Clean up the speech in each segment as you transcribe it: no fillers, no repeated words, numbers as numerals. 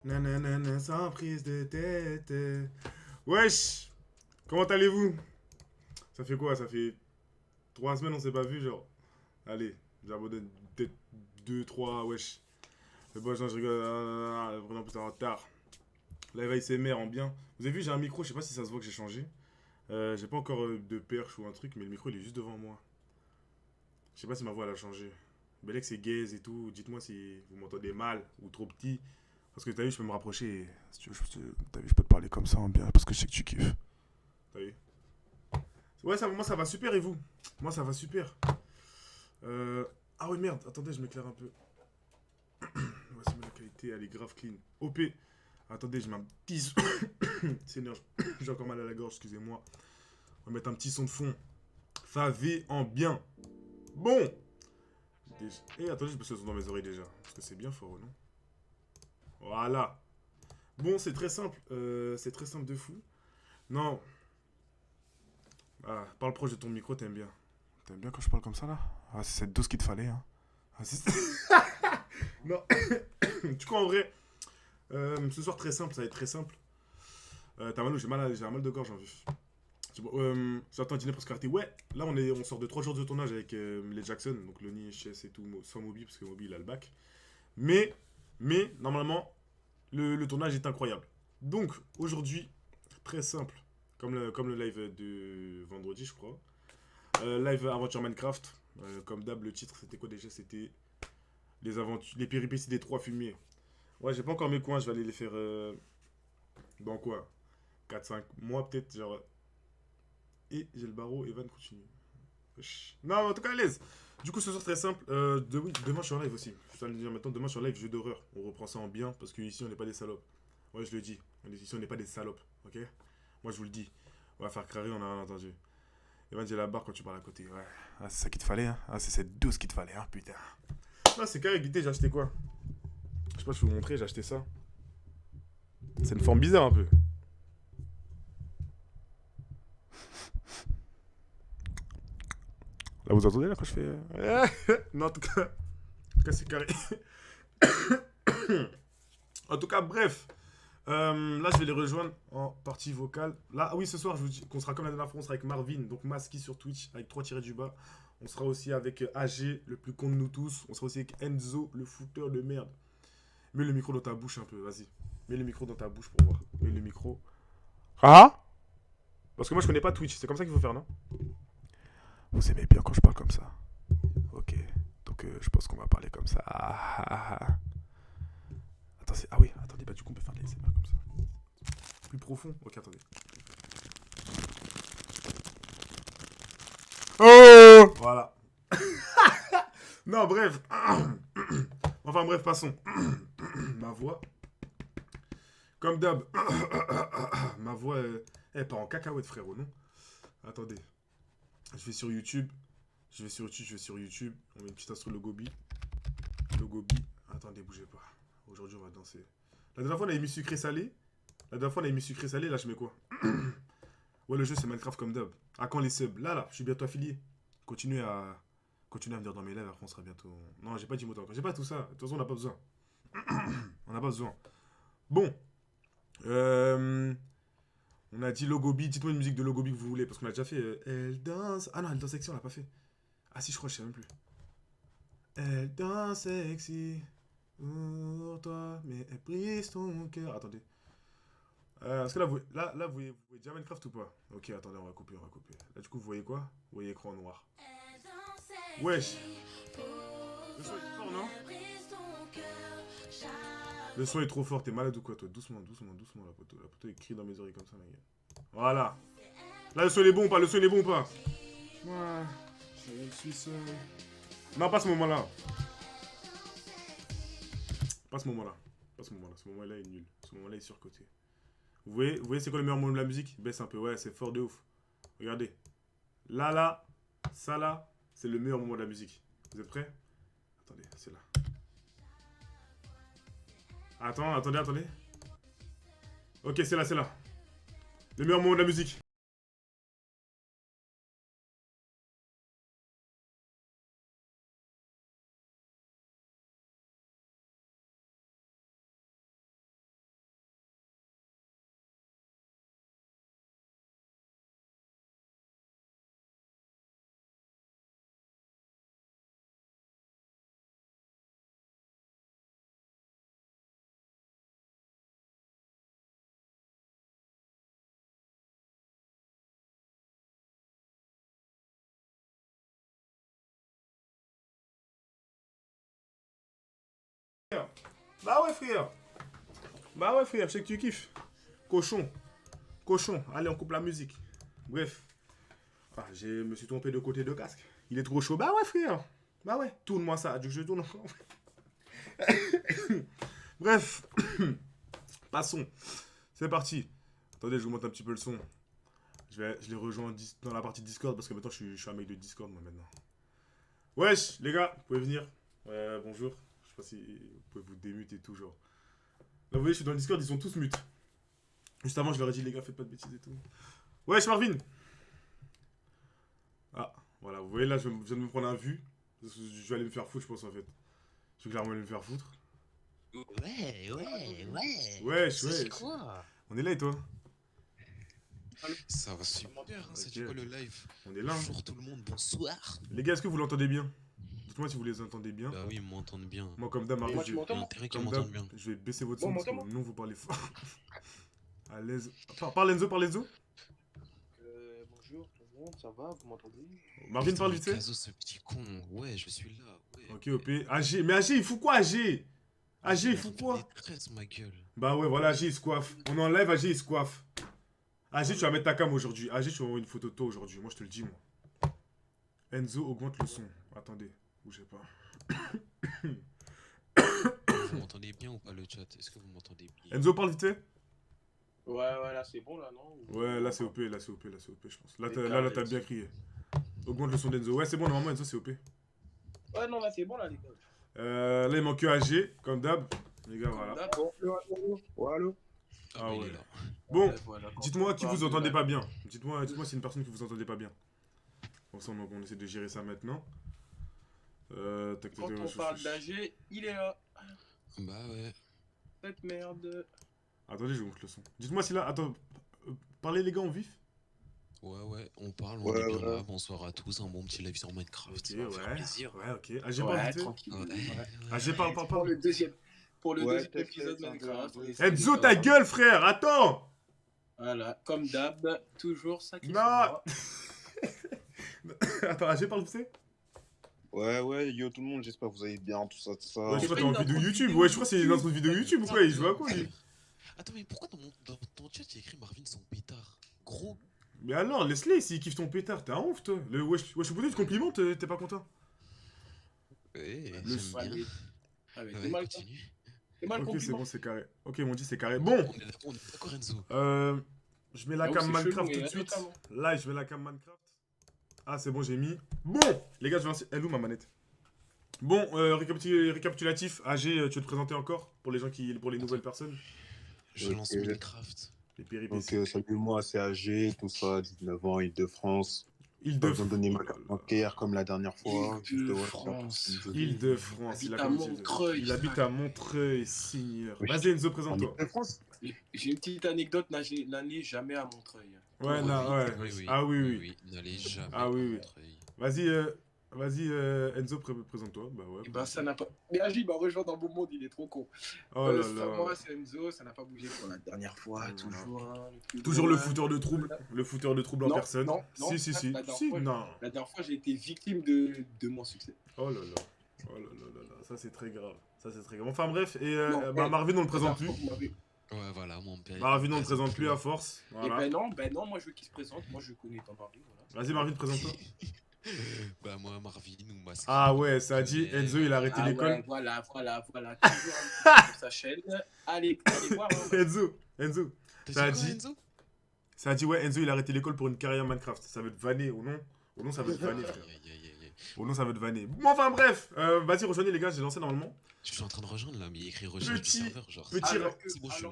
Nanana, sans prise de tête. Wesh, comment allez-vous? Ça fait quoi? Ça fait 3 semaines on s'est pas vu, genre. Allez, j'abandonne peut-être 2, 3, wesh. Mais bon, non, je rigole. Vraiment, putain, en retard. Live ASMR en bien. Vous avez vu, j'ai un micro, je sais pas si ça se voit que j'ai changé. J'ai pas encore de perche ou un truc, mais le micro il est juste devant moi. Je sais pas si ma voix elle a changé. Belek c'est gaze et tout. Dites-moi si vous m'entendez mal ou trop petit. Parce que t'as vu, je peux me rapprocher. Si tu veux, t'as vu, je peux te parler comme ça en bien parce que je sais que tu kiffes. T'as vu? Ouais, moi ça va super et vous? Moi ça va super. Ah oui, merde, attendez, je m'éclaire un peu. Voici ma qualité, elle est grave clean. OP. Attendez, je mets un petit. Seigneur, j'ai encore mal à la gorge, excusez-moi. On va mettre un petit son de fond. Favé en bien. Bon. Et attendez, je me suis dans mes oreilles déjà. Parce que c'est bien fort, non? Voilà. Bon, c'est très simple. C'est très simple de fou. Non. Ah, parle proche de ton micro, t'aimes bien. T'aimes bien quand je parle comme ça là? Ah, c'est cette dose qu'il te fallait, hein. Ah, non. Du coup, en vrai, ce soir, très simple, ça va être très simple. T'as mal où j'ai un mal de gorge en vif. J'attends un dîner pour se carter. Ouais, là on sort de 3 jours de tournage avec les Jackson, donc Lonnie, Chess et tout, sans Moby, parce que Moby il a le bac. Mais, normalement, le tournage est incroyable. Donc, aujourd'hui, très simple, comme le live de vendredi, je crois. Live aventure Minecraft. Comme d'hab, le titre c'était quoi déjà? C'était les péripéties des trois fumiers. Ouais, j'ai pas encore mes coins, je vais aller les faire dans quoi? 4 5 mois peut-être, genre. Et j'ai le barreau, Evan continue. Wesh. Non, mais en tout cas, à l'aise. Du coup, ce soir, très simple. Oui, demain, je suis en live aussi. Je suis en dire maintenant, demain, je suis en live jeu d'horreur. On reprend ça en bien, parce qu'ici, on n'est pas des salopes. Ouais, je le dis. Ici, on n'est pas des salopes, ok? Moi, je vous le dis. On va faire crarer, on a rien entendu. Evan, j'ai la barre quand tu parles à côté. Ouais. Ah, c'est ça qu'il te fallait, hein. Ah, c'est cette dose qu'il te fallait, hein, putain. Ah, c'est carré, guité, j'ai acheté quoi? Je sais pas, je vais vous montrer, j'ai acheté ça. C'est une forme bizarre un peu. Là, vous entendez là quand je fais. Non, en tout cas c'est carré. En tout cas, bref. Là, je vais les rejoindre en partie vocale. Là, ah oui, ce soir, je vous dis qu'on sera comme la dernière fois, on sera avec Marvin, donc Maski sur Twitch, avec 3 tirés du bas. On sera aussi avec AG, le plus con de nous tous. On sera aussi avec Enzo, le fouteur de merde. Mets le micro dans ta bouche un peu, vas-y. Mets le micro dans ta bouche pour voir. Mets le micro. Ah? Parce que moi, je connais pas Twitch, c'est comme ça qu'il faut faire, non? Vous aimez bien quand je parle comme ça? Ok. Donc, je pense qu'on va parler comme ça. Attends, ah oui, attendez, bah du coup, on peut faire les ASMR comme ça. Plus profond. Ok, attendez. Oh voilà. Non, bref. Enfin, bref, passons. Ma voix. Comme d'hab. Ma voix est pas en cacahuète, frérot, non? Attendez. Je vais sur YouTube. Je vais sur YouTube. On met une petite instru Logobi. Logobi. Attendez, bougez pas. Aujourd'hui, on va danser. La dernière fois, on avait mis sucré salé. La dernière fois, on avait mis sucré salé. Là, je mets quoi? Ouais, le jeu, c'est Minecraft comme d'hab. À quand les subs? Là, je suis bientôt affilié. Continuez à, continuez à venir dans mes lives. Après, on sera bientôt. Non, j'ai pas dit mot encore. J'ai pas tout ça. De toute façon, on n'a pas besoin. On n'a pas besoin. Bon. Euh, on a dit Logobi. Dites-moi une musique de Logobi que vous voulez. Parce qu'on a déjà fait. Elle danse. Ah non, elle danse sexy, on l'a pas fait. Ah si, je crois, je sais même plus. Elle danse sexy. Pour toi, mais elle brise ton cœur. Attendez. Est-ce que vous voyez déjà Minecraft ou pas? Ok, attendez, on va couper, on va couper. Là, du coup, vous voyez quoi? Vous voyez écran noir. Wesh! Le son est fort, non? Le son est trop fort, t'es malade ou quoi, toi? Doucement, doucement, doucement, la poteau. La poteau, il crie dans mes oreilles comme ça, la gueule. Voilà. Là, le son il est bon ou pas? Le son il est bon ou pas? Ouais, je suis seul. Non, pas ce moment-là. Pas ce moment-là. Pas ce moment-là. Ce moment-là est nul. Ce moment-là est surcoté. Vous voyez c'est quoi le meilleur moment de la musique? Baisse un peu, ouais, c'est fort de ouf. Regardez. Là, ça là, c'est le meilleur moment de la musique. Vous êtes prêts? Attendez, c'est là. Attendez. Ok, c'est là, c'est là. Le meilleur moment de la musique. Bah ouais, frère. Bah ouais, frère, je sais que tu kiffes. Cochon. Cochon. Allez, on coupe la musique. Bref. Ah, je me suis trompé de côté de casque. Il est trop chaud. Bah ouais, frère. Bah ouais. Tourne-moi ça. Je tourne encore. Bref. Passons. C'est parti. Attendez, je vous monte un petit peu le son. Je les rejoins dans la partie Discord parce que maintenant je suis un mec de Discord moi maintenant. Wesh, les gars, vous pouvez venir. Bonjour. Je sais pas si vous pouvez vous démuter et tout, genre. Là, vous voyez, je suis dans le Discord, ils sont tous mutes. Juste avant, je leur ai dit, les gars, faites pas de bêtises et tout. Wesh, Marvin. Ah, voilà, vous voyez, là, je viens de me prendre un vu. Je vais aller me faire foutre, je pense, en fait. Je vais clairement aller me faire foutre. Ouais. Wesh, C'est wesh. quoi? On est là et toi? Ça va super, hein, c'est du Ok. quoi le live? On est là. Hein. Bonjour tout le monde, bonsoir. Les gars, est-ce que vous l'entendez bien? Dites-moi si vous les entendez bien. Bah oui, ils m'entendent bien. Moi, comme d'hab, Marvin, Moi, tu Il y a m'entends? intérêt qu'ils comme m'entendent d'hab, bien. je vais baisser votre Bon, son parce que m'entends-moi non, vous parlez fort. À l'aise. Parle Enzo, parle Enzo. Bonjour tout le monde, ça va? Vous m'entendez? Marvin, Putain, parle mais vite fait. Kazo, ce petit con. Ouais, je suis là. Ouais. Ok, OP. AG. Mais AG, il fout quoi, AG? AG, il fout quoi? Détresse, ma gueule. Bah ouais, voilà, AG, il se coiffe. On est en live, AG, il se coiffe. AG, tu vas mettre ta cam aujourd'hui. AG, tu vas avoir une photo de toi aujourd'hui. Moi, je te le dis, moi. Enzo, augmente le son. Attendez, bougez pas. Vous m'entendez bien ou pas le chat? Est-ce que vous m'entendez bien? Enzo, parle vite fait. Ouais, là c'est bon là, non? Ouais, là, c'est OP, là, c'est OP, là, c'est OP, je pense. Là, C'est là, carré, t'as bien crié. Augmente le son d'Enzo. Ouais, c'est bon, normalement, Enzo, c'est OP. Ouais, non, là c'est bon là, les gars. Là, il manque que AG, comme d'hab. Les gars, voilà. D'accord. Ouais, allô? Ah, Ah bah, il ouais. est là. Bon, Ouais, voilà, quand dites-moi on qui parle vous de entendez la- pas bien. Dites-moi si c'est une personne que vous entendez pas bien. Comme ça, on essaie de gérer ça maintenant. Tac, Quand tac, on tac, parle d'AG, il est là. Bah ouais. Cette merde. Attendez, je vous montre le son. Dites-moi si là. Attends, parlez les gars en vif. Ouais, on parle, on Ouais, est bien ouais. là. Bonsoir à tous, un bon petit live sur Minecraft. Ok, Ça va faire ouais. plaisir. Ouais, ok. AG, parle Ouais, vite fait. tranquille. Ouais. AG, parle, Pour parle. le deuxième, pour le Ouais, deuxième test, épisode test, Minecraft. un, on deux. essaie de Enzo, ta savoir. gueule, frère, attends. Voilà, comme d'hab, toujours ça qui Non. se voit. Attends, AG, parle vite fait. Ouais, yo tout le monde, j'espère que vous allez bien, tout ça, tout ça. Ouais, je C'est crois pas que t'es en une vidéo intro de YouTube. vidéo Ouais, je crois que c'est une YouTube. intro de vidéo YouTube ou quoi. Il joue à quoi, lui? Attends, mais pourquoi dans ton chat, il y a écrit Marvin son pétard? Gros. Mais alors, laisse-les s'il kiffe ton pétard. T'es un ouf, toi. Le wesh, wesh, tu complimente, t'es pas content. Ouais, Le- j'aime Ouais, bien. mais Ouais, t'es mal, continue. t'es mal Ok, c'est compliment. bon, c'est carré. Ok, mon dit, c'est carré. Bon, On est d'accord, Enzo. je mets la J'avoue, cam c'est Minecraft chelou, tout de mais suite. notamment. Là, je mets la cam Minecraft. Ah, c'est bon, j'ai mis. Bon, les gars, je vais lancer. Elle est où ma manette? Bon, récapitulatif. AG, tu veux te présenter encore pour les gens pour les nouvelles personnes? Je Ok. lance Minecraft. Les péripéties. Donc, salut, moi, c'est AG, tout ça, 19 ans, Île-de-France. Pas Île-de-France. besoin de donner ma carte bancaire comme la dernière fois. Île-de-France. Île-de-France, il a Habite à comme dit. Montreuil, Il habite ça. à Montreuil, seigneur. Oui. Vas-y, Enzo, En présente-toi. Île-de-France? J'ai une petite anecdote, l'année jamais à Montreuil. Ouais, Oui, non, ouais. oui. Ah oui. N'allez jamais Ah oui, à oui. Montreuil. Vas-y, Enzo, présente-toi. Bah ouais. Et ben ça n'a pas. Mais Agi m'a rejoint dans mon monde, il est trop con. Oh là Moi là. c'est Enzo, ça n'a pas bougé pour la dernière fois, Voilà. toujours. Hein, Toujours le fouteur de trouble. Le fouteur de trouble en Non, personne. non, Si. la dernière Si, fois, non. La dernière fois, j'ai été victime de mon succès. Oh là là. Oh là là. Ça, c'est très grave. Enfin, bref. Et Non, Marvin, on le La présente dernière plus. fois, vous m'avez- Ouais, voilà, mon père. Marvin, on le présente plus à force. Et Voilà. ben non, moi je veux qu'il se présente, moi je connais pas Marvin, voilà. Vas-y, Marvin, présente-toi. Bah, moi, Marvin ou Masque. Ah ouais, ça a dit Enzo, il a arrêté Ah l'école. ouais, voilà. Toujours un petit sur sa chaîne. Allez voir. Hein. Enzo. T'as ça a dit quoi, dit- Enzo? Ça a dit, ouais, Enzo, il a arrêté l'école pour une carrière Minecraft. Ça veut te vanner ou non? Au nom, ça veut te vanner, frère. Aïe. Au nom, ça veut te vanner. Bon, enfin, bref. Vas-y, rejoignez les gars, j'ai lancé normalement. Je suis en train de rejoindre là, mais il y a écrit recherche du Petit- serveur. Genre, petit- c'est bon, je suis là.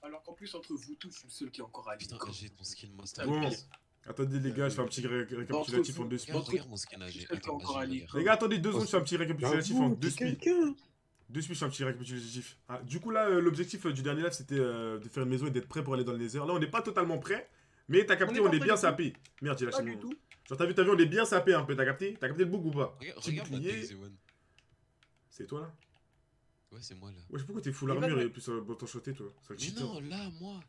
Alors qu'en plus, entre vous tous, je suis le seul qui est encore à Putain, l'école. j'ai ton skin master. Bon. Attendez, les gars, je fais un petit récapitulatif en deux speeds. Regarde mon skin AG. Quelqu'un encore à l'école. Les gars, attendez 2 secondes, je fais un petit récapitulatif en J'avoue, deux t'es speeds. quelqu'un. Deux speeds, je fais un petit récapitulatif. Ah, du coup, là, l'objectif du dernier live, c'était de faire une maison et d'être prêt pour aller dans le Nether. Là, on n'est pas totalement prêt, mais t'as capté, On est on pas est prêt bien du tout. sapé. Merde, j'ai lâché Pas mon. du tout. Genre, t'as vu, on est bien sapé un peu, t'as capté? T'as capté le bug ou pas? Petit Regarde la bouclier. Daisy One. C'est toi là? Ouais, c'est moi là. Wesh, pourquoi t'es full Il va armure te- et plus bon shoté toi? Sale Mais cheater. non, là, moi. Bah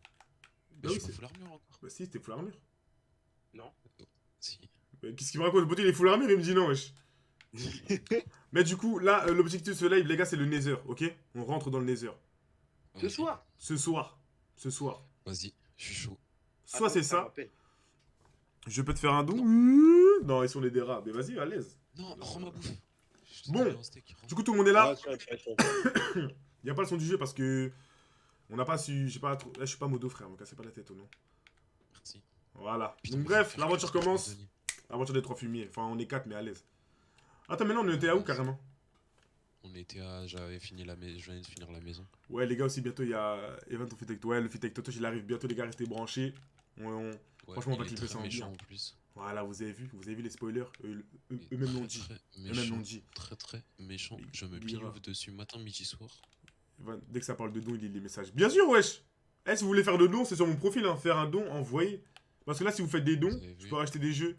Mais oui, je suis c'est- pas full armure encore. Bah si, t'es full armure. Si. Mais qu'est-ce qu'il me raconte? Le pote, il est full armure, il me dit non, wesh. Mais du coup, là, l'objectif de ce live, les gars, c'est le Nether, ok? On rentre dans le Nether. Ce Vas-y. soir. Ce soir. Ce soir. Vas-y, je suis chaud. Soit c'est ça, rappelle. je peux te faire un don. Non, ils sont les rats. Mais vas-y, à l'aise. Non, rends ma bouffe. Je t'ai Bon. donné un steak, rends. Du coup, tout le monde est là. Ah, tiens, tiens, tiens. Il y a pas le son du jeu parce que on n'a pas su, j'ai pas trop... Là, je suis pas modo frère, me cassez pas la tête au nom. Merci. Voilà. Putain, Donc mais bref, faut faire l'aventure quelque chose commence. pour Denis. L'aventure des trois fumiers. Enfin, on est quatre mais à l'aise. Attends, maintenant on était à où carrément? On était à. J'avais fini la maison. Je venais de finir la maison. Ouais, les gars aussi bientôt il y a Evan ton fit avec toi. Ouais, le fit avec Toto, il arrive bientôt les gars, restez branchés. Ouais, Franchement, on va il est clipper très ça en méchant bien. en plus. Voilà, vous avez vu les spoilers. Il est Eux-mêmes très, l'ont dit. très Eux-mêmes méchant, l'ont dit. Très très méchant. Il- Je me il dira. pilove dessus matin, midi, soir. Evan, dès que ça parle de don, il lit les messages. Bien sûr, wesh. Eh, si vous voulez faire de don, c'est sur mon profil, hein. Faire un don, envoyez. Parce que là, si vous faites des dons, Vous avez je vu peux racheter des jeux.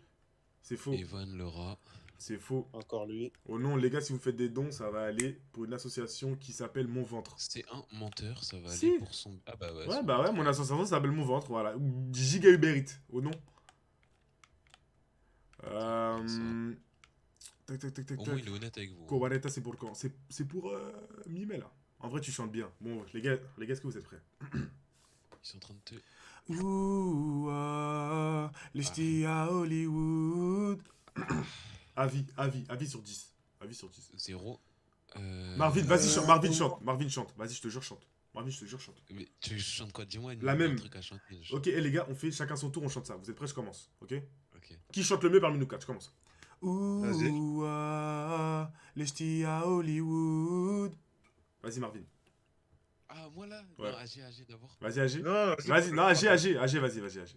C'est faux. Evan le rat. C'est faux. Encore lui. Oh non, les gars, si vous faites des dons, ça va aller pour une association qui s'appelle Mon Ventre. C'est un menteur, ça va Si. aller pour son. Ah bah ouais. Ouais, son bah ouais, menteur. mon association s'appelle Mon Ventre, voilà. Ou Giga Uber Eats, au nom. Tac, tac, tac, tac, Au moins, tac. il est honnête avec vous. hein. Kobareta, c'est pour quand? C'est pour mi-mai, là. En vrai, tu chantes bien. Bon, les gars, est-ce que vous êtes prêts? Ils sont en train de te. Ouh, les ch'tis à Hollywood. Avis sur 10. Avis sur 10. 0. Marvin, vas-y, chante. Marvin chante. Marvin chante. Vas-y, je te jure, chante. Marvin, je te jure, chante. Mais tu chantes quoi? Dis-moi La même. un truc à chanter. Ok, et les gars, on fait chacun son tour, on chante ça. Vous êtes prêts? Je commence. Ok? Ok. Qui chante le mieux parmi nous quatre? Je commence. Vas-y. Ouh, les ch'tis à Hollywood. Vas-y, Marvin. Ah, moi là? Ouais. Non, AG d'abord. Vas-y, AG. Non, Vas-y, non, AG, vas-y, AG.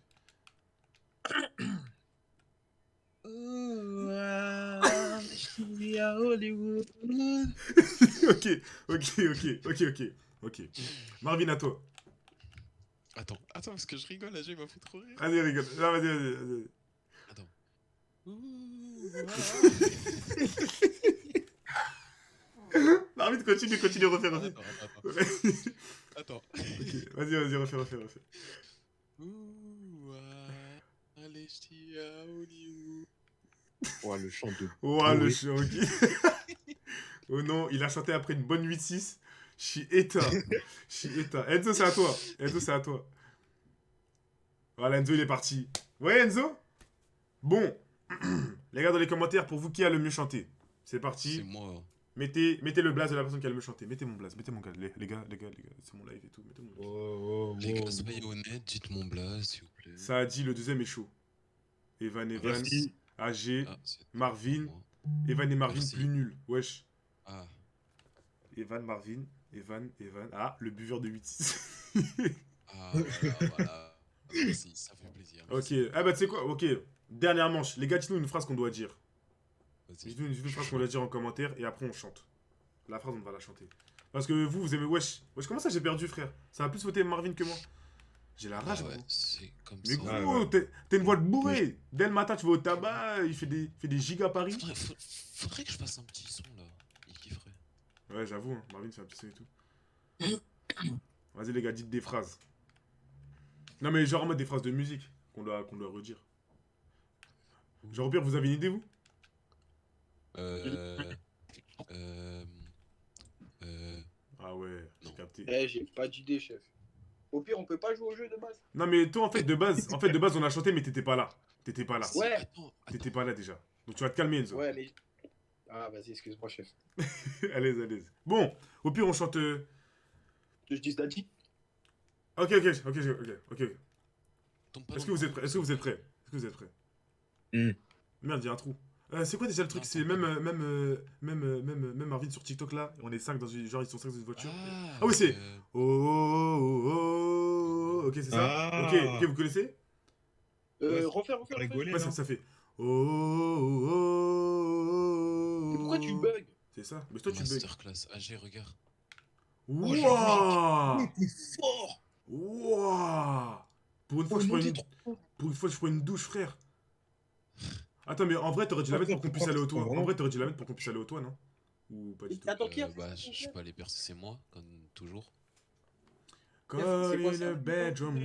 Ok. Marvin, à toi. Attends, parce que je rigole, AG m'a fait trop rire. Vas-y, rigole. Non, vas-y. Attends. Marvin, continue, refais. Attends. Ok, vas-y, refais. Ouh, allez, ch'ti à Hollywood. Ouais, le chant de. Ouah, le Oui. chien, ok. Oh non, il a chanté après une bonne 8-6. Je suis éteint. Enzo, c'est à toi. Voilà, Enzo, il est parti. Ouais, Enzo? Bon. Les gars, dans les commentaires, pour vous, qui a le mieux chanté? C'est C'est parti. moi. Mettez le blaze de la personne qui a le mieux chanté. Mettez mon blaze, mettez mon gars. Les gars, c'est mon live et tout. Mettez mon blaze. Oh, Les gars, soyez honnêtes, dites mon blaze, s'il vous plaît. Ça a dit, le deuxième est chaud. Evan, Merci. AG, Ah, c'est Marvin. pour moi. Evan et Marvin Merci. plus nuls. Wesh. Ah, Evan. Ah, le buveur de 8-6. voilà. Merci, ça fait plaisir. Ok, merci. ah bah tu sais quoi, ok. Dernière manche. Les gars, dites-nous une phrase qu'on doit dire. Vas-y. Dites-nous une phrase qu'on doit dire en commentaire et après on chante. La phrase, on va la chanter. Parce que vous aimez wesh. Wesh, comment ça j'ai perdu, frère? Ça a plus voté Marvin que moi. J'ai la rage, Ah ouais, gros. c'est comme Mais ça. gros, Ouais. t'as une voix de bourré. Dès le matin, tu vas au tabac, il fait des gigas à Paris. Faudrait que je fasse un petit son là. Il kifferait. Ouais, j'avoue, hein, Marvin fait un petit son et tout. Vas-y, les gars, dites des phrases. Non, mais genre en mode des phrases de musique qu'on doit redire. Genre, au pire, vous avez une idée, vous? Euh. Ah ouais, j'ai Non. capté. Eh, j'ai pas d'idée, chef. Au pire, on peut pas jouer au jeu de base. Non, mais toi, en fait, de base, on a chanté, mais t'étais pas là. Ouais. Attends. T'étais pas là déjà. Donc tu vas te calmer, Enzo. Ouais, mais. Ah, vas-y, excuse-moi, chef. Allez. Bon, au pire, on chante. Que je dise Daddy. Ok. Tombe pas Est-ce dans que le vous êtes prêts? Hmm. Merde, il y a un trou. C'est quoi déjà le truc? Non, C'est attends. même Marvin sur TikTok là. On est 5 dans une. Genre, ils sont 5 dans une voiture. Ah, Ah oui, c'est. euh, Oh. Ok, c'est ça? Ah. Ok, vous connaissez? Ouais, Refais. rigoler, Ouais, non ça fait. Mais pourquoi tu bugs? C'est ça? Mais toi, tu bugs. Masterclass. AG, regarde. Wouah! T'es fort. Wouah! Pour une fois, je prends une douche, frère. Attends, mais en vrai, t'aurais dû la mettre pour qu'on puisse aller au toit. En vrai, t'aurais dû la mettre pour qu'on puisse aller au toit, non? Ou pas du tout? Attends, qui a fait Bah, ça, je peux aller percer, c'est moi, comme toujours. Call C'est quoi in ça? the bedroom,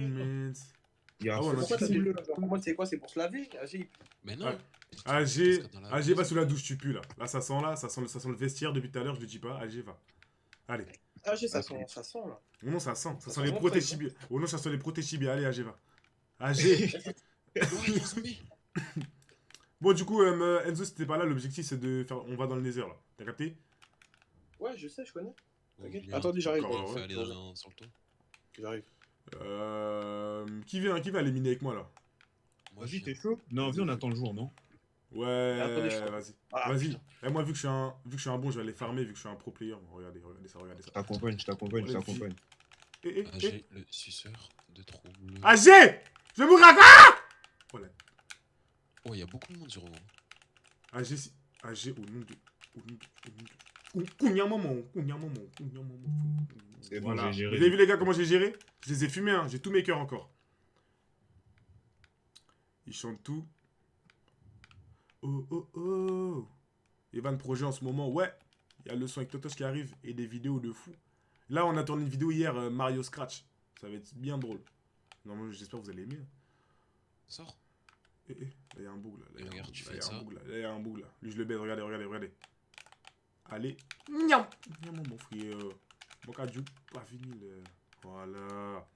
it's Il y a Ah ouais, non, Pourquoi si, t'as si. des bleus? Pour moi, c'est quoi? C'est pour se laver? AG, Mais non. Ouais. Tu AG, seras dans la AG douche. va sous la douche, tu pues là. Là, ça sent le vestiaire depuis tout à l'heure, je le dis pas. AG va. Allez. AG, ça sent là. Oh non, ça sent Ça les sent bon, protège-chibia. Oh non, ça sent les protège-chibia. Allez, AG va. AG. Oh, il y a un zombie. Bon, du coup, Enzo, si t'es pas là, l'objectif c'est de faire. On va dans le Nether là. T'as capté? Ouais, je sais, je connais. Oh, T'inquiète. bien. Attendez, j'arrive. Encore, On ouais. fait aller sur le toit. J'arrive. Qui va aller miner avec moi là? Moi, je Vas-y, viens. t'es chaud? Non, viens, on attend le jour, non? Ouais, Attendez, je- vas-y. Ah, Vas-y. putain. Eh, moi, vu que je suis un bon, je vais aller farmer, vu que je suis un pro player. Regardez ça, regardez ça. Je t'accompagne, je t'accompagne, je Ouais, t'accompagne. Eh. AG, le suceur de trouble. AG! Je vais mourir à quoi? Voilà. Oh, il y a beaucoup de monde sur moi. AG, au nom de. Kounyamaman. C'est bon, Voilà. j'ai géré. Vous avez vu les gars comment j'ai géré? Je les ai fumés, hein. J'ai tous mes cœurs encore. Ils chantent tout. Oh oh oh. Evan Projet en ce moment, ouais. Il y a le son avec Totosh qui arrive et des vidéos de fou. Là, on a tourné une vidéo hier, Mario Scratch. Ça va être bien drôle. Non, j'espère que vous allez aimer. Hein. Sors. Là, il y a un bug là. Et regarde, tu fais Là, ça. il y a un bug là. Lui, je le baise. Regardez. Allez. Miam. Mon frère. Mon cadou. Pas fini. Voilà.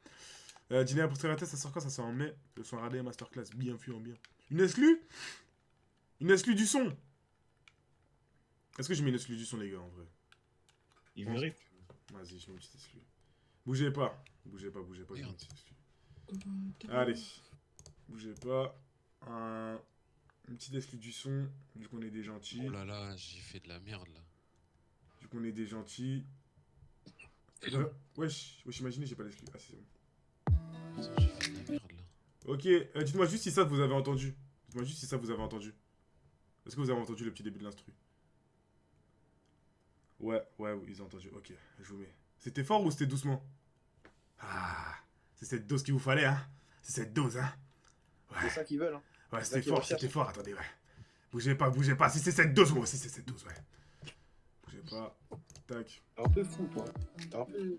Dîner pour la tête, ça sort quand? Ça sort en mai. Le son radé masterclass. Bien fuyant, bien. Une exclue du son. Est-ce que je mets une exclue du son, les gars, en vrai? Il mérite. Vas-y, je mets une petite exclue. Bougez pas. Je mets une petite exclue. Allez. Bougez pas. Une petite exclue du son. Vu qu'on est des gentils. Oh là là, j'ai fait de la merde là. Vu qu'on est des gentils. Wesh, imaginez, j'ai pas d'exclus. Ah, c'est bon. Attends, j'ai fait de la merde là. Ok, dites-moi juste si ça vous avez entendu. Est-ce que vous avez entendu le petit début de l'instru? Ouais, ils ont entendu. Ok, je vous mets. C'était fort ou c'était doucement? Ah, c'est cette dose qu'il vous fallait, hein? C'est cette dose, hein? C'est Ouais, ça qu'ils veulent. Hein. ouais, ça qu'ils recherchent. c'était fort, attendez, ouais. Bougez pas, si c'est cette dose, moi aussi c'est cette dose, ouais. Bougez pas, tac. T'es un peu fou, toi. T'es un peu.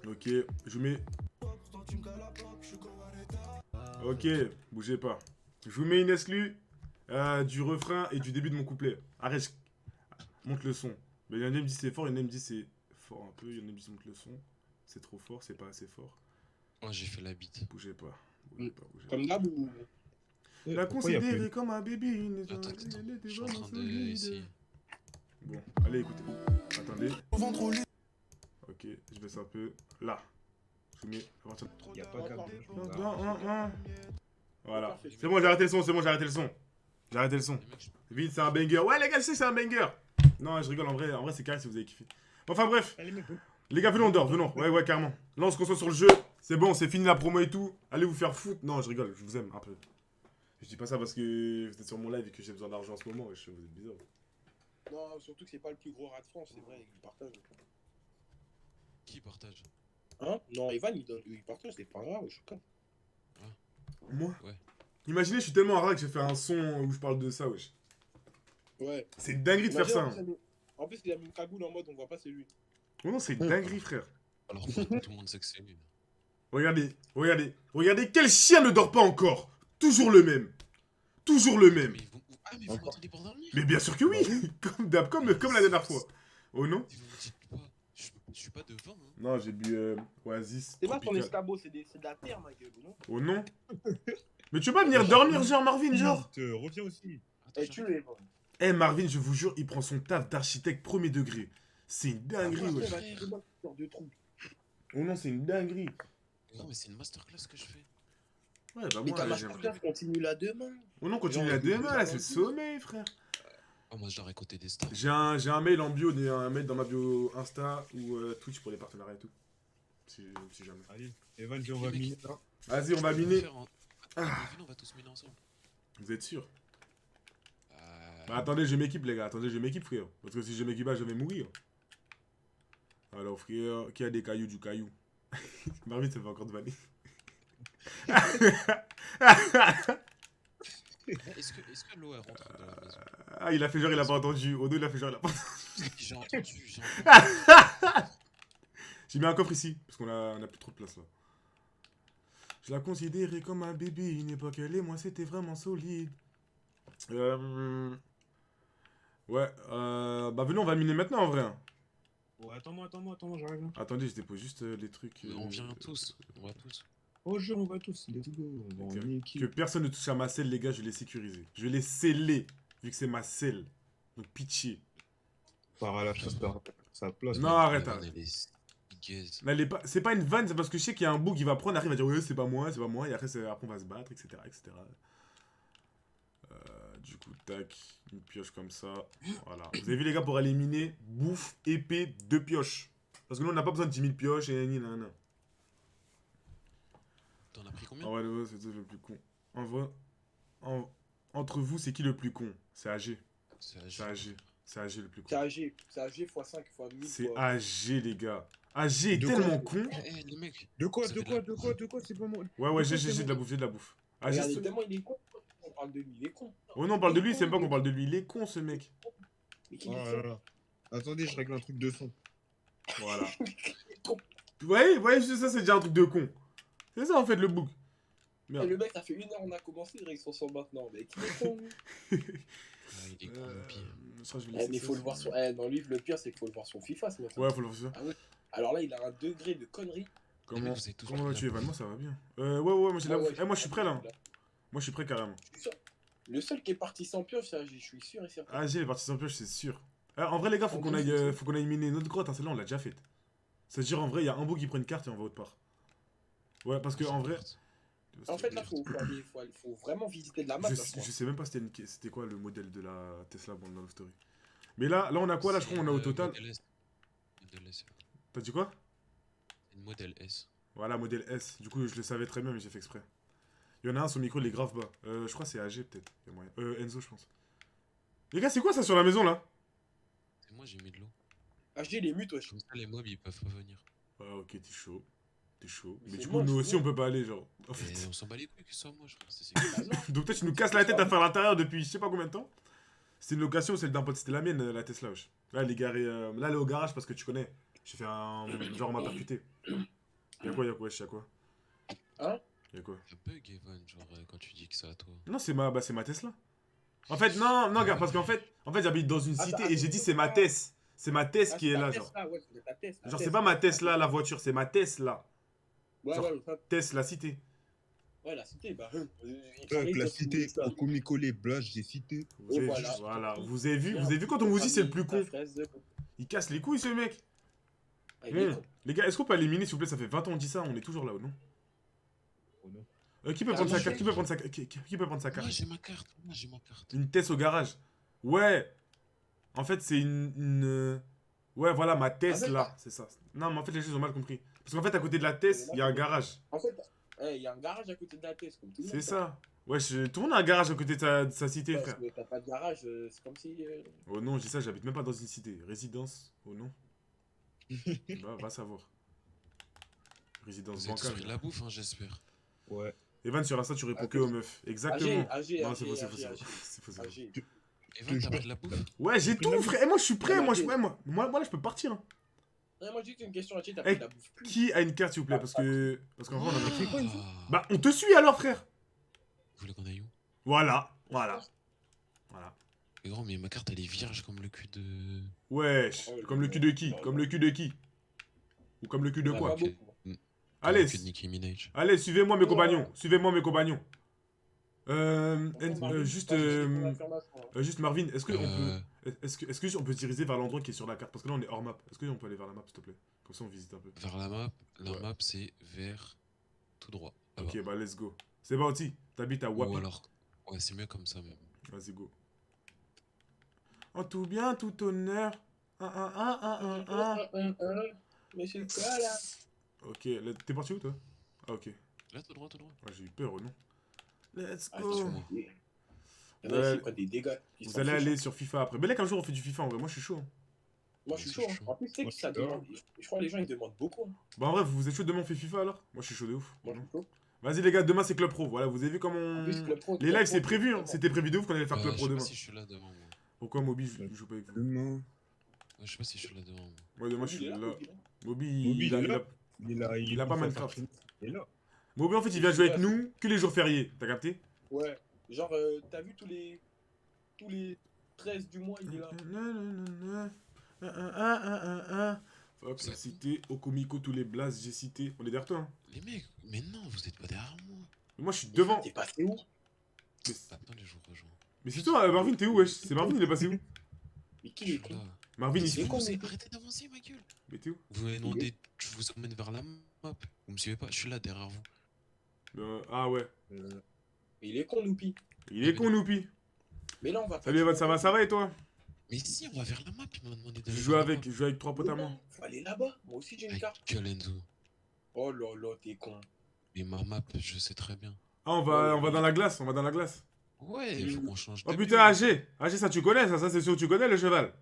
Ok, je vous mets. Ok, bougez pas. Je vous mets une exclue du refrain et du début de mon couplet. Arrête, monte le son. Mais il y en a qui me disent c'est fort, il y en a qui me disent c'est fort un peu, il y en a qui me disent monte le son. C'est trop fort, c'est pas assez fort. Oh, j'ai fait la bite. Bougez pas. Comme d'hab ou. La Pourquoi il y a considérer plus- comme un bébé. Attends, je suis en train d'essayer. Bon, allez écoutez. Attendez. Ok, je baisse un peu. Là. Je mets à partir de... Il n'y a pas qu'à. Non. Voilà. C'est bon, j'ai arrêté le son, J'ai arrêté le son. Les mecs, Vite, c'est un banger. Ouais, les gars, je sais, c'est un banger. Non, je rigole, en vrai c'est carré si vous avez kiffé. Enfin, bref. Allez, mec, Les gars, venons, on dort, venons. Ouais, carrément. Là, on se concentre sur le jeu. C'est bon, c'est fini la promo et tout. Allez vous faire foutre. Non, je rigole, je vous aime un peu. Je dis pas ça parce que vous êtes sur mon live et que j'ai besoin d'argent en ce moment. Wesh, vous êtes bizarre. Non, surtout que c'est pas le plus gros rat de France, c'est vrai, il partage. qui partage? Hein? Non, Evan, il partage, c'est pas grave, je suis calme. Moi Ouais. Imaginez, je suis tellement rare que j'ai fait un son où je parle de ça, wesh. Ouais. C'est une dinguerie de faire ça. Imagine, en plus, il a mis une cagoule en mode on voit pas c'est lui. Oh non, c'est une dinguerie, frère. Alors, tout le monde sait que c'est lui. Regardez, quel chien ne dort pas encore? Toujours le même. Mais ils vont... Ah, mais vous m'entendez pour dormir? Mais bien sûr que oui. Comme d'hab, comme la dernière fois. Oh non? Et vous me dites pas, je suis pas devant, hein. Non, j'ai bu Oasis. C'est pas ton Tropical. escabeau, c'est de la terre, ma gueule, non? Oh non? Mais tu veux pas venir dormir, genre Marvin, genre? Reviens aussi. Attends, Et tu l'es, Evan. Eh Marvin, je vous jure, il prend son taf d'architecte premier degré. C'est une dinguerie, Après, wesh. va te faire de trou. Oh non, c'est une dinguerie. Non, mais c'est une masterclass que je fais. Ouais, bah Mais moi, ta là, masterclass continue là demain. Oh non, continue Genre, la on demain, peut là, faire c'est le un sommeil, frère. Oh, moi, je l'aurais côté des stars. J'ai un mail en bio, un mail dans ma bio Insta ou Twitch pour les partenariats et tout. Si jamais. Allez, Evan, viens, on va Les mecs, miner là. Vas-y, on va Tu peux miner. faire un- Ah. Venez, on va tous miner ensemble. Vous êtes sûr? Euh, Bah attendez, je m'équipe, les gars. Attendez, je m'équipe, frère. Parce que si je m'équipe pas, je vais mourir. Alors, frère, qui a des cailloux du caillou? Marvin, ça fait encore de vanner. Est-ce que l'eau elle rentre dans la maison? Ah, il a fait genre, il a pas entendu. Odo, il a fait genre, il a pas entendu. J'ai entendu. J'ai mis un coffre ici, parce qu'on a plus trop de place là. Je la considérais comme un bébé, une époque elle et moi c'était vraiment solide. Ouais, bah venez, on va miner maintenant en vrai, hein. Ouais, attends-moi, j'arrive là. Attendez, je dépose juste les trucs. Mais on vient tous. On va tous. Au jeu, on va tous. Let's go. On va en Que équipe. personne ne touche à ma selle, les gars, je vais les sécuriser. Je vais les sceller, vu que c'est ma selle. Donc pitié. Part à la chasse, sa place. Non, là. arrête, La arrête. vanne, elle est gaze. Non, c'est pas une vanne, c'est parce que je sais qu'il y a un bout qui va prendre, arrive à dire ouais, c'est pas moi, et après, après on va se battre, etc. etc. Du coup, tac, une pioche comme ça. Voilà. Vous avez vu, les gars, pour aller miner, bouffe, épée, 2 pioches. Parce que nous, on n'a pas besoin de 10 000 pioches et ni nan. T'en as pris combien? En vrai, c'est le plus con. En vrai, entre vous, c'est qui le plus con? C'est AG. C'est C'est AG. C'est AG le plus con. C'est AG x5 x 1000. C'est AG, les gars. AG est De tellement quoi con. Eh, les mecs. De quoi, Ça de fait quoi, de la- de quoi, c'est pas moi. Ouais, De quoi, j'ai c'est de la bouffe, j'ai de la bouffe. AG, Regardez, c'est- tellement il est con. On parle de lui, il est con. Ouais, non, on parle de lui, c'est même pas qu'on parle de lui. Il est con, ce mec. Mais qui Oh est là là. Attendez, je règle un truc de son. Voilà. con. Ouais, ça, c'est déjà un truc de con. C'est ça, en fait, le bouc. Merde. Le mec, ça fait 1 heure, on a commencé, il sont sur maintenant, mec. Il est con. Ah, il est con, le pire. Ça, je vais Eh, laisser mais ça, faut le ça. voir sur. Dans le livre, le pire, c'est qu'il faut le voir sur FIFA ce mec. Ouais, faut le faire. Ah ouais. Alors là, il a un degré de connerie. Comment, vous êtes tous comment pris vas-tu, la Evan? bouffe. Moi, ça va bien. Ouais, moi, j'ai la Ouais, bouffe. ouais, Eh, moi, je suis prêt, là. là. Moi, je suis prêt, carrément. Je suis sûr. Le seul qui est parti sans pioche, c'est AG, je suis sûr et certain. AG, les parties sans pioche, c'est sûr. En vrai, les gars, faut En qu'on plus, aille, c'est- faut qu'on aille miner notre grotte. Hein. Celle-là, on l'a déjà faite. C'est-à-dire, en vrai, il y a un bout qui prend une carte et on va autre part. Ouais, parce que, en vrai. En fait, là, faut vraiment visiter de la map. Je, là, je crois. je sais même pas c'était quoi le modèle de la Tesla bon, dans Love Story. Mais là, on a quoi là? Je crois qu'on a au total. Modèle S. Modèle S. T'as dit quoi? Une modèle S. Voilà, modèle S. Du coup, je le savais très bien, mais j'ai fait exprès. Il y en a un, son micro, il est grave bas. Je crois que c'est AG peut-être. Il y a moyen. Enzo, je pense. Les gars, c'est quoi ça sur la maison là? Et moi, j'ai mis de l'eau. AG, il est mute, wesh. Comme ça, les mobs, ils peuvent pas venir. Ah, ok, t'es chaud. T'es chaud. Mais Mais c'est du moi, coup, nous c'est aussi, moi. on peut pas aller, genre. En Et fait. on s'en bat les couilles que ce soit moi, je crois. C'est Ah non. Donc, toi, tu nous casses la tête à faire l'intérieur depuis je sais pas combien de temps. C'était une location, celle d'un pote. C'était la mienne, la Tesla, wesh. Là, elle est garée. Là, elle est au garage parce que tu connais. J'ai fait un. Genre, on m'a percuté. Y'a quoi, wesh, y'a quoi? Hein? Y'a quoi? Ça bug, Evan, genre, quand tu dis que c'est à toi. Non, c'est ma Tesla. En fait, non, regarde, parce qu'en fait, j'habite dans une cité Attends, et j'ai dit c'est ma Tess. C'est ma Tess Ah, qui c'est est ta là, Tesla, genre. ouais, c'est ta Tesla. Genre, c'est pas ma Tesla, la voiture, c'est ma Tesla. Ouais, genre- ouais, ça- Tess, la cité. ouais, la cité, bah. La cité, en comicolé, blague, j'ai cité. Vous Et avez voilà. vu, voilà. Vous avez vu quand on vous dit c'est le plus con. Fraise. Il casse les couilles, ce mec. Ah, il est Bon, con. les gars, est-ce qu'on peut éliminer, s'il vous plaît? Ça fait 20 ans qu'on dit ça, on est toujours là, ou non? Oh non. Qui peut Ah, prendre moi, sa carte? je- Qui peut prendre sa qui peut prendre sa Moi, carte? j'ai ma carte. Moi, j'ai ma carte. Une Tess au garage. Ouais. En fait, c'est Ouais, voilà, ma Tess, Ah, là. C'est ça. Non, mais en fait, les gens ont mal compris. Parce qu'en fait, à côté de la Tess, il y a un garage. En fait, il y a un garage à côté de la Tesla, comme tout le monde. C'est ça. Ouais, tout le monde a un garage à côté de sa cité, Ouais, frère. parce que t'as pas de garage, c'est comme si. Oh non, je dis ça, j'habite même pas dans une cité. Résidence, oh non. Va savoir. Résidence Vous êtes tous bancale. pris de la bouffe, hein, j'espère. Ouais. Evan, sur Insta, tu réponds Ah, que aux meufs. Exactement. AG, Non, c'est faux, c'est faux, AG, c'est AG. faux. C'est faux, c'est faux. AG. Evan, t'as pas de la bouffe? Ouais, j'ai pris tout, de la frère. Et moi, je suis prêt. Ouais, Moi, AG. là, je peux partir. Hein. Ouais, moi, j'ai juste une question à t'as Eh, pris de la bouffe. Qui a une carte, s'il vous plaît? Parce qu'en vrai, on en a pris. Ah. Bah, on te suit alors, frère. Vous voulez qu'on aille où? Voilà. Mais grand, mais ma carte, elle est vierge comme le cul de. Wesh. Comme le cul de qui? Comme le cul de qui? Ou comme le cul de Ouais, quoi? pas Ok. beaucoup. Allez, Le cul de Nicki Minaj. allez, suivez-moi mes Ouais. compagnons. Suivez-moi mes compagnons. Franchement, Marvin, Juste, moi, j'ai des confirmations, hein. juste Marvin, est-ce que on Euh, peut, est-ce que on peut se diriger vers l'endroit qui est sur la carte? Parce que là, on est hors map. Est-ce qu'on peut aller vers la map, s'il te plaît? Comme ça, on visite un peu. Vers la map. La Ouais. map, c'est vers tout droit. là-bas. Ok, bah let's go. C'est parti. T'habites à Ou Wap. alors. Ouais, c'est mieux comme ça même. Vas-y, go. En tout bien, tout honneur. Mais c'est quoi là? Ok, t'es parti où, toi? Ah, ok. Là, tout droit, tout droit. Ouais, j'ai eu peur, non? Let's Ah, go. Attention-moi. Il y en a, c'est quoi des dégâts qui Vous sont allez fous, aller hein. sur FIFA après. Mais là, qu'un jour, on fait du FIFA, en vrai. Moi, je suis chaud. Hein. Moi, je suis chaud. Hein. En plus, tu sais Moi, que ça je suis demande. Je crois que les gens ils demandent beaucoup. Hein. Bah, en vrai, vous êtes chaud demain, on fait FIFA alors? Moi, je suis chaud de ouf. Moi, je suis chaud. Vas-y, les gars, demain, c'est Club Pro. Voilà, vous avez vu comment. En plus, Club Pro, Les Club lives, Pro, c'est prévu. Hein. vraiment. C'était prévu de ouf qu'on allait faire Club Je Pro sais demain. pas si je suis là demain, moi. Pourquoi Moby, je joue pas avec vous? Demain. Ouais, je sais pas si je suis là demain, moi. Ouais, demain, je Il suis est là. là, il est là. Moby, Moby, il a- il est il a- là. Il a Il a pas Minecraft. Il est là. Moby, en fait, il vient jouer avec nous que les jours fériés. T'as capté? Ouais. Genre, t'as vu tous les 13 du mois, il est là. Hop, la cité, Okomiko, tous les blasts, j'ai cité. On est derrière toi, hein. Les mecs, mais non, vous êtes pas derrière moi. Moi, je suis devant. T'es passé où? Mais, Attendez, je vous rejoins. mais c'est toi, Marvin, t'es où, wesh? C'est Marvin, il est passé où? Mais qui Je est suis con? là. Marvin, il C'est se con, fout. mais- Arrêtez d'avancer, ma gueule. Mais t'es où? Vous m'avez demandé, je vous emmène vers la map. Vous me suivez pas, je suis là derrière vous. Ah ouais. Mais il est con, Noupi. Il est con, Noupi. Mais là, on va Salut, Evan, ça va et toi? Mais si, on va vers la map, il m'a demandé Je d'aller joue vers la avec, map. 3 potes à moi. Faut aller là-bas. Moi aussi, j'ai une Avec carte. quel Enzo? Oh là là, t'es con. Mais ma map, je sais très bien. Ah, on va dans la glace, on va dans la glace. Ouais, il faut qu'on change Oh de putain, AG, ça tu connais, ça c'est sûr que tu connais le cheval.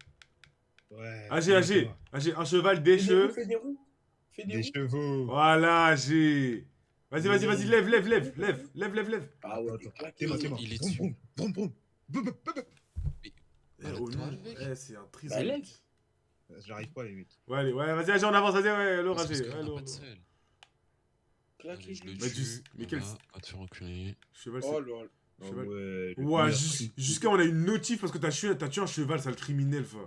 Ouais. AG, un cheval, des cheveux. Fais des roues. Fais des Des roues. chevaux. Voilà, AG. Vas-y, lève. Ah ouais, Attends, t'es attends. claqué. C'est bon. Il est Boum, dessus. boum, boum, boum. Boum, boum, boum. Eh, Arrête-toi oh non, avec. c'est un Bah, triste. lève. J'arrive pas, les mecs. Ouais, allez, ouais, vas-y, AG, on avance, vas-y, ouais, alors Parce AG. qu'on a Alors, pas de sel. Claqué. Allez, je le Bah, tue. mais quel- Va te faire enculer. cheval, Oh c'est. là là. Ah Cheval. ouais. Ouais, jusqu'à on a une notif parce que t'as tué un cheval, sale criminel, fa.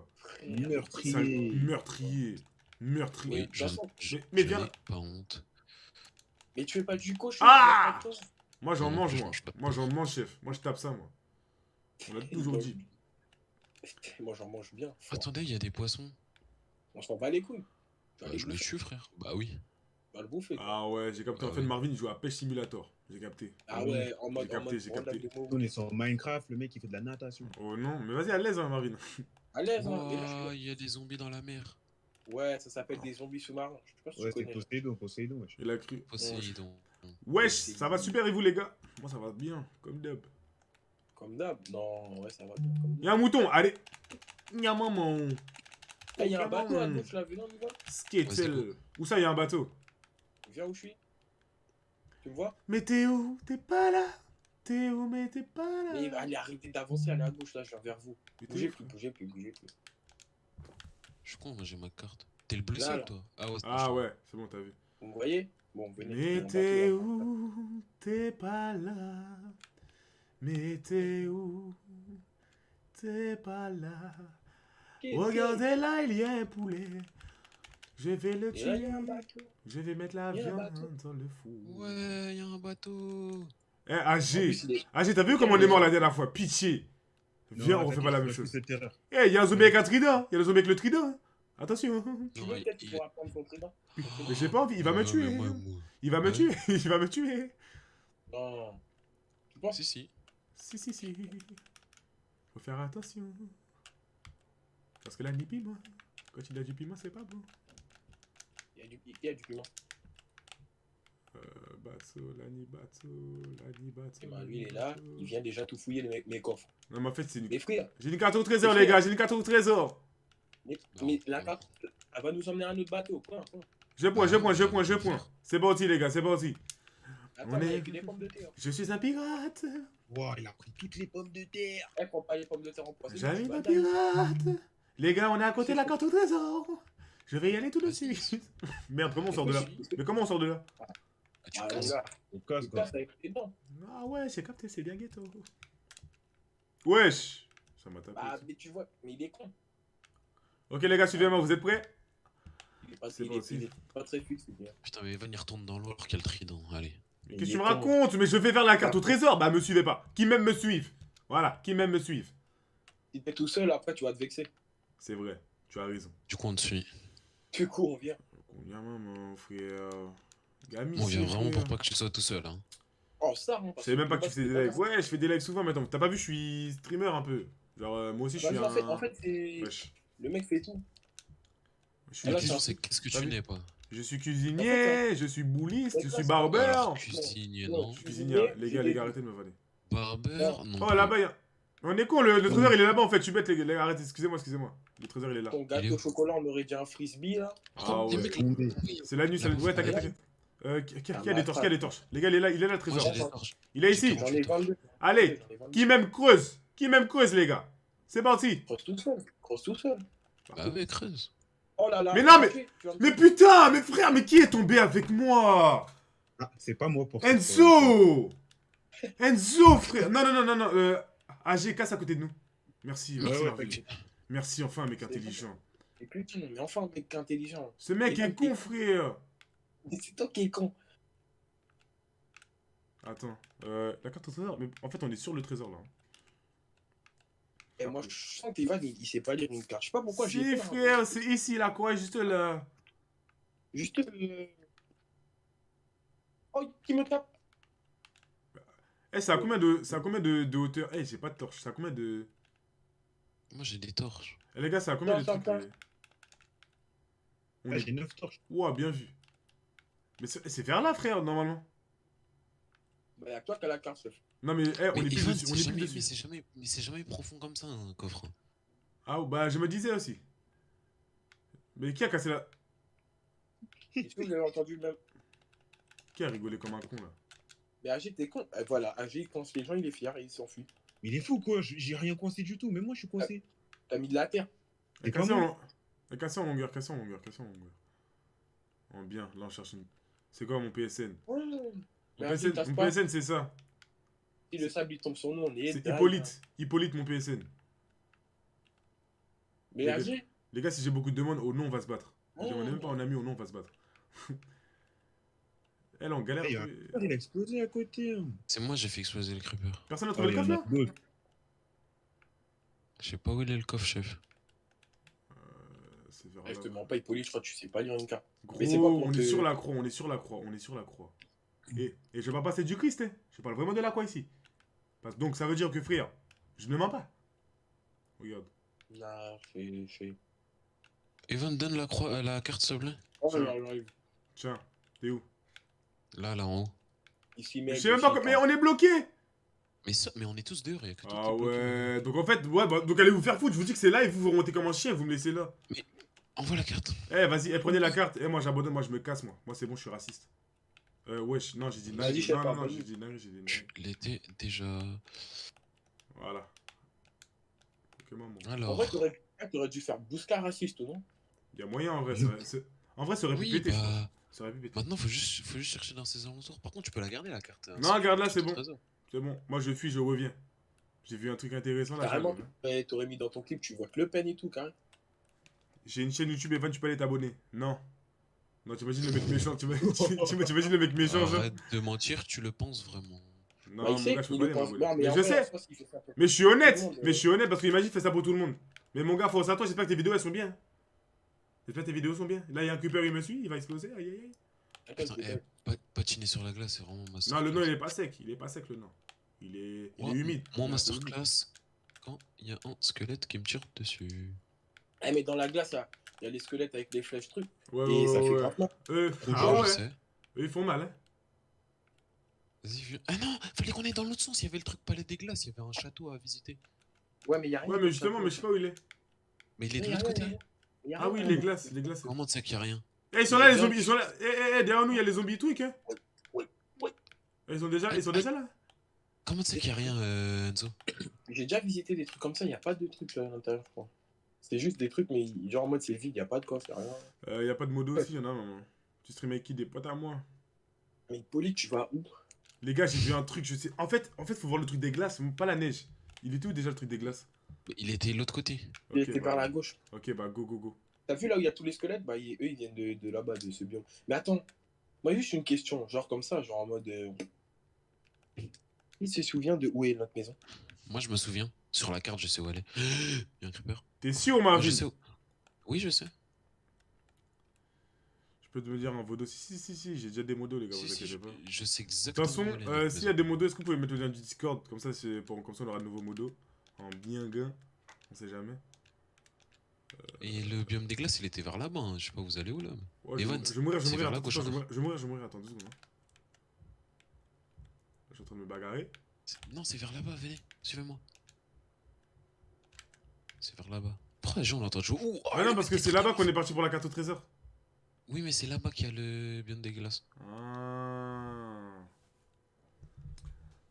Meurtrier. Sale meurtrier. Meurtrier. Oui, de toute façon, mais je viens n'ai là. pas honte. Mais tu fais pas du cochon. Ah il y a pas de toi. Moi j'en Non, mange, je moi. mange pas de Moi j'en mange, chef. Moi je tape ça, moi. On l'a toujours dit. Moi, j'en mange bien. fort. Attendez, il y a des poissons. On s'en bat les couilles. Tu vas Bah, les je le bouffer. tue, frère. Bah oui. Tu vas le bouffer. quoi. Ah ouais, j'ai capté. En Ah fait, ouais. Marvin il joue à Pêche Simulator. J'ai capté. Ah ouais, en mode. J'ai capté, j'ai capté. On est sur Minecraft, le mec il fait de la natation. Oh non, mais vas-y, à l'aise, hein, Marvin. À l'aise, hein. Et là, Ouah, il y a des zombies dans la mer. ouais, ça s'appelle des zombies sous-marins. Je sais pas si Ouais, tu c'est connais. Poséidon, wesh. Il a cru. Poséidon. Wesh, ça va super et vous, les gars? Moi ça va bien, comme d'hab. Comme d'hab. Non, ouais, ça va bien. Comme d'hab. Y'a un mouton, allez. Y'a maman. Ah, il y a un bateau à gauche là, viens, on y va. Skatel. Où ça, y'a un bateau? Viens où je suis. Tu me vois? Mais t'es où? T'es pas là? T'es où? Mais t'es pas là? Mais allez, arrêtez d'avancer, allez à gauche là, je viens vers vous. Mais t'es Bougez où, plus, frère? bougez plus, bougez plus. Je suis con, moi j'ai ma carte. T'es le bleu Là, seul, là. toi? Ah ouais, c'est Ah bon, ouais, c'est bon, t'as vu. Vous me voyez? Bon, venez. Mais on va t'es tout là. où? T'es pas là. Mais t'es où? T'es pas là. Regardez là, il y a un poulet. Je vais le Et là, il y tuer. a un bateau. Je vais mettre la Il y a un viande bateau. dans le four. Ouais, y a un bateau. Eh, En AG. plus, il est- AG, t'as vu comment on est mort la dernière fois? Pitié. Viens, on refait pas la même chose. Cette erreur. Eh, il y a un zombie avec un trident. Il y a le zombie avec le trident. Attention. Tu Non, veux il- peut-être il- pour apprendre ton trident? Mais j'ai pas envie, il va me Non, tuer. mais moi, Il va me Ouais. tuer. Il va me tuer. Non. Tu penses? Si, si. Si. Faut faire attention. Parce que la nipi, moi. Quand il a du piment, c'est pas bon. Il y a du piment. Lani bateau. Et ben lui, il est là, il vient déjà tout fouiller mes coffres. Non, mais en fait, c'est une. Mais frère, J'ai une carte au trésor, Mais les frère. gars. J'ai une carte au trésor. mais Non, la non. carte, elle va nous emmener à un autre bateau. Point. Je point. C'est parti, les gars, c'est parti. Attends, On est- avec des pommes de terre. Je suis un pirate. Wow, il a pris toutes les pommes de terre. Eh, prends pas les pommes de terre en poisson. J'arrive un pirate. Les gars, on est à côté de la carte au trésor. Je vais y aller tout de Vas-y. suite. Merde, comment on sort de là? Mais comment on sort de là? Ah, tu Ah, casses. là, On casse, tu quoi. casses avec tes dents. Ah ouais, j'ai capté, c'est bien ghetto. Wesh. Ça m'a tapé. Bah, mais tu vois, mais il est con. Ok, les gars, suivez-moi, vous êtes prêts? Il est pas, C'est il bon est, aussi. il est pas très fluide, c'est bien. Putain, mais Evan il retourne dans l'eau alors qu'il y a le trident. Allez. Il Qu'est-ce que est tu me con. racontes? Mais je vais faire la carte au trésor. Bah, me suivez pas. Qui même me suivent. Voilà, qui même me suivent. Si t'es tout seul, après, tu vas te vexer. C'est vrai, tu as raison. Du coup, on te suit. Du coup, on vient. Combien, maman, frère? Gami, On vient vraiment frère. pour pas que tu sois tout seul. Hein. Oh, ça, hein. Je savais même pas que tu faisais des lives. Ouais, je fais des lives souvent, mais attends, t'as pas vu, je suis streamer un peu. Genre, moi aussi, je suis Vas-y, un. en fait, c'est. Wesh. Le mec fait tout. Je Ah, La là, suis, question c'est un- c'est qu'est-ce que T'as tu vu n'es pas? je suis cuisinier, je suis bouliste, je suis barbeur. Alors, cuisinier, non. Je suis cuisinier. Les gars, arrêtez de me vanner. Barbeur, non. Oh, plus. là-bas, y'a. On est con, le trésor il est là-bas en fait, je suis bête, les gars, arrêtez, excusez-moi. Le trésor il est là. Ton Il est gâteau où au chocolat, on aurait dit un frisbee, là. Ah Les ouais. mecs, Tombé. C'est la nuit, c'est la nuit. Ouais, t'inquiète, Ouais. t'inquiète. Qui a des torches, qui a des torches? Les gars, il est là le Moi trésor. j'ai des torches. Il est ici. J'en ai 22. Allez, J'en ai 22. qui même creuse, les gars. C'est parti. Creuse tout seul. Creuse tout seul. Bah ouais, creuse. Oh là là. Mais non, tu vas me tuer, tu vas me Mais tuer. putain, mais frère, mais qui est tombé avec moi? Ah, c'est pas moi pour ça. Enzo! Enzo, frère! Non, non, non, non, non. AG, casse à côté de nous. Merci, merci, Ouais, Marvin. t'inquiète. Merci, enfin, un mec C'est intelligent. Et plus con, mais enfin, un mec intelligent. Ce mec Et est donc, con, frère! Mais c'est toi qui es con. Attends, la carte au trésor? Mais en fait, on est sur le trésor, là. Et moi, je sens qu'Evan, il sait pas lire une carte. Je sais pas pourquoi j'ai Si, peur. frère, c'est ici, la croix est juste là. Juste. Oh, qui me tape? Eh, c'est à combien de hauteur? Eh, j'ai pas de torche. C'est à combien de... Moi j'ai des torches. Eh, les gars, c'est à combien Non, de ça trucs passe. On Ah, est... j'ai 9 torches. Ouah, bien vu. Mais c'est vers là, frère, normalement. Bah, y'a que toi qui as la carte, chef. Non, mais eh, on Mais est plus Evan, dessus. On c'est est plus jamais, dessus. mais c'est jamais profond comme ça un coffre. Ah, bah, je me disais aussi. Mais qui a cassé la... Est-ce que vous avez entendu le même? Qui a rigolé comme un con, là? Mais AG, t'es con. Voilà, AG, il pense les gens, il est fier et il s'enfuit. Mais il est fou, quoi. J'ai rien coincé du tout. Mais moi, je suis coincé. T'as mis de la terre. Elle est pas cassée moi. en... Elle est cassée en longueur, cassée en longueur, cassée en longueur. En bien, là, on cherche une... C'est quoi, mon PSN? Ouais. Mon Mais AG, PSN, casse mon pas. PSN, c'est ça. Si le sable, il tombe sur nous, on est C'est dingue. Hippolyte. Hippolyte, mon PSN. Mais Les AG, Les gars, si j'ai beaucoup de demandes, au nom, on va se battre. Oh. On est même pas en ami, au nom, on va se battre. Elle, en galère. Eh, il a explosé à côté. Hein. C'est moi j'ai fait exploser le creeper. Personne n'a Oh, trouvé il le y en coffre, a là? d'autres. Je sais pas où il est le coffre, chef. C'est vers je te là-bas. mens pas, Hippolyte, je crois que tu sais pas lire une carte. Gros, Mais c'est pas on contre- est sur la croix, on est sur la croix, on est sur la croix. Et je vais pas passer du Christ, hein. Je parle vraiment de la croix ici. Donc ça veut dire que, frère, je ne mens pas. Regarde. Non, fais. Evan, donne la croix, la carte s'il te plaît. Oh, Tiens. j'arrive. Tiens, t'es où? Là en haut. Ici, Je mec. sais même pas, mais on est bloqué! Mais on est tous dehors, il y a que toi Ah qui es bloqué. ouais, donc en fait, ouais, bah, donc allez vous faire foutre, je vous dis que c'est là et vous remontez comme un chien, vous me laissez là. Envoie la carte. Eh, vas-y, prenez la carte. Moi j'abandonne, moi je me casse, moi. Moi c'est bon, je suis raciste. Wesh, non, j'ai dit Vas-y, dingue. chef, Non, non, non, vas-y. j'ai dit dingue, j'ai dit Tu dingue. l'étais déjà. Voilà. Pokémon, bon. En Alors. vrai, t'aurais dû faire Bousca raciste, non? Il y a moyen en vrai, en vrai ça aurait pu Oui, péter, je pense. bah. Ça aurait pu péter. Maintenant, faut juste chercher dans ses alentours. Par contre, tu peux la garder la carte. hein, Non, si garde-la, tu c'est te bon. trésor. C'est bon, moi je fuis, je reviens. J'ai vu un truc intéressant là. Carrément, je reviens. t'aurais mis dans ton clip, tu vois que Le Pen et tout, carrément. J'ai une chaîne YouTube, Evan, tu peux aller t'abonner. Non. Non, t'imagines le mec méchant, t'imagines le mec méchant, genre. Arrête de mentir, tu le penses vraiment. Non, Bah, il mon sait gars, je peux qu'il pas le aller pense. m'abonner. Non, Mais en je vrai, en sais, soi, s'il fait ça pour- mais je suis tout le honnête, monde, mais je suis honnête parce qu'imagine, il fait ça pour tout le monde. Mais mon gars, force à toi, j'espère que tes vidéos elles sont bien. J'espère que tes vidéos sont bien. Là, il y a un creeper, il me suit, il va exploser. Aïe aïe aïe. T'inquiète, Putain, je vais patiner sur la glace, c'est vraiment Non, masterclass. le nom il est pas sec, il est pas sec le nom. Il est humide. Moi, Il est un peu humide. masterclass, quand il y a un squelette qui me tire dessus. Eh, mais dans la glace, il y a les squelettes avec les flèches trucs. Ouais, Et ça fait ouais. grave mal. Ah Je ouais. sais. Eux, ils font mal, hein. Vas-y, viens. Ah non, fallait qu'on aille dans l'autre sens. Il y avait le truc palais des glaces, il y avait un château à visiter. Ouais, mais il y a rien. Ouais, mais justement, mais je sais pas où il est. Mais il est de Ouais, l'autre ouais, côté. ouais. Y a Ah oui, rien. les glaces, les glaces. Comment tu sais qu'il y a rien? Eh, ils sont là, les zombies, ils sont là. Derrière nous, il y a les zombies tweak, hein. Ouais. Ils sont déjà là. Comment tu sais qu'il y a rien, Enzo? J'ai déjà visité des trucs comme ça, il n'y a pas de trucs à l'intérieur, je crois. C'est juste des trucs, mais genre en mode c'est vide, il n'y a pas de quoi faire rien. Y a pas de modo aussi, y'en a, maman. Tu stream avec qui? Des potes à moi. Mais Hippolyte, tu vas où? Les gars, j'ai vu un truc, je sais. En fait, faut voir le truc des glaces, pas la neige. Il était où déjà le truc des glaces? Il était de l'autre côté. Il Ok, était bah, vers la gauche. Ok, bah go. T'as vu là où il y a tous les squelettes? Bah, eux, ils viennent de là-bas, de ce biome. Mais attends, moi, juste une question, genre comme ça, genre en mode. Qui se souvient de où est notre maison? Moi, je me souviens. Sur la carte, je sais où elle est. Il y a un creeper. T'es sûr, Moi, Marvin? je sais où. Oui, je sais. Je peux te me dire un modo. Si, j'ai déjà des modos, les gars, Si, vous si, inquiétez pas. je sais De toute exactement. façon, où elle est, notre s'il y a des modos, est-ce que vous pouvez mettre le lien du Discord? Comme ça, comme ça, on aura de nouveaux modos. En bien gain. On sait jamais. Et le biome des glaces, il était vers là-bas. Hein. Je sais pas, vous allez où là? Ouais, Evan, je vais mourir, c'est vers la attends, gauche, attends, encore. je vais mourir, attends 2 secondes. Hein. Je suis en train de me bagarrer. Non, c'est vers là-bas, venez, suivez-moi. C'est vers là-bas. Pourquoi les gens l'entendent jouer? Ouh, Ah non, parce que c'est là-bas qu'on est parti pour la carte au trésor. Oui, mais c'est là-bas qu'il y a le biome des glaces. Ah.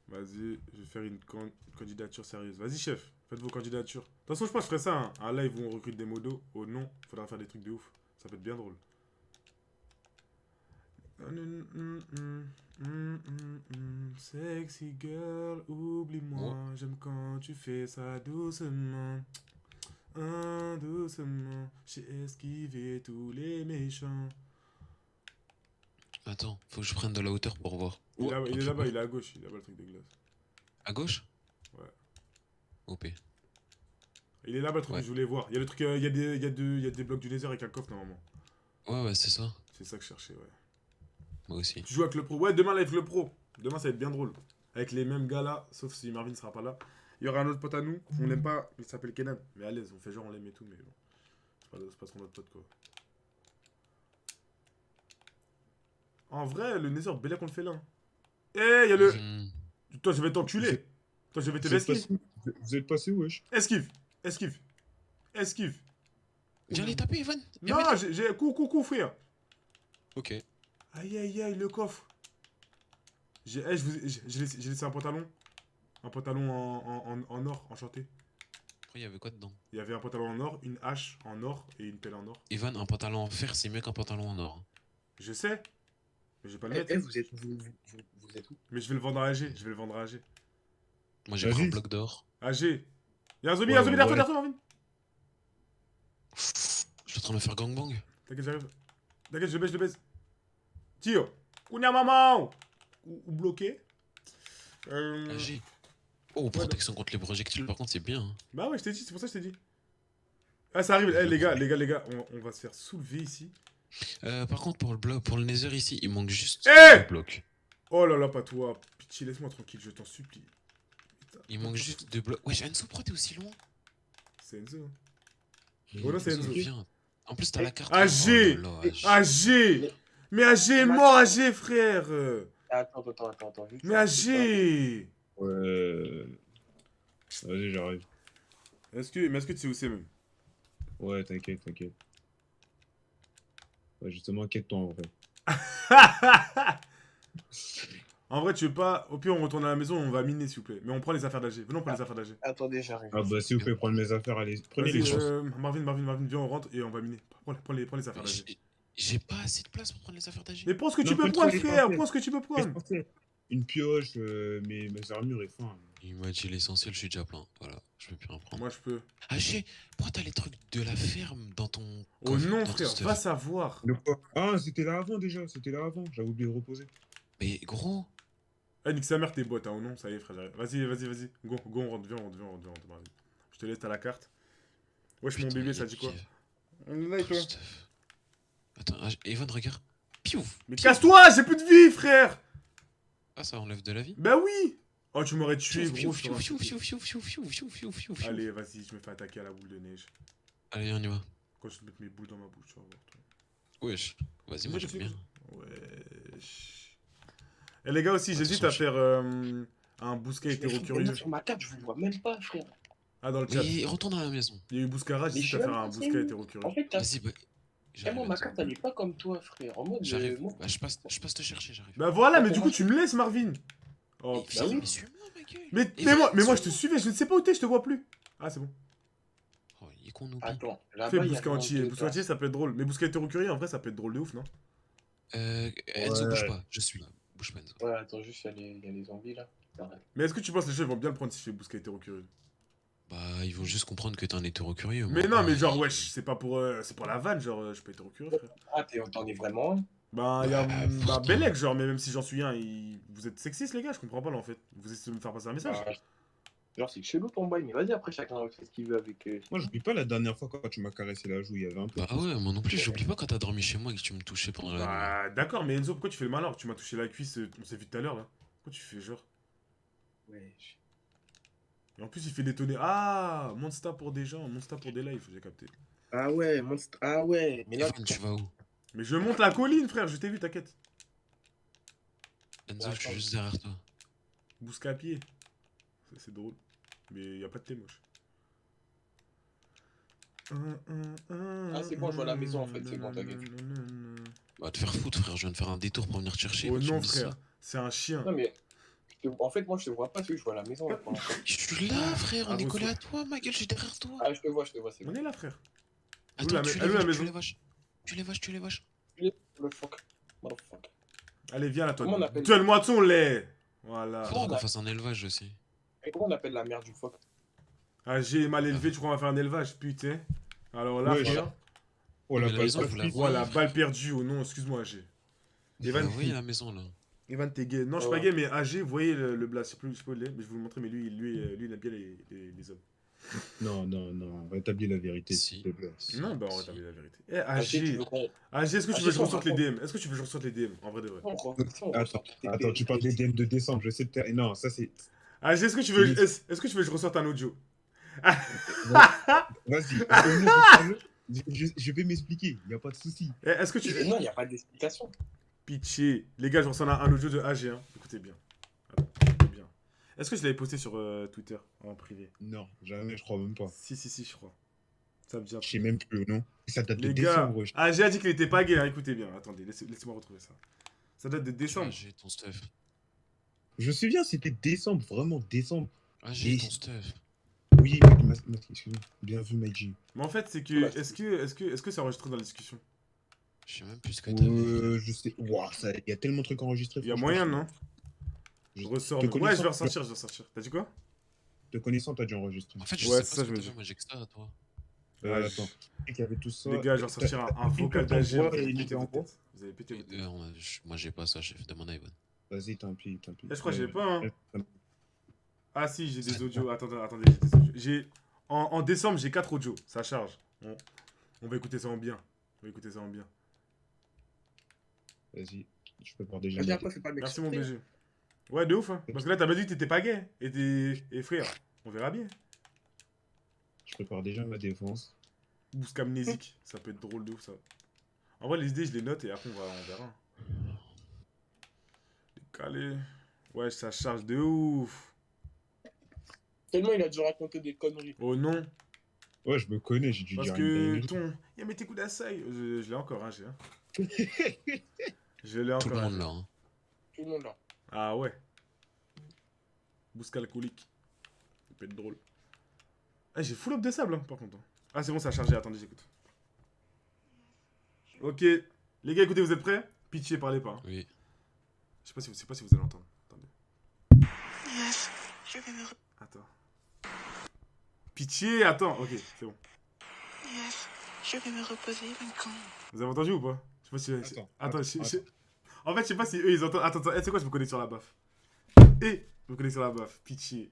Vas-y, je vais faire une candidature sérieuse. Vas-y, chef, faites vos candidatures. De toute façon, je pense que je ferai ça. Hein. Un live où on recrute des modos. Oh non, faudra faire des trucs de ouf. Ça peut être bien drôle. Sexy girl, oublie-moi. J'aime quand tu fais ça doucement. Doucement. J'ai esquivé tous les méchants. Attends, faut que je prenne de la hauteur pour voir. Il est là-bas, il est Ok, là-bas, ouais. il est à gauche. Il est là-bas le truc des glaces. À gauche? Ouais. OP. Il est là-bas le truc Ouais. que je voulais voir. Il y a le truc, il y a des blocs du Nether avec un coffre normalement. Ouais, c'est ça. C'est ça que je cherchais, ouais. Moi aussi. Tu joues avec le pro. Ouais, demain live le pro. Demain ça va être bien drôle. Avec les mêmes gars là, sauf si Marvin sera pas là. Il y aura un autre pote à nous, on l'aime pas, il s'appelle Kenan. Mais à l'aise, on fait genre on l'aime et tout, mais bon. C'est pas trop notre pote quoi. En vrai, le Nether, Bella qu'on le fait là. Eh, y a le. Toi, je vais t'enculer. Toi, je vais te esquive. Vous êtes passé où, wesh? Esquive. Esquive. Esquive. Viens les taper, Evan. Non, j'ai. Coucou, frère. Ok. Aïe, aïe, aïe, le coffre. J'ai laissé un pantalon. Un pantalon en or, enchanté. Après, il y avait quoi dedans? Il y avait un pantalon en or, une hache en or et une pelle en or. Evan, un pantalon en fer, c'est mieux qu'un pantalon en or. Je sais. Mais je vais pas le Eh, mettre. vous êtes où? Mais je vais le vendre à AG. Je vais le vendre à AG. Moi, j'ai pris un bloc d'or. AG. Y'a un zombie, Ouais, y'a un zombie derrière toi, ouais. derrière toi, Marvin. Je suis en train de me faire gangbang. T'inquiète, j'arrive. T'inquiète, je le baise. Tire. Kounia maman. Ou bloqué. AG. Oh, protection contre les projectiles, par contre, c'est bien. Hein. Bah ouais, je t'ai dit, c'est pour ça que je t'ai dit. Ah, ça arrive. Eh, les gars, on va se faire soulever ici. Par contre, pour le bloc, pour le Nether ici, il manque juste Eh deux blocs. Oh là là, pas toi. Pitié, laisse-moi tranquille, je t'en supplie. Putain. Il manque juste deux blocs. Wesh, Enzo, pourquoi t'es aussi loin? C'est Enzo. Hein. Oh non, c'est Enzo. Viens. En plus, t'as la carte. AG. Oh là là, AG. AG. Mais AG est mort, AG, frère. Attends. Mais AG. Ouais. Vas-y, j'arrive. Mais est-ce que tu sais où c'est même? Ouais, t'inquiète. Ouais, justement, inquiète-toi en vrai. En vrai, tu veux pas. Au pire, on retourne à la maison, on va miner, s'il vous plaît. Mais on prend les affaires d'AG. Venons, on prend les affaires d'AG. Attendez, j'arrive. Ah bah, si vous pouvez prendre mes affaires, allez, prenez les Vas-y, choses. Marvin, viens, on rentre et on va miner. Prends les affaires d'AG. J'ai pas assez de place pour prendre les affaires d'AG. Mais prends ce que tu Non, peux prends prendre, les frère. affaires. Prends ce que tu peux prendre. Une pioche, mes armures et fin. Il m'a dit l'essentiel, je suis déjà plein. Voilà, je vais plus en prendre. Moi, je peux. AG, pourquoi t'as les trucs de la ferme dans ton. Oh coffre, non, dans ton frère, stuff va savoir. De quoi? Ah, c'était là avant déjà, j'avais oublié de reposer. Mais gros, Eh, nique sa mère, tes bottes, hein, ou non? Ça y est, frère, j'arrive. Vas-y. Go, on rentre, viens, Marvin. Je te laisse, t'as la carte. Wesh, mon putain, bébé, il y ça a dit quoi? qui- On est là et tout toi? le stuff. Attends, Evan, regarde. Piouf. Mais piouf. casse-toi, j'ai plus de vie, frère. Ah, ça enlève de la vie. Bah oui. Oh, tu m'aurais tué, Piouf, gros. piouf, je t'aurais piouf, insulté. piouf, piouf, piouf, piouf, piouf, piouf, piouf. Allez, vas-y, je me fais attaquer à la boule de neige. Allez, on y va. Quand je vais te mettre mes boules dans ma bouche, tu vas voir. Toi. Wesh. Vas-y, moi j'aime bien. Wesh. Et les gars aussi, j'hésite à faire un Bousca hétéro-curieux. Sur ma carte, je vous vois même pas, frère. Ah, dans le chat. Mais retourne à la maison. Il y a eu Bouscara, Mais j'hésite je à suis faire même un pas Bousca sûr. hétéro-curieux. En fait, Vas-y, bah. moi, ma carte, elle est pas comme toi, frère. En mode, J'arrive. moi, Bah, je passe te chercher, j'arrive. Bah voilà, mais Ouais, du moi, coup, tu me laisses, Marvin. Oh, Mais putain. viens, mais suis-moi, ma gueule. Mais moi, je te suis-moi. suivais, je ne sais pas où t'es, je te vois plus. Ah, c'est bon. Oh, il est qu'on oublie. attends, Fais là-bas, il y a Bousca entier. deux Bousca entier, places. ça peut être drôle. Mais Bousca hétéro-curieux, en vrai, ça peut être drôle de ouf, non? Enzo, Ouais. bouge pas, je suis là. Bouge pas, Enzo. Ouais, attends, juste, il y a les zombies, là. Arrête. Mais est-ce que tu penses que les gens ils vont bien le prendre si je fais Bousca hétéro-curieux? Bah, ils vont juste comprendre que t'es un hétéro curieux. Mais moi. non, mais genre, wesh, c'est pas pour la vanne, genre, je suis pas hétéro-curieux, frère. Ah, t'en es vraiment un? Bah, il y a pourtant. Bellec, genre, mais même si j'en suis un, vous êtes sexistes, les gars, je comprends pas là en fait. Vous essayez de me faire passer un message. Ah, genre, c'est chelou ton bail, mais vas-y, après, chacun fait ce qu'il veut avec. Moi, j'oublie pas la dernière fois quand tu m'as caressé la joue, il y avait un peu. Bah ouais, moi non plus, j'oublie pas quand t'as dormi chez moi et que tu me touchais pendant la nuit. Bah, d'accord, mais Enzo, pourquoi tu fais le malin? Tu m'as touché la cuisse, on s'est vu tout à l'heure là. Pourquoi tu fais genre? Ouais. Et en plus, il fait détonner. Ah, Monsta pour des gens, Monsta pour des lives, j'ai capté. Ah ouais, monstre. Ah ouais, mais là. Evan, tu vas où? Mais je monte la colline, frère, je t'ai vu, t'inquiète. Enzo, je suis juste derrière toi. Bousca à pied. C'est drôle. Mais y a pas de thé moche. Ah, c'est bon, je vois la maison, en fait, c'est bon, t'inquiète. Bah, te faire foutre, frère, je viens de faire un détour pour venir te chercher. Oh faut que tu non, me dises frère, ça. c'est un chien. Non, mais. En fait, moi, je te vois pas, je vois la maison, là, pour l'instant. Je suis là, frère, on Ah, est vous collé so- à toi, ma gueule, je suis derrière toi. Ah, je te vois, c'est On bon. est là, frère. Attends, elle est où la maison? tu les vaches. Le fuck. Motherfucker. Allez, viens là, toi. Comment on appelle- Donne-moi ton lait. Voilà. Faudra on qu'on a- fasse un élevage aussi. Et comment on appelle la mère du phoque? Ah, j'ai mal élevé, tu crois qu'on va faire un élevage, putain. Alors là, Ouais, frère. Oh la Mais la balle maison, vous la perdue. Voilà, balle perdue. Oh non, excuse-moi, AG. Vous Evan, voyez la maison là. Evan, t'es gay. Non, je suis pas Ouais. gay, mais AG, vous voyez le blast. Je sais pas où il est, mais je vais vous le montrer. Mais lui, il aime bien les hommes. Non, rétablis la vérité, Si. s'il te plaît. Non, bah, on va Si. t'avouer la vérité. Eh, AG, tu AG. veux qu'on. AG, est-ce que tu AG, veux que je on ressorte les raconte. DM? Est-ce que tu veux que je ressorte les DM? En vrai de vrai. Attends, tu parles des DM de décembre, je sais que t'as... Non, ça c'est... AG, est-ce que tu veux que je ressorte un audio? Vas-y, au moins, reprends-le. Je vais m'expliquer, il n'y a pas de souci. Eh, est-ce que tu. Non, il n'y a pas d'explication. Pitié. Les gars, je ressemble à un audio de AG, hein. Écoutez bien. Attends, écoutez bien. Est-ce que je l'avais posté sur Twitter en privé? Non, jamais, je crois même pas. Si, je crois. Ça me vient. Je sais même plus, non? Ça date de Les gars, décembre. AG a dit qu'il était pas gay, hein. Écoutez bien. Attendez, laissez-moi retrouver ça. Ça date de décembre. J'ai ton stuff. Je me souviens, c'était décembre, vraiment décembre. Ah, j'ai Et- ton stuff. Oui, excuse-moi. Bien vu, Maiji. Mais en fait, c'est que. Ouais, Est-ce que c'est enregistré dans la discussion? Je sais même plus ce que t'avais. Je sais. Ouah, il y a tellement de trucs enregistrés. Il y a franchement, moyen, non? je- Je ressors. te Mais... Ouais, connaissant, je vais ressortir. T'as dit quoi? Te connaissant, t'as dû enregistrer. En fait, je Ouais, sais c'est pas ça, ce je que me t'avais, dis. moi j'ai que ça à toi. Attends. Il y avait tout ça. Les gars, je vais ressortir un vocal d'AG. Vous t'envoies avez et pété il votre t'envoie. tête. Vous avez pété votre tête. Moi j'ai pas ça, chef. Demande à Ivan. Vas-y, tant pis. Eh, je crois que j'ai pas, hein. Euh, Ah si, j'ai des audios. Attendez, j'ai des audios. En décembre, j'ai 4 audios. Ça charge. On va écouter ça en bien. Vas-y, je peux voir déjà. Vas-y, après, fais pas le mec Merci mon surpris. BG. Ouais, de ouf, hein. Parce que là, t'as pas dit que t'étais pas gay. Et frère, on verra bien. Je prépare déjà ma défense. Boost amnésique. Ça peut être drôle de ouf, ça. En vrai, les idées, je les note et après, on verra. Calé. Ouais, ça charge de ouf. Tellement il a dû raconter des conneries. Oh non. Ouais, je me connais, j'ai dû Parce dire que une ton. Il mis tes coups d'assaille. Je l'ai encore, hein, j'ai. Je l'ai Tout le encore. monde là. Hein. Tout le monde là. Ah ouais. Boost alcoolique. Ça peut être drôle. Ah, j'ai full up de sable, hein, par contre. Ah, c'est bon, ça a chargé. Attendez, j'écoute. Ok. Les gars, écoutez, vous êtes prêts? Pitié, parlez pas. Hein. Oui. Je sais pas si vous allez entendre. Attendez. Yes, je vais me Attends. Pitié, attends. Ok, c'est bon. yes, je vais me reposer 20 ans. Vous avez entendu ou pas? Je sais pas si. Attends, En fait, je sais pas si eux ils entendent. Attends, c'est quoi? Je me connais sur la baffe. Je me connais sur la baffe. Pitié.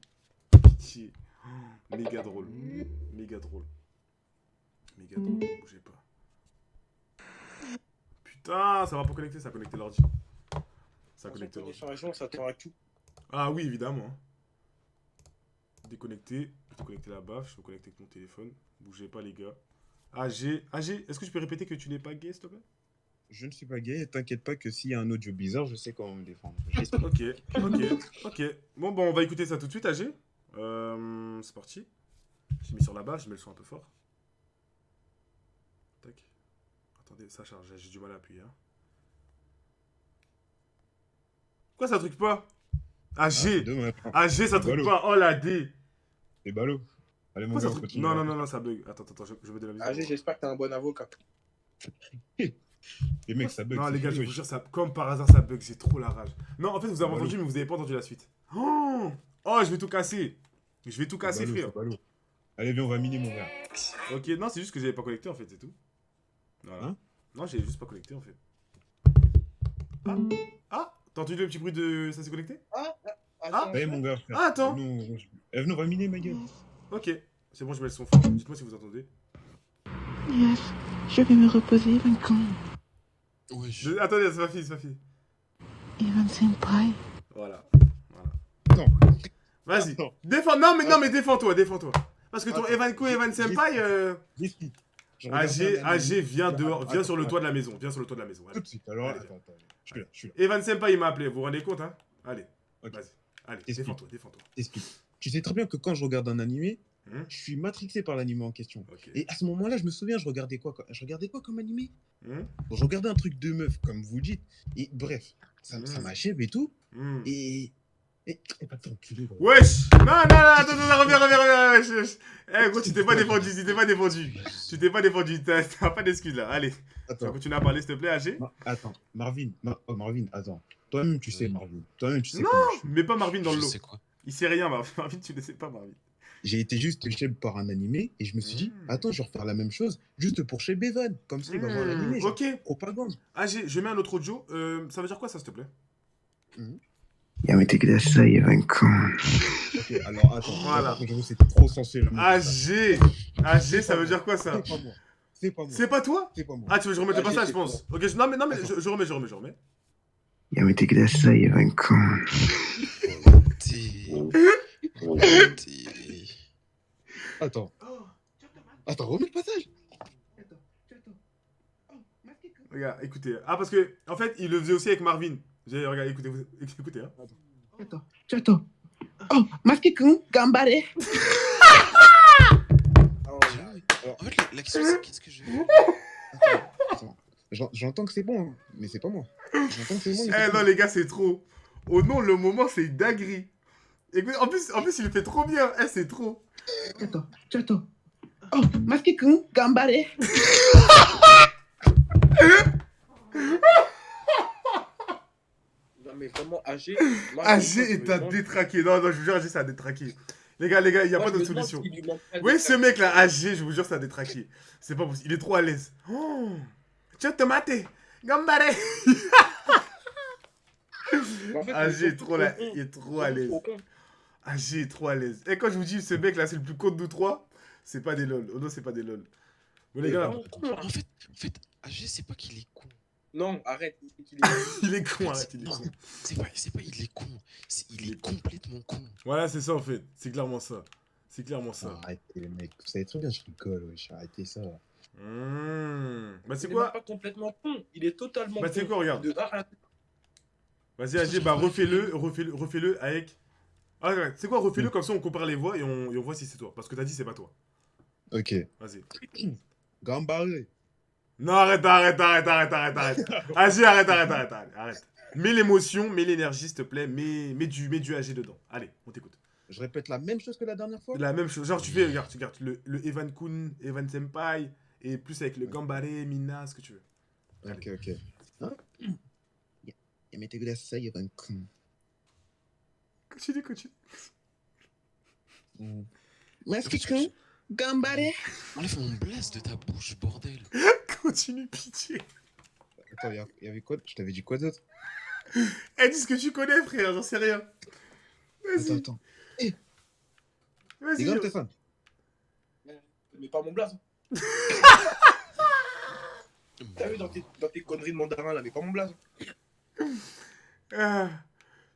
Pitié. Oh, méga drôle. Méga drôle. Bougez pas. Putain, ça va pas connecter, ça a connecté l'ordi. Ça a connecté l'ordi. Région, ça t'aura tout. Ah oui, évidemment. Déconnecter. Je vais connecter la baffe. Je vais me connecter avec mon téléphone. Bougez pas, les gars. AG, est-ce que je peux répéter que tu n'es pas gay, s'il te plaît? Je ne suis pas gay, t'inquiète pas que s'il y a un audio bizarre, je sais comment me défendre. Ok. Bon, on va écouter ça tout de suite, AG. C'est parti. J'ai mis sur la base, je mets le son un peu fort. Tac. Attendez, ça charge, j'ai du mal à appuyer. Hein. Quoi, ça truc pas? AG, AG, ça truc pas. Oh la D. C'est ballot. Allez, mon Pourquoi gars, ça on truc... continue. Non, ça bug. Attends, je mets de la musique. AG, j'espère que t'es un bon avocat. Les mecs, ça bug. Non, c'est les gars, je fini, vous wesh. jure, ça, comme par hasard, ça bug, j'ai trop la rage. Non, en fait, vous avez Ballot. entendu, mais vous avez pas entendu la suite. Oh, je vais tout casser. Je vais tout C'est casser, ballot, frère. c'est ballot. Allez, viens, on va miner, mon gars. Ok, non, c'est juste que j'avais pas connecté, en fait, c'est tout. Voilà. Hein? Non, j'avais juste pas connecté, en fait. Ah, t'as entendu le petit bruit de... Ça s'est connecté? Allez, mon gars, frère. Ah, attends. Venez, on va miner, ma gueule. Ok, c'est bon, je mets le son fort. Dites-moi si vous entendez. Yes, je vais me reposer 20 ans. Oui. Attendez, c'est pas fini. Ivan Senpai. Voilà. Attends. Vas-y. Attends. Défends. Non, mais défends-toi. Parce que ton Attends. Evan Senpai... J'explique. Je regarde un AG, anime. viens dehors, viens sur le Attends, toit de la maison. Allez. Tout de suite. Alors, Allez, attends. Je suis là. Evan Senpai, il m'a appelé, vous vous rendez compte, hein? Allez, Ok. vas-y. Allez, Explique. défends-toi. T'expliques. Tu sais très bien que quand je regarde un animé, Hum, je suis matrixé par l'animé en question. Ok. Et à ce moment-là, je me souviens, je regardais quoi comme animé? Hum, Je regardais un truc de meuf, comme vous dites. Et bref, ça m'achève et tout. hum. Et Va t'enculer, gros. Wesh! Non, attends, reviens, wesh. Eh, gros, tu t'es pas défendu, Tu t'es pas défendu, t'as pas d'excuses là. Allez, tu vas Attends, continuer à parler, s'il te plaît, AG? attends, Marvin. Oh, Marvin, attends. Toi-même, tu sais, Oui. Marvin. Toi-même, tu sais Non, comment je suis. mets pas Marvin dans le Je lot. sais quoi. Il sait rien, Marvin. Marvin, tu ne sais pas, Marvin. J'ai été juste cheb par un animé et je me suis dit, attends, je vais refaire la même chose juste pour chez Bevan. Comme ça, il va voir l'animé. Genre, Ok, propagande. AG, je mets un autre audio. Ça veut dire quoi, ça, s'il te plaît? やめてくださいよ、ワンコン。 Ok, alors attends. Voilà. Là, par contre, j'avoue, c'est trop sensuel. AG, ça veut dire quoi, ça? C'est pas moi. C'est pas moi. C'est pas toi? C'est pas moi. Ah, tu veux que je remette le AG, passage, je c'est pense. Ok, non, mais Attends. je remets. やめてくださいよ、ワンコン。 Attends. Attends, remets le passage. Regarde, écoutez. Ah, parce que, en fait, il le faisait aussi avec Marvin. Regarde, écoutez, hein. ちょっと。お、マスケ君、頑張れ。 En fait, la question c'est qu'est-ce que je vais. Attends. J'entends que c'est bon, hein, mais c'est pas moi. J'entends que c'est bon. mais c'est Eh pas non, moi. les gars, c'est trop. Oh non, le moment, c'est une dinguerie. Écoute, en plus, il le fait trop bien. Eh, c'est trop. ちょっと。お、マスケ君、頑張れ。 Non, mais vraiment, AG. AG est à détraquer. Non, je vous jure, AG, c'est à détraquer. Les gars, il n'y a pas d'autre solution. Oui, ce mec-là, AG, je vous jure, c'est à détraquer. C'est pas possible. Il est trop à l'aise. Oh, tu te mater. Gambare. AG est trop là. Il est trop à l'aise. AG est trop à l'aise. Et quand je vous dis, ce mec-là, c'est le plus con de nous trois, c'est pas des lol. Oh non, c'est pas des lol. Bon, les gars, En fait, AG, c'est pas qu'il est con. Non, arrête. il est con, arrête, il est con. C'est pas il est con. Il est complètement con. Voilà, c'est ça en fait. C'est clairement ça. C'est clairement ça. Arrêtez, les mecs. Vous savez très bien, je rigole. Wesh. Arrêtez ça. Bah, c'est Il est quoi? même pas complètement con. Il est totalement Bah, con. c'est quoi, regarde. De A à Z. Vas-y, AG, bah, refais-le avec. Ah, ouais, c'est quoi, refais-le comme ça, on compare les voix et on voit si c'est toi. Parce que t'as dit, c'est pas toi. Ok. Vas-y. Gambaré. Non, arrête. AG, arrête. Mets l'émotion, mets l'énergie, s'il te plaît. Mets du AG dedans. Allez, on t'écoute. Je répète la même chose que la dernière fois. La même chose. Genre, tu fais, regarde, le Evan Kun, Evan Senpai, et plus avec le Gambare, Mina, ce que tu veux. Ok. Hein? Yamete kudasai, Yavan-kun. Continue. Maske-kun, 頑張れ。 Enlève mon blast de ta bouche, bordel. Continue, pitié. Attends, il y avait quoi? Je t'avais dit quoi d'autre? Eh, dis ce que tu connais, frère, j'en sais rien. Vas-y. Attends. Vas-y. Les gars, Stéphane. Mais pas mon blaze. T'as vu dans tes conneries de mandarin là, mais pas mon blaze. Ah,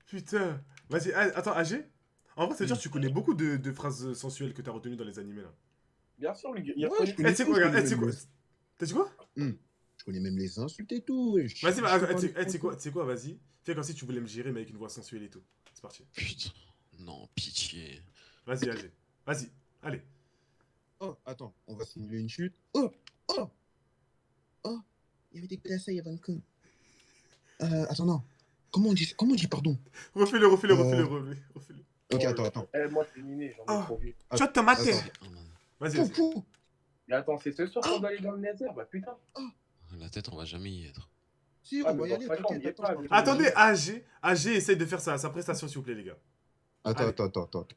putain. Vas-y, attends, AG. En vrai, ça veut dire que tu connais beaucoup de phrases sensuelles que t'as retenues dans les animés là. Bien sûr, le gars. Ouais, je Eh, connais tu sais tout, quoi, je regarde, connais tu sais quoi? même T'as dit quoi? Je connais même les insultes et tout. Wesh. Vas-y, Je bah, sais pas tu les sais quoi, vas-y. Fais comme si tu voulais me gérer, mais avec une voix sensuelle et tout. C'est parti. Putain. Non, pitié. Vas-y, AG. Vas-y, allez. Oh, attends, on va simuler une chute. Yamete kudasai, Yavan-kun. Attends, non. Comment on dit pardon? Refais-le. Ok, attends. Eh, moi, c'est miné, j'en ai Oh. trop vu. Tu te mater. Oh, non. Vas-y. Pou. Mais attends, c'est ce soir qu'on va aller dans le nether. Bah putain. La tête, on va jamais y être. Si, Ah, on mais va y dans aller, 5 ans, on y est t'inquiète. pas, Attends, mais- Attendez, AG essaye de faire sa prestation, s'il vous plaît, les gars. Attends.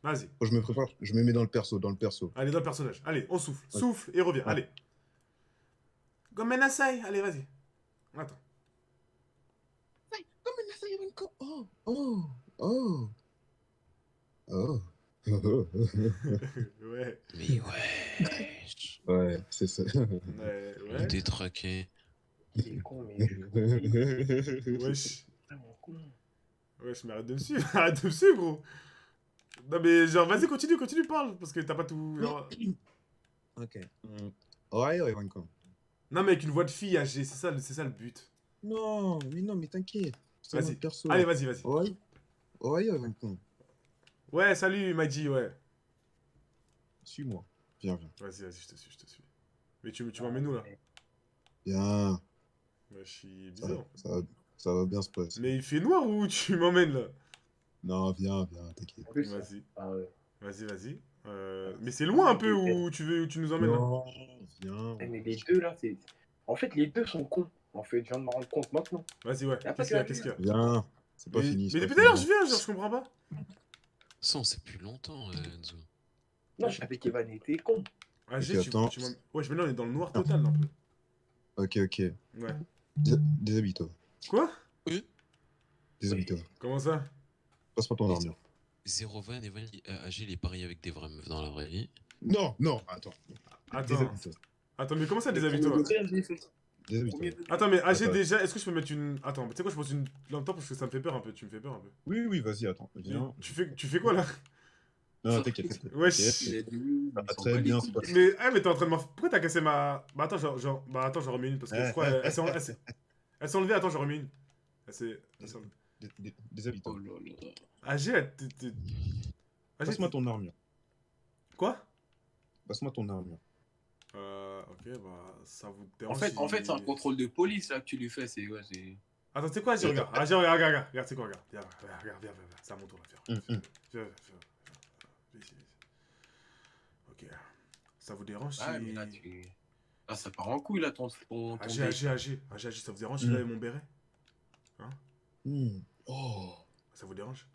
Vas-y. Faut que je me prépare. Je me mets dans le perso. Allez, dans le personnage. Allez, on souffle. Ouais. Souffle et reviens. Ouais. Allez. Gomenasai. Allez, vas-y. Attends. Oh. Ouais. Mais ouais. Ouais, c'est ça. On détraqué. Il est con, mais. Wesh. Vraiment con. Wesh, mais arrête de me suivre. Arrête de me suivre, gros. Non, mais genre, vas-y, continue, parle. Parce que t'as pas tout. Genre... Ok. Ouais, Yavan-kun. Non, mais avec une voix de fille, AG, c'est ça le but. Non, mais t'inquiète. C'est Vas-y. mon perso. Allez, vas-y. Ouais, Yavan-kun. Ouais, salut, Maji, ouais. Suis-moi. Viens. Vas-y, je te suis. Mais tu m'emmènes où, là? Viens. Ouais, je suis Ça, bizarre. ça va bien se passer. Mais il fait noir ou tu m'emmènes, là? Non, viens, t'inquiète. En plus, Vas-y, ah ouais. vas-y. Mais c'est loin un peu où tu nous emmènes là. Non, viens. Eh, mais les deux là, c'est. En fait, les deux sont cons. En fait, je viens de me rendre compte maintenant. Vas-y, ouais. Y a pas Qu'est-ce qu'il y a Viens. C'est pas fini. Mais c'est depuis pas tout à l'heure, fini. je viens, genre, je comprends pas. Ça, on sait plus longtemps, Enzo. Non, je savais qu'Evan était con. AG, Ok, attends. Ouais, je me dis, on est dans le noir total, un peu. Ok. Ouais. Déshabille-toi. Quoi? Déshabille-toi. Comment ça? Passe-moi ton armure. 020, Evan, AG, il est parié avec des vraies meufs dans la vraie vie. Non, attends. Attends. Déshabille-toi. Attends, mais comment ça, Le déshabille-toi? premier degré, je l'ai fait. Déshabille-toi. Premier degré. Attends, mais AG, Attends. déjà, est-ce que je peux mettre une. Attends, tu sais quoi, je pose une. En même temps, parce que ça me fait peur un peu, tu me fais peur un peu. Oui, vas-y, attends. Viens. Tu fais quoi là? Non, t'inquiète. Wesh. Il a dit oui, Ah, il s'en très bat les bien, couilles. c'est pas- Mais t'es en train de m'en. Pourquoi t'as cassé ma. Bah attends, attends, j'en remets une parce que je crois. Elle s'est enlevée, attends, j'en remets une. Elle s'est enlevée. Déshabille-toi. Oh là là. AG, AG, Passe-moi ton armure. Quoi? Passe-moi ton armure. Ok, bah ça vous En dérange. fait, c'est un contrôle de police là que tu lui fais. C'est. Ouais, c'est. Attends, tu sais quoi, AG, regarde. AG, regarde, c'est quoi, regarde. Viens. C'est à mon tour là, viens. Viens. Ici. Ok. Ça vous dérange Ah, si. mais là, tu. Ah, ça part en couille là, ton AG, date. ça vous dérange si j'avais mon béret? Oh, Ça vous dérange?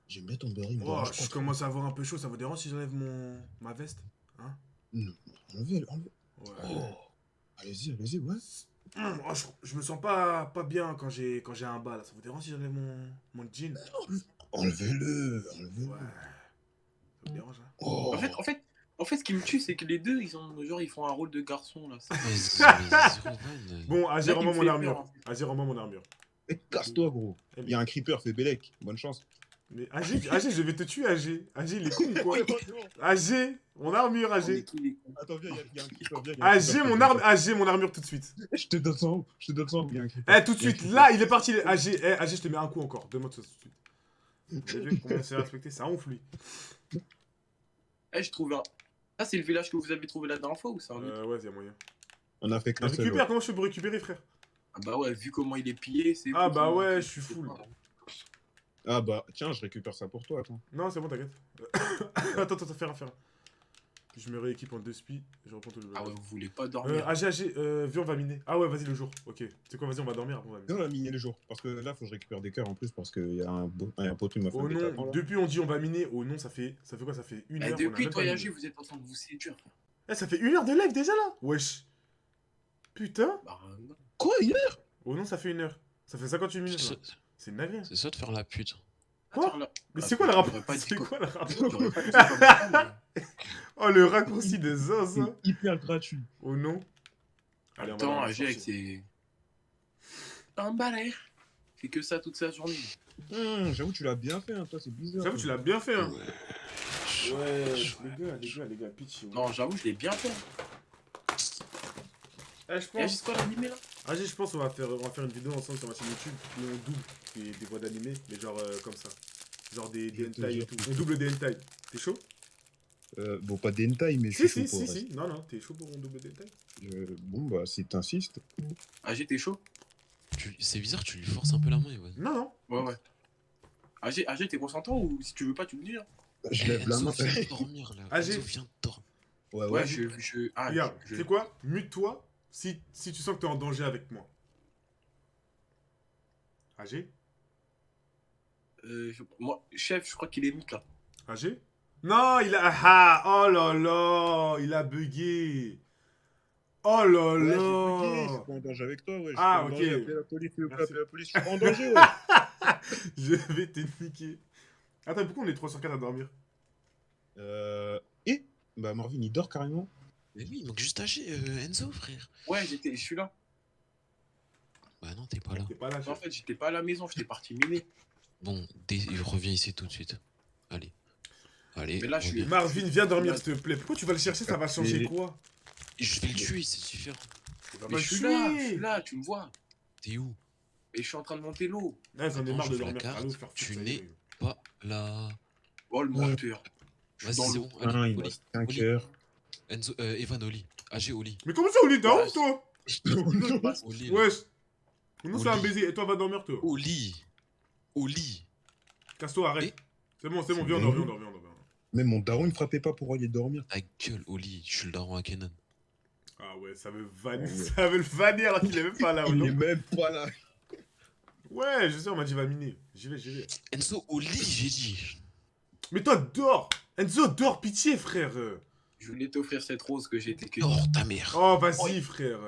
j'aime bien ton beurre. Oh, je commence à avoir un peu chaud, ça vous dérange si j'enlève ma veste? Hein? Non, enlevez. Ouais. Oh, allez-y, ouais. Oh, je me sens pas bien quand j'ai un bas là. Ça vous dérange si j'enlève mon jean? Enlevez-le. Ouais. Ça vous dérange hein? Oh. En fait, ce qui me tue, c'est que les deux, ils font un rôle de garçon là. Mais 020. Bon, Là, AG, il me rends-moi fait mon peur, armure. en fait. AG, rends-moi mon armure. Eh, casse-toi, gros. Eh, Il y a un creeper, fais Bélec. Bonne chance. Mais AG, je vais te tuer, AG. AG, il est con ou quoi? AG, mon armure, On est AG. tous les cons. Attends, viens, il y a un creeper. Viens, AG, mon armure tout de suite. Je te donne son. Il y a un creeper. Eh, tout de suite, là, il est parti. AG, AG, je te mets un coup encore. Donne-moi tout de suite. Vous avez vu comment on s'est respecté? Ça ronfle, lui. Eh, je trouve un. Ah, c'est le village que vous avez trouvé la dernière fois ou c'est un autre? Ouais, il y a moyen. On a fait qu'un seul. Récupère, comment je fais pour récupérer, frère? Ah, bah ouais, vu comment il est pillé, c'est. Ah, bah possible. ouais, je suis C'est full. pas- Ah bah, tiens, je récupère ça pour toi, attends. Non, c'est bon, t'inquiète. Attends, faire. Puis je me rééquipe en 2 spi. Je reprends tout le Ah ouais, vous voulez pas dormir. AG, viens, on va miner. Ah ouais, vas-y, le jour. Ok. C'est quoi, vas-y, on va dormir après, on va miner. Viens, on va miner le jour. Parce que là, faut que je récupère des cœurs en plus. Parce qu'il y a un poteau qui m'a fait Oh un bêta non, avant, là. depuis on dit on va miner. Oh non, ça fait quoi? Ça fait 1 Eh, heure. on a depuis même toi pas et miné. AG, vous êtes en train de vous séduire. frère. Eh, ça fait 1 heure de live déjà là? Wesh. Putain. Bah, non. Quoi, une heure? Oh non, ça fait 1 heure. Ça fait 58 minutes là. C'est une dinguerie. C'est ça de faire la pute. Quoi? Attends, là. Mais Ah, c'est quoi le j'aurais rapport? pas dit C'est quoi. quoi le rapport? J'aurais pas dit comme ça, mais- Oh, le raccourci de Zoz. hein. C'est hyper gratuit. Oh non. Allez, on va Attends, dormir, AG avec sorti. ses. Un balai. C'est que ça toute sa journée. J'avoue, tu l'as bien fait, hein, toi, c'est bizarre. J'avoue, tu l'as bien fait, hein. Chaud, Ouais, chaud. les gars, pitch. Non, j'avoue, je l'ai bien fait. Eh, je Et AG, pense. c'est quoi l'animé là? AG, je pense qu'on va faire une vidéo ensemble sur ma chaîne YouTube où on double des voix d'animé, mais genre comme ça. Genre des Je te hentai et jure. tout. On double des hentai. T'es chaud? Bon, pas des hentai, mais je Si, suis si, chaud si, pour si. Non, t'es chaud pour un double des hentai? Bon, bah, si t'insistes. AG, t'es chaud? C'est bizarre, tu lui forces un peu la main, Evan. Non. Ouais. AG, t'es consentant ou si tu veux pas, tu me dis. Hein. Je lève la Enzo, main. viens dormir là. AG. Enzo, viens dormir. Ouais, Ah, Regarde, tu sais quoi? Mute-toi si tu sens que t'es en danger avec moi. AG? Moi, chef, je crois qu'il est mute là. AG? Non, il a... Ah, oh là là, il a bugué. Oh là Ouais, j'ai là. bugué, je suis pas en danger avec toi, ouais. Ah, je ok. suis pas en danger, appelez la police, s'il vous plaît, Merci. appelez la police, je suis pas en danger, ouais. Je vais te niquer. Attends, pourquoi on est 3 sur 4 à dormir? Et bah, Marvin, il dort carrément. Mais oui, il manque juste AG, Enzo, frère. Ouais, je suis là. Bah non, t'es pas là. T'es pas là, En chef. fait, j'étais pas à la maison, j'étais parti miner. Bon, il revient ici tout de suite. Allez. Allez, Mais là, je suis- reviens. Marvin, viens dormir, s'il te plaît. Pourquoi tu vas le chercher? Ça va changer Mais- quoi? Je vais le tuer, c'est différent. Il va Mais pas je le suis tuer. là, tu me vois. T'es où? Et je suis en train de monter l'eau. Ouais, j'en ai Attends, marre de j'ouvre la dormir. carte. Allez, vous faire Tu foutre, ça y n'es est. pas là. Oh, le menteur. Je suis Vas-y, dans c'est l'eau. bon. Allez, Il au me lit. reste un Au lit. cœur. Enzo, Evan, au lit. AG, au lit. Mais comment ça, Oli? T'es Ouais, ouf, toi? Au lit. là. Wesh. Non, Au c'est un lit. baiser. Et toi, va dormir, toi. Au lit. Au lit. Casto, arrête. Et- C'est bon, viens, on bien dort, vu. viens, on dort. Même mon daron, il me frappait pas pour aller dormir. Ta gueule, Oli, je suis le daron à Kenan. Ah ouais, ça veut vanner, Ah ouais. ça veut le vanner alors qu'il est même pas là, ou Il non? est même pas là. Ouais, je sais, on m'a dit va miner. J'y vais. Enzo, Oli, j'ai dit. Mais toi, dors! Enzo, dors, pitié, frère! Je voulais t'offrir cette rose que j'ai été cueillie. Oh, ta mère. Oh, vas-y, frère!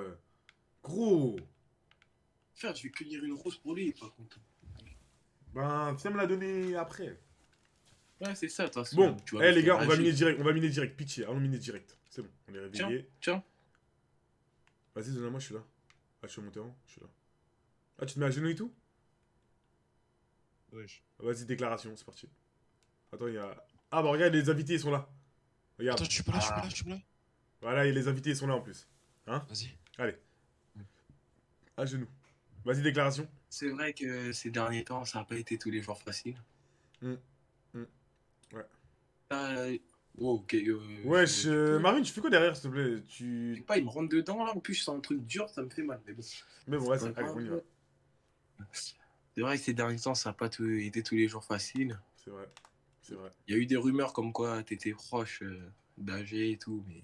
Gros! Frère, je vais cueillir une rose pour lui, par contre. Ben, viens me la donner après. Ouais, c'est ça, de toute façon. Bon, tu vas me les faire gars, on va rager. miner direct, pitié, allons miner direct. C'est bon, on est réveillé. Tiens. Vas-y, donne-la-moi, je suis là. Ah, je suis au mon terrain, je suis là. Ah, tu te mets à genoux et tout? Wesh. Vas-y, déclaration, c'est parti. Attends, il y a... Ah bah regarde, les invités, ils sont là. Regarde. Attends, je suis pas là. Voilà, et les invités, ils sont là en plus. Vas-y. Allez. À genoux. Vas-y, déclaration. C'est vrai que ces derniers temps, ça n'a pas été tous les jours facile. Ouais. Oh, ok. Wesh, je- Marvin, tu fais quoi derrière, s'il te plaît? Je sais pas, il me rentre dedans là. En plus, je sens un truc dur, ça me fait mal. Mais bon. Mais bon, vas-y, C'est pas allez, on y va. grave. C'est vrai que ces derniers temps, ça n'a pas été tous les jours facile. C'est vrai. Il y a eu des rumeurs comme quoi t'étais proche d'AG et tout, mais.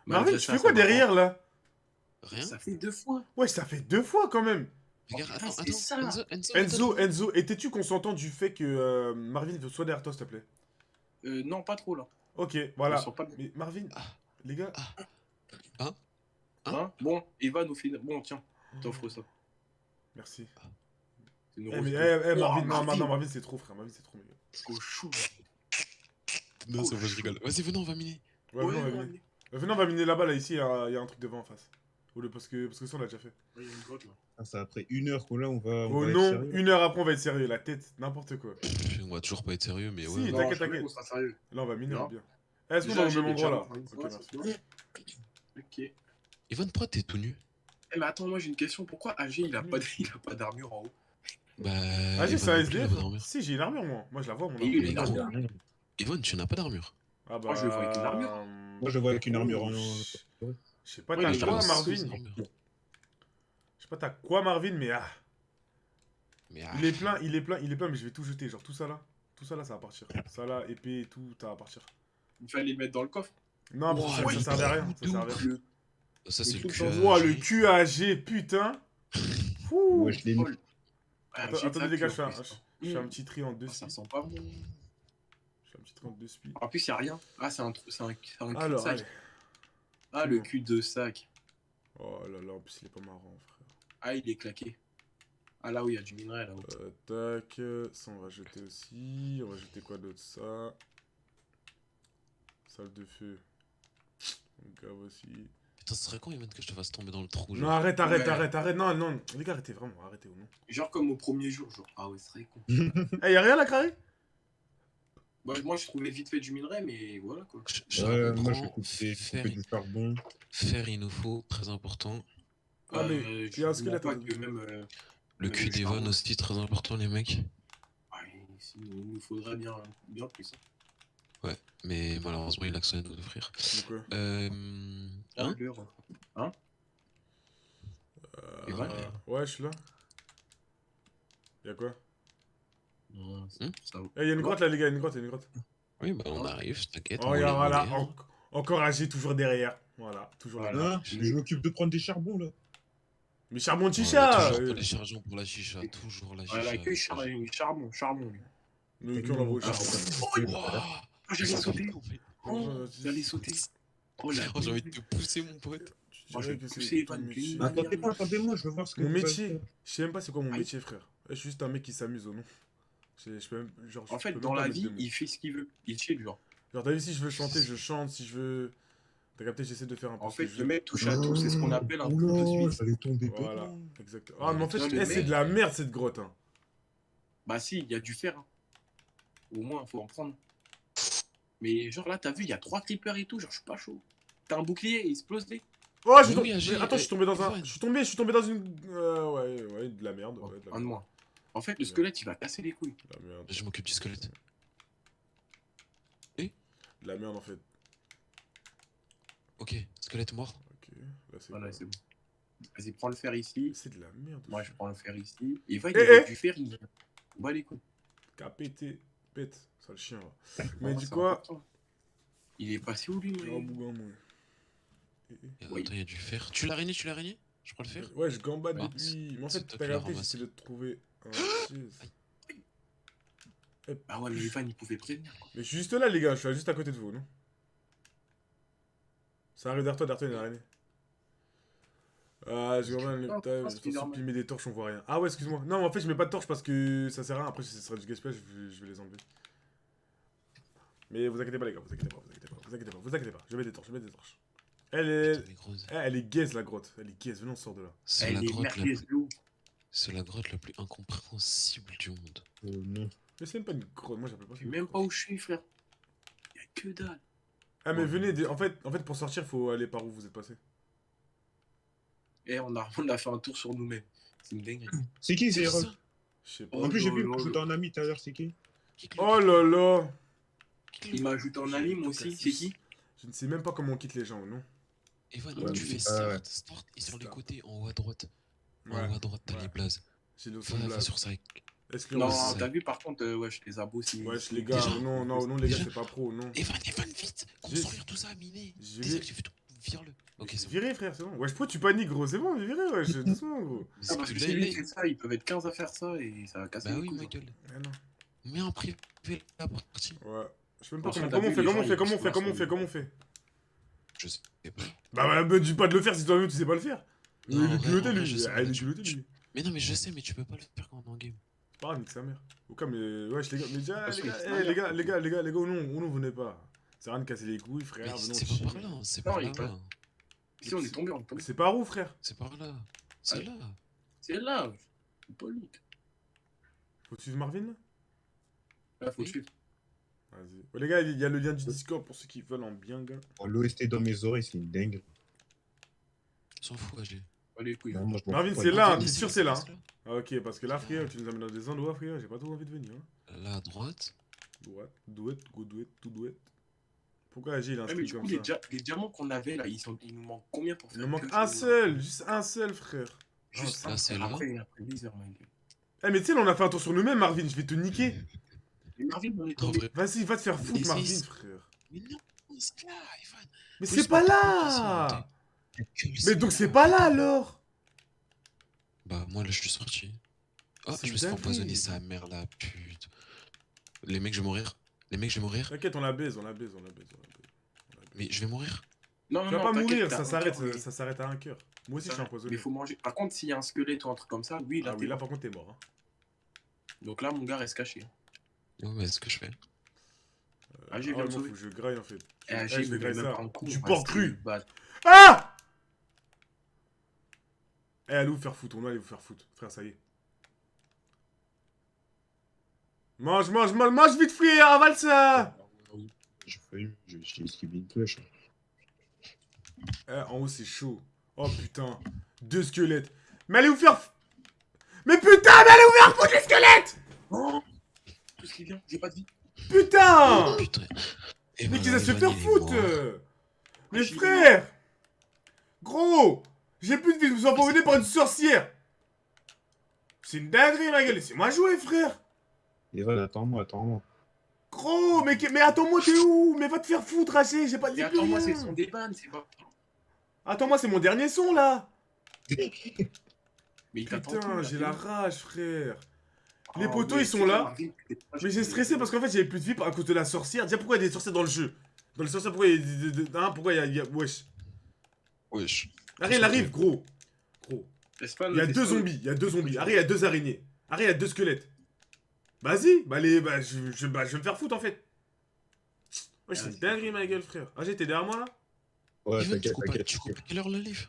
Marvin, Malgré tu ça, fais ça quoi va pas. derrière, là? Rien. Ça fait 2 fois. Wesh, ça fait 2 fois, quand même. Regarde, putain, attends, c'est ça. Enzo, étais-tu consentant du fait que Marvin soit derrière toi, s'il te plaît? Non, pas trop là. Ok, voilà. Je sens pas bien. Mais Marvin, les gars... Hein Bon, Evan, au final. Bon, tiens, t'offres ça. Merci. C'est une Eh, rose. mais, Oh, Marvin, Marvin. non, Marvin, c'est trop, frère. Marvin, c'est trop, mec. Cochon. Non, ça va, je rigole. Vas-y, venez, on va miner. Ouais, Ouais, venez, on va miner. Venez, on va miner là-bas, là, ici, il y a un truc devant en face. Parce que ça, on l'a déjà fait. Il y a une grotte là. Ah, c'est après 1 heure qu'on là, on va. Oh va être non, sérieux. 1 heure après, on va être sérieux, la tête, n'importe quoi. On va toujours pas être sérieux, mais Si, ouais. Non, t'inquiète, jamais t'inquiète. qu'on sera sérieux. Là, on va miner, Non. on va bien. Est-ce qu'on Déjà, va au j'ai même déjà endroit, là? marre une Ok, fois, merci. c'est bon. Ok. Evan, pourquoi t'es tout nu? Eh, mais attends, moi j'ai une question. Pourquoi AG il a pas d'armure en haut? Bah. Ah, j'ai, c'est un Evan non plus, il a SDF. pas d'armure. Si, j'ai une armure, moi. Moi, je la vois, mon Et armure. il est gros. armure. Evan, tu n'as pas d'armure. Ah bah... Moi, je le vois avec une armure. Moi, je le vois avec une armure en. Je sais pas, Ouais, t'as mais quoi, j'ai Marvin? aussi Je armure. sais pas, t'as quoi, Marvin, mais ah... Mais Il est plein, mais je vais tout jeter. Genre, tout ça, là, ça va partir. Ça, là, épée et tout, ça va partir. Il fallait le mettre dans le coffre. Non, parce que Wow, ça servait à rien. Ça servait à rien. Le... ça, c'est le truc cul. dans- Ouah, le QAG, putain. Fouh. Ouais, je l'ai mis. Attendez, les gars, je fais un petit tri en deux Ça spies. sent pas bon. Je fais un petit tri en deux spies. En plus, il a rien. Ah, c'est un cul de Alors, sac. allez. Ah, le cul de sac. Oh là là, en plus, il est pas marrant, frère. Ah, il est claqué. Ah, là où il y a du minerai, là-haut. Tac, ça, on va jeter aussi. On va jeter quoi d'autre? Ça. Salle de feu. On gave aussi. Putain, ce serait con, Evan, que je te fasse tomber dans le trou. Non, genre. arrête. Ouais. Non. Les gars, arrêtez, vraiment, arrêtez ou non. Genre comme au premier jour, genre. Ah ouais, c'est très con. Eh, y'a rien là, carré? Bah, moi, je trouvais vite fait du minerai, mais voilà, quoi. Je Ouais, reprends. moi, je vais couper du charbon. Fer, il nous faut, très important. Ah, mais il y a un squelette. Pas hein. que même... Le Mais cul le d'Evan charbon. aussi, très important, les mecs. Ah, il nous faudrait bien plus. Mais malheureusement, il a que ça à nous offrir. Donc, quoi Hein Hein Evan Ouais, je suis là. Y'a quoi? Non, c'est Hmm ça. Eh, y'a une grotte là, les gars, une grotte. Oui, bah on arrive, t'inquiète. Oh, on y'a, les voilà, volait. encore AG toujours derrière. Voilà, toujours Voilà. là. Hein, je m'occupe de prendre des charbons là. Mais charbon de On a chicha toujours pas les chargeons pour la chicha, toujours la chicha. Voilà, que charbon, lui. Mais qui on l'envoie au Ah, charbon? Ouah. Oh, j'allais sauter. Oh, J'allais sauter. Oh, la Oh, j'ai envie de te pousser, mon pote. Tu Moi, je dirais vais que pousser c'est Evan, ton puis- métier. Attendez-moi, je veux voir ce que Mon vous faites. métier, je sais même pas c'est quoi mon Aïe. métier, frère. Je suis juste un mec qui s'amuse au nom. Je peux même, genre, En je fait, peux dans même pas la mettre vie, de mots. il fait ce qu'il veut. Il chill, genre. Genre, t'as vu, si je veux chanter, je chante. Si je veux. T'as capté, j'essaie de faire un peu En ce que fait, je le veux. mec touche à tout. C'est ce qu'on appelle un couteau Oula, suisse. j'allais tomber. Voilà, exactement. Ah, mais en fait, Non, le c'est mec- de la merde cette grotte. Hein. Bah si, il y a du fer. Hein. Au moins, faut en prendre. Mais genre là, t'as vu, il y a 3 creepers et tout. Genre, je suis pas chaud. T'as un bouclier, explose-les. Oh, je suis Mais tombé. oui, AG, Attends, je suis tombé dans un. Evan. Je suis tombé dans une. Ouais, de la merde. Ouais, de la Un de merde. moins. En fait, le squelette, il va casser les couilles. De la merde. Je m'occupe du squelette. De la merde en fait. Ok, squelette mort. Ok, là c'est. Voilà, quoi c'est bon. Vas-y, prends le fer ici. C'est de la merde. Moi, je prends le fer ici. Et va, il Eh, y a eh. du fer, il... On va les couilles. KPT. Pète. Ça le chien, là. Ouais, Mais dis c'est quoi? important. Il est passé où, lui, Oh, mais... bougon, moi. Oui. Attends, il y a du fer. Tu l'as régné, tu l'as régné? Je prends le fer. Ouais, je gambade Ah, depuis. Mais en c'est fait, toi t'as qui l'as capté, ramassé. j'essaie de trouver un cheese. Ah ouais, mais Evan, il pouvait prévenir, quoi. Mais je suis juste là, les gars, je suis juste à côté de vous, non? Ça arrive derrière toi, il y a une araignée. Ah, j'ai quand même le Non, time, pas attention, Spider-Man. puis il met des torches, on voit rien. Ah ouais, excuse-moi. Non, mais en fait, je mets pas de torches parce que ça sert à rien. Après, ce sera du gaspillage, je vais les enlever. Mais vous inquiétez pas, les gars, vous inquiétez pas, vous inquiétez pas, vous inquiétez pas, vous inquiétez pas. Je mets des torches, je mets des torches. Elle est. Putain, mais gros, Elle est gaze, la grotte. Elle est gaze, venez, on sort de là. c'est Elle la est grotte la merguez, loup. C'est la grotte la plus incompréhensible du monde. Oh non. Mais c'est même pas une grotte, moi j'appelle pas Je ça. sais une même grotte. pas où je suis, frère. Y'a que dalle. Ah, mais venez, en fait, pour sortir, faut aller par où vous êtes passé. Et on a fait un tour sur nous-mêmes. C'est une dinguerie. C'est qui, c'est ça? Je sais pas. Oh, En plus, j'ai non, vu non, que t'es un ami tout à l'heure, c'est qui? Kick-le, Oh là là! kick-le. Il m'a ajouté en ami, moi aussi. C'est qui? Je ne sais même pas comment on quitte les gens, non? Evan, Ouais, tu fais ouais. start, et sur les Start. côtés, en haut à droite. En Ouais. haut à droite, t'as Ouais. les blazes. J'ai le Va, son va blase. sur ça. Excluez Non, ça. t'as vu, par contre, wesh, les abos, c'est... Wesh, les gars, Déjà. non, non, non, les gars, Déjà. c'est pas pro, non. Evan, vite! Construire tout ça, miner! Je Déjà vais. que j'ai fait tout, vire-le. Ok, c'est bon. Viré, frère, c'est bon. Wesh, pourquoi tu paniques, gros? C'est bon, viré, wesh, doucement, gros. Mais Ah, c'est parce que que là, si lui là, fait ça, ils peuvent être 15 à faire ça et ça va casser bah les oui, couilles. ma genre. gueule. Ah non. Mets en privé la partie. Ouais. Je sais même pas Franchement, comment on t'as fait, vu, comment on les fait, gens, comment on ils fait, se comment on placent fait, en- comment on fait. Je sais pas. Bah, me dis pas de le faire si toi-même tu sais pas le faire. Non, Il en est vrai, culotté, en vrai, lui. je sais, Ah, il est tu- culotté, tu- lui. Mais non, mais je sais, mais tu peux pas le faire quand on est en game. C'est pas grave, nique sa mère. Au cas, mais wesh, les gars, mais déjà, De toute les façon, gars, il les gars, se les gars, les gars, les gars, où non, venez pas. C'est rien de casser les couilles, frère, Mais venons c'est chill. pas par là, c'est Non, par il là. est pas- Si on est tombé, on est tombé. C'est par où, frère? C'est par là. C'est Ouais. là. C'est là. C'est pas lui. Faut suivre Marvin, là? Là, faut Oui. le suivre. Vas-y. Ouais, les gars, il y a le lien du Discord pour ceux qui veulent en bien, gars. Oh, L'OST dans mes oreilles, c'est une dingue. S'en fout, AG. Allez, couilles. Non, moi, je m'en Marvin, fous pas c'est du là, tout. hein, t'es sûr c'est là, Laisse-le. Ah, ok, parce que là, frère, tu nous amènes dans des endroits, frère, j'ai pas trop envie de venir. Hein. Là à droite. Douette, go douette, tout douette. Pourquoi AG il a un Ouais, mais truc du comme coup, ça? les diamants qu'on avait là, il nous manque combien pour Il faire nous manque que un ce- seul, juste un seul, frère. Juste Là, un, c'est frère. là. Après, il a pris 10 heures, ma gueule. Eh, mais tu sais, là, on a fait un tour sur nous-mêmes, Marvin, je vais te niquer. Mais Marvin, on est En tombé. vrai. Vas-y, va te faire Mais foutre, c'est- Marvin, frère. Mais non, c'est là, Evan. Mais Faut c'est se pas mettre là! en place, Mais donc c'est pas là alors! Bah, moi là, je suis sorti. Oh, C'est je me suis dingue. empoisonné sa mère, la pute. Les mecs, je vais mourir. Les mecs, je vais mourir. T'inquiète, on la baise, on la baise, on la baise, on la baise. On la baise. Mais je vais mourir. Non, Tu non, vas non, pas t'inquiète, mourir, t'as ça un s'arrête, cœur, mais- ça s'arrête à un cœur. Moi aussi, je suis Mais empoisonné. il faut manger. Par contre, s'il y a un squelette ou un truc comme ça, oui, là, Ah t'es oui, là, mort. par contre, t'es mort. Hein. Donc là, mon gars reste caché. Ouais, mais ce que je fais. Ah, j'ai Ah, bien moi, sauvé. faut que je graille en fait. Eh, je vais grailler même ça. pas un coup, Du on porc reste cru. bad. Ah! Eh, allez vous faire foutre, on va aller vous faire foutre. Frère, ça y est. Mange, mange, mange, mange vite, frère, avale ça! J'ai failli, j'ai esquivé une flèche. Eh, en haut, c'est chaud. Oh putain, 2 squelettes. Mais allez vous faire. Mais putain, mais allez vous faire foutre les squelettes! Oh, tout ce qui vient, j'ai pas de vie. Putain! Oh, putain. Et Mais voilà, qu'ils a se Evan, faire il est foutre! mort. Mais J'ai frère! Gros! J'ai plus de vie, je me suis empoisonné par une sorcière! C'est une dinguerie, ma gueule! Laissez-moi jouer, frère! Evan, attends-moi, attends-moi. Gros! Mais attends-moi, t'es où? Mais va te faire foutre, Haché! J'ai pas de Et vie, plus attends-moi, c'est rien. le son des vannes, c'est pas. Attends-moi, c'est mon dernier son, là! Mais il t'attend tout, Putain, là, j'ai t'es la où rage, frère! Les Oh, poteaux, mais ils sont c'est là. Marvin, t'es pas- Mais j'ai stressé parce qu'en fait, j'avais plus de vie à cause de la sorcière. Déjà, pourquoi il y a des sorcières dans le jeu? Dans les sorcières, pourquoi il y a... Hein, pourquoi il y a... Wesh. Wesh. Arrête, il arrive, gros. Gros. Laisse-pas- Il y a 2 laisse-pas- zombies, il y a 2 zombies. Arrête, il y a 2 araignées. Arrête, il y a 2 squelettes. Vas-y, bah, je vais me faire foutre en fait. Ouais, c'est une dinguerie, ma gueule, frère. Ah, t'es derrière moi là? Ouais, Evan, t'inquiète, t'inquiète. tu coupes à quelle heure le live?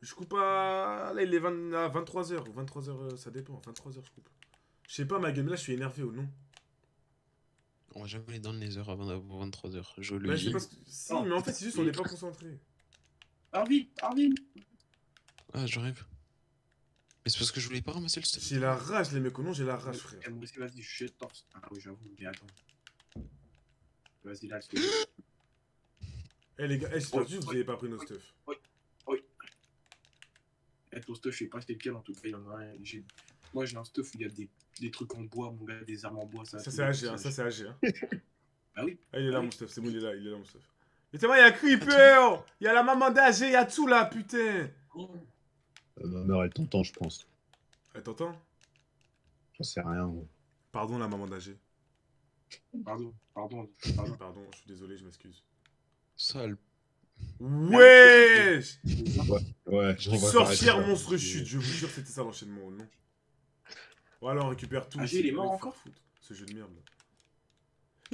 Je coupe à. Là, il est 23h. 23h, ça dépend. 23h, je coupe. Je sais pas, ma gueule, mais là, je suis énervé ou non? On va jamais aller dans les heures avant 23h. Je le Bah, je sais dis. pas ce que. Si, Non. mais en fait, c'est juste, on n'est pas concentré. Arvin, Arvin. Ah, j'arrive. Mais c'est parce que je voulais pas ramasser le stuff. J'ai la rage, les mecs, ou non, j'ai la rage, frère. Eh, moi aussi, vas-y, je suis torse. Ah oui, j'avoue, mais attends. Vas-y, là, je Eh, les gars, j'espère juste que vous avez pas pris nos stuff. Eh, ton stuff, je sais pas c'est lequel, en tout cas, il y en a un. Moi, j'ai un stuff où il y a des des trucs en bois, mon gars, des armes en bois. Ça, c'est AG, hein. Ça, c'est AG, hein. Ah oui. Ah, il est là, mon stuff. C'est bon, il est là, mon stuff. Mais c'est moi, il y a Creeper! Il y a la maman d'AG, il y a tout là, putain! Oh. Ma mère, elle t'entend, je pense. Eh, t'entends? J'en sais rien, gros. Pardon, la maman d'AG. Pardon. Pardon, je suis désolé, je m'excuse. Sale. Wesh! Ouais, on va Sorcière s'arrêter là. monstre chute, je vous jure, c'était ça l'enchaînement, non? Voilà, on récupère tout. AG, il est mort Allez, encore? foutre. Ce jeu de merde là.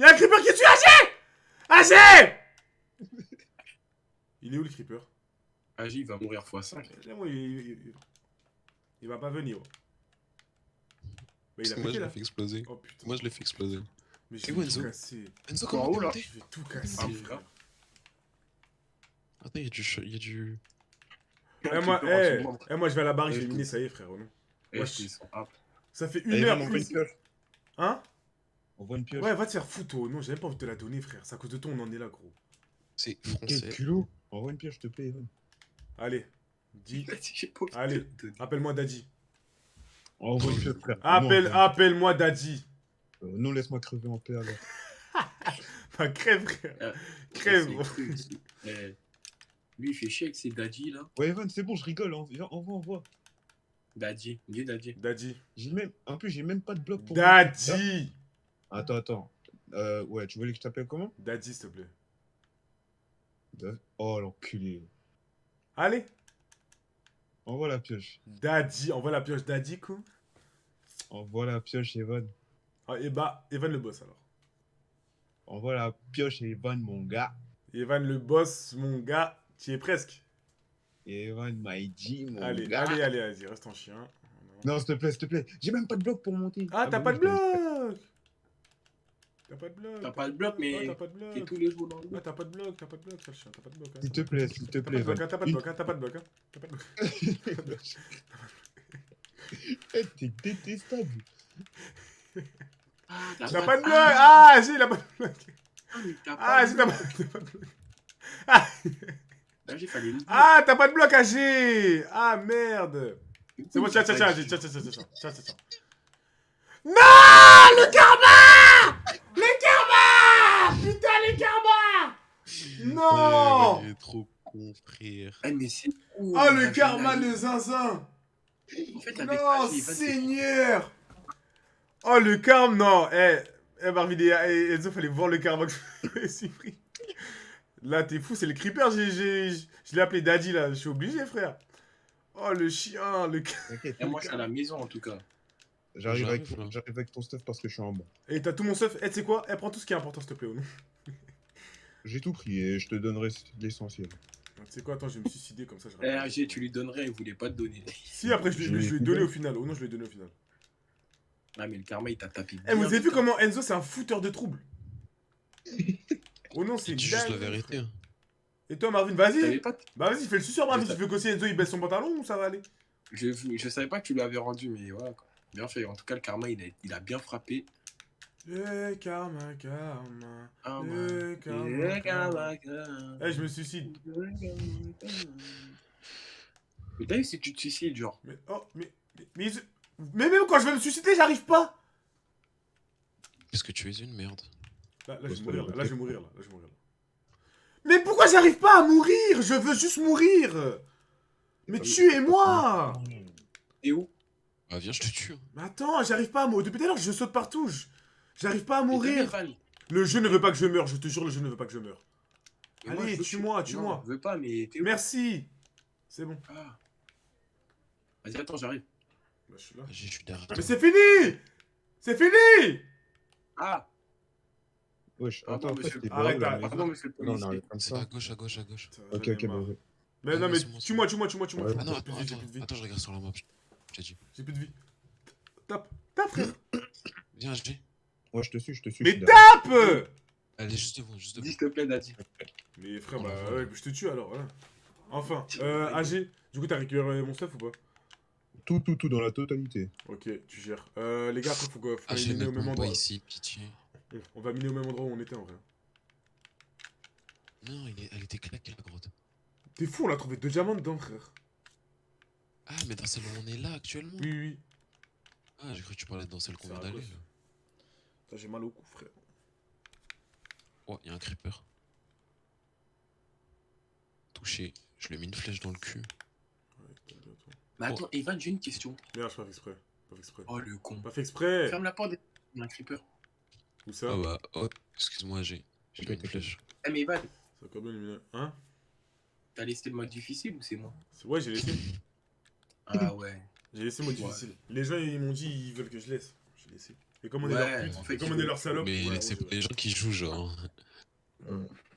Y'a un creeper qui tue AG! AG! Il est où le creeper? AG, il va mourir x5. Moi, il va pas venir. Mais il a Moi, pété je là. l'ai fait exploser. Oh putain. Moi, je l'ai fait exploser. Mais je C'est vais où, tout Enzo casser. Enzo, En comment haut, t'es là. monté? Je vais tout casser, Ah, frère. Attends, il y a du... Eh, moi, moi je vais à la barre, je vais miner, ça y est, frère. Non. Eh, Wesh. ils sont up. Ça fait Allez, une heure. on voit une pioche. Hein? On voit une pioche. Ouais, va te faire foutre, oh. Non, j'ai même pas envie de te la donner, frère. C'est à cause de toi, on en est là, gros. C'est Quel français. culot. Envoie une pioche, s'il te plaît, Evan. Allez, dis. J'ai pas envie de Allez. te donner. Appelle-moi Daddy. Envoie une pioche, frère. Appelle-moi Daddy. Non, laisse-moi crever en paix, alors. Bah, crève, frère. Ah, Crève, c'est gros. cru, aussi. Lui, il fait chier avec ses daddy là. Ouais, Evan, c'est bon, je rigole. Viens, envoie. Daddy, dis daddy. Daddy. En plus, j'ai même pas de bloc pour... Daddy. Attends. Ouais, tu voulais que je t'appelle comment? Daddy, s'il te plaît. Oh, l'enculé. Allez. Envoie la pioche. Daddy. Envoie la pioche Daddy, quoi. Envoie la pioche, Evan. Ah, et bah, Evan le boss, alors. Envoie la pioche, Evan, mon gars. Evan le boss, mon gars. Tu y es presque. Evan, my G, mon Allez, gars. allez, vas-y, reste en chien. Non, s'il te plaît. J'ai même pas de bloc pour monter. Ah, t'as bah pas oui, de je dois- bloc. T'as pas de bloc. T'as pas de bloc, mais t'as pas de bloc. t'es tous les jours dans le Ah, t'as pas de bloc, sale chien, t'as pas de bloc. Hein. S'il te plaît, s'il te T'as pas plaît, de bloc, Evan. hein, t'as pas de bloc, hein, t'as pas de bloc, hein. T'as pas de bloc. Eh, t'es détestable. Ah, T'as pas de bloc. Ah, j'ai, il a pas de bloc. Ah, Ah, j'ai, t'as pas de bloc. Ah, là, j'ai fallu le dire. ah, t'as pas de bloc, AG. Ah, merde. C'est bon, tiens. Non, le karma. Le karma. Putain, le karma. Non. Il est trop con, frère. Ah, mais c'est. Oh, le karma de zinzin. En fait, avec Non, AG, Evan, Seigneur. Oh, le karma, non. Marvin et Enzo, fallait voir le karma que je me suis pris. Là, t'es fou, c'est le creeper, je l'ai appelé Daddy, là. Je suis obligé, frère. Oh, le chien, le... T'inquiète. Et moi, je suis à la maison, en tout cas. J'arrive J'arrive, là. avec ton stuff parce que je suis en bas. Et t'as tout mon stuff. Tu sais quoi? Prends tout ce qui est important, s'il te plaît, ou non? J'ai tout pris et je te donnerai l'essentiel. Tu sais quoi? Attends, je vais me suicider, comme ça, je Eh, AG, tu lui donnerais, il voulait pas te donner. Si, après, je vais lui donner au final. Oh non, je vais lui donner au final. Ah, mais le karma, il t'a tapé. Vous bien, avez vu putain. comment Enzo, c'est un fouteur de troubles? Oh non, c'est Il dit juste la dingue. vérité. Hein. Et toi, Marvin, T'avais vas-y. pas... Bah, vas-y, fais le suceur, Marvin. Je Tu veux qu'aussi Enzo, il baisse son pantalon ou ça va aller? Je savais pas que tu l'avais rendu, mais voilà, quoi. Bien fait. En tout cas, le karma, il a bien frappé. Karma. Ah, Le ouais. karma. Le karma. Eh, je me suicide. Mais t'as vu si tu te suicides, genre. Mais même quand je vais me suicider, j'arrive pas. Parce que tu es une merde. Là, je vais mourir, là, je vais mourir. Mais pourquoi j'arrive pas à mourir? Je veux juste mourir. Mais tuez-moi. Et où? Bah viens, je te tue. Hein. Mais attends, j'arrive pas à mourir. Depuis tout à l'heure, je saute partout. J'arrive pas à Et mourir. t'as des balles. Le jeu ne veut pas que je meure, je te jure, le jeu ne veut pas que je meure. Mais moi, Allez, je veux tue-moi, que- tue-moi. Non, je veux pas, mais t'es où? Merci. C'est bon. Ah. Vas-y, attends, j'arrive. Bah, je suis là. Je suis derrière. Mais toi. c'est fini. C'est fini. Ah. Wesh, Pardon, attends, en fait, monsieur. t'es Arrête, pas- arrête. Pardon, monsieur le Non, on policier. arrive comme C'est ça. à gauche, à gauche, à gauche. Putain, Ok, j'en ai ok, marre. bah, ouais. Mais non, Ah, mais c'est bon, c'est tue-moi. Ouais, J'ai Ah non, plus de vie, j'ai plus de vie. attends, je regarde sur la map. J'ai dit. J'ai plus de vie. Tape, frère. Viens, HD. Ouais, je te suis. je Mais suis derrière. tape. Elle est juste devant, juste Dis, devant. s'il te plaît, Daddy. Mais frère, On bah la voit. ouais, je te tue alors, voilà. Enfin, AG, du coup t'as récupéré mon stuff ou pas? Tout dans la totalité. Ok, tu gères. Les gars, après faut qu'on Ah, aille j'ai miner au mettre même mon endroit. boy ici, pitié. On va miner au même endroit où on était en vrai. Non, elle était claquée la grotte. T'es fou, on a trouvé 2 diamants dedans, frère. Ah, mais dans celle où on est là actuellement. Oui. Ah, j'ai cru que tu parlais dans celle qu'on vient d'aller. Saragosse. Putain, j'ai mal au cou, frère. Oh, y'a un creeper. Touché. Je lui ai mis une flèche dans le cul. Ouais, t'as bien, toi. Mais attends, Evan, j'ai une question. Merde, je pas fait exprès. Pas fait exprès. Oh, le con. Pas fait exprès. Ferme la porte, il y a un creeper. Où ça? Ah bah, oh, excuse-moi, j'ai mis une flèche. Eh, mais Evan, Ça a combien lumineux? Hein? t'as laissé le mode difficile ou c'est moi? Ouais, j'ai laissé. Ah ouais. J'ai laissé le mode Ouais. difficile. Les gens, ils m'ont dit, ils veulent que je laisse. J'ai laissé. Et comme on est Ouais, leur pute, en fait, et comme ils on est veulent- leur salope. Mais ouais, c'est ouais, pas les gens qui jouent, genre.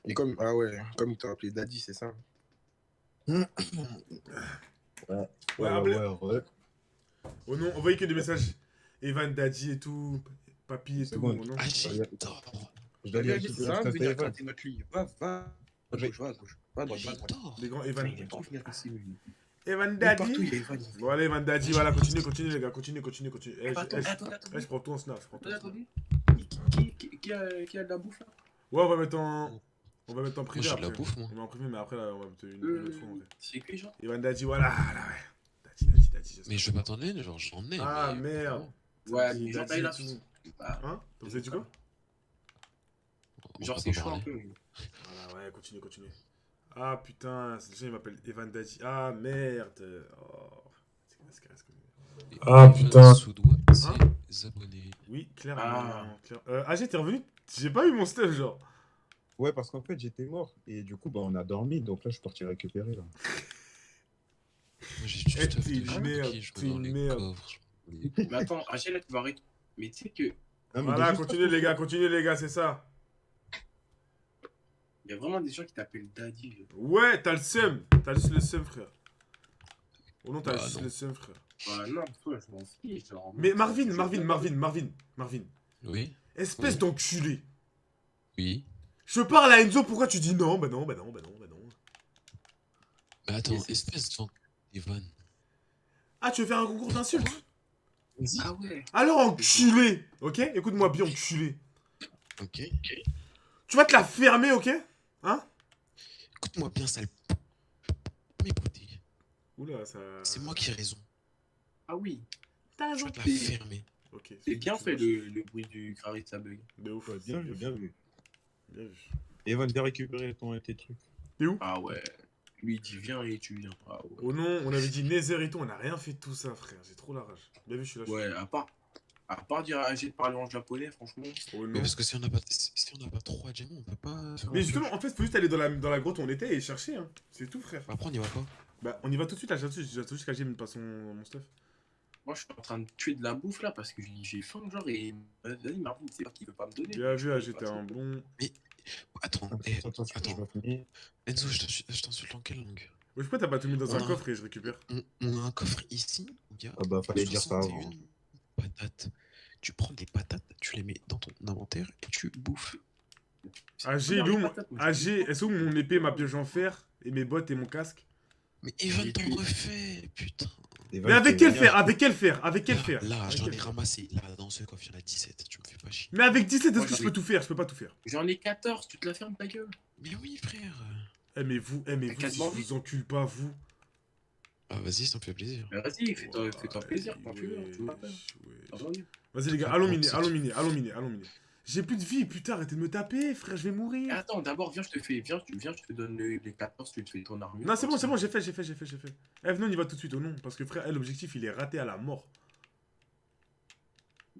Et comme, ah ouais, comme t'as appelé Daddy, c'est ça? Ouais, Ouais, appelez- ouais. Oh non, envoyez que des messages. Evan, Daddy et tout. Papy et C'est tout. bon. oh non. Ah, j'adore. Je dois Viens, aller viens, récupérer ça va le venir café, Evan. gratter notre lit. Va à gauche, va à gauche. Va à droite, va à droite. J'adore. Les grands Putain, Evan. il est trop venir ici, lui. Evan, Il est partout, Daddy. il est Evan. Bon, allez, Evan, Daddy, voilà, continue les gars. Continue. Eh, Attends, je attends. je prends tout en snap. Je prends tout en snap. Attendez. Qui a de la bouffe là? Ouais, on va mettre en privé. j'ai de la après. bouffe, moi. On met en privé, mais après, là, on va mettre une autre fois. en vrai. C'est qui, genre? Evan, Daddy, voilà. Là, ouais. Daddy. Mais je vais pas t'en donner, genre j'en ai. Ah, mais- merde. Ouais, Daddy, mais genre, Daddy t'as et là. tout. Bah, Hein? T'as dit quoi? On genre, va c'est pas chaud un parler. peu. Voilà, ouais, continue. Ah putain, ces gens ils m'appellent Evan Daddy. Ah merde. Oh. C'est casse. Et Ah, Evan putain. Soudois, ses abonnés. Oui, clairement. Ah. AG, t'es revenu? J'ai pas eu mon stuff, genre. Ouais, parce qu'en fait, j'étais mort. Et du coup, bah, on a dormi. Donc là, je suis parti récupérer. Là. Moi j'ai du Eh, stuff t'es de une fou merde, qui je t'es mets dans une les merde. coffres. Mais attends, Rachel, là, tu vas arrêter. Mais tu sais que. Non, mais Voilà, juste continuez les gars, c'est ça. Il y a vraiment des gens qui t'appellent Daddy. Ouais, t'as le seum. T'as juste le seum, frère. Oh non, t'as Bah, juste non. le seum, frère. Ah non, toi, je m'en fiche. Genre, Mais Marvin. Oui, Espèce Oui. d'enculé. oui. Je parle à Enzo, pourquoi tu dis non? Bah non. Mais attends, Mais c'est- espèce de Evan. Ah, tu veux faire un concours d'insultes? Ah ouais. Alors enculé, ok? Écoute-moi bien, enculé. Ok. Tu vas te la fermer, ok? Hein? Écoute-moi bien, sale. M'écoutez. Oula, ça... C'est moi qui ai raison. Ah oui. T'as Je raison. vais te la Et- fermer. Ok. C'est bien fait dommage. le bruit du carré de sa bug. De ouf. Ouais, bien vu. Bien vu. Evan, viens récupérer tes trucs. Ah ouais. Lui, il dit viens et tu viens. Ah ouais. Oh non, on avait dit Nether et tout, on a rien fait de tout ça, frère. J'ai trop la rage. Bien vu, je suis là. Ouais, à part dire à AG de parler en japonais, franchement. Oh Mais non. parce que si on n'a pas 3 diamants, on peut pas faire Mais un justement, truc. en fait, faut juste aller dans la grotte où on était et chercher, hein. C'est tout, frère. Après, on y va pas. Bah, on y va tout de suite, là. J'attends juste qu'AG me passe mon stuff. Moi, je suis en train de tuer de la bouffe là parce que j'ai faim, genre, et. Vas-y, Marvin, c'est pas qu'il veut pas me donner. Bien vu, AG, t'es un bon. Attends, Attends, attends. je vais finir. Enzo, je t'insulte en quelle langue? Ouais, pourquoi t'as pas tout mis dans un Non. coffre et je récupère? On a un coffre ici où il y a Ah bah, fallait dire ça avant. 61 patates. Tu prends des patates, tu les mets dans ton inventaire et tu bouffes. AG, il est où mon- AG, est-ce que mon épée, ma pioche en fer et mes bottes et mon casque? Mais Evan Et t'en puis- refait, putain. Evan, Mais avec t'es quel bien. fer? Avec quel fer? Avec quel fer? Là, Avec j'en quel ai fer ramassé. Là, dans ce coffre, il y en a 17. Tu me fais pas chier. Mais avec 17, Moi, est-ce que je j'en peux ai- tout faire? Je peux pas tout faire. J'en ai 14, tu te la fermes ta gueule. Mais oui, frère. Mais vous, si qu'à je demander. vous encule pas, vous. Ah, vas-y, ça me fait plaisir. Mais vas-y, fais-toi plaisir quand tu veux, tu m'appelles. Ouais. Vas-y les gars, allons miner. J'ai plus de vie, putain, arrêtez de me taper, frère, je vais mourir. Attends, d'abord, viens, je te donne les 14, tu te fais ton armure. Non, c'est bon, j'ai fait. Eh, venez, on y va tout de suite, oh non, parce que frère, l'objectif, il est raté à la mort.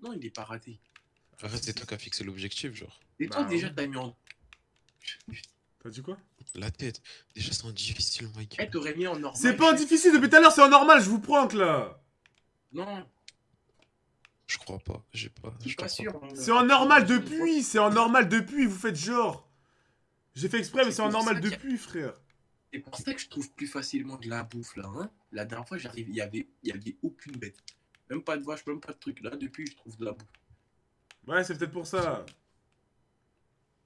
Non, il est pas raté. Arrête, c'est toi qui as fixé l'objectif, genre. Et toi, Bah, déjà, ouais. t'as mis en. T'as dit quoi? La tête. Déjà, c'est un difficile, Mike. Eh, t'aurais mis en normal. C'est pas difficile, depuis tout à l'heure, c'est en normal, je vous prank là. Non, Je crois pas. J'ai pas. je suis pas sûr. hein. C'est en normal depuis, vous faites genre. J'ai fait exprès, mais c'est en pour normal ça qu'il y a- depuis, frère. C'est pour ça que je trouve plus facilement de la bouffe là. Hein. La dernière fois, j'arrive, il y avait aucune bête. Même pas de vache, même pas de truc. Là, depuis, je trouve de la bouffe. Ouais, c'est peut-être pour ça.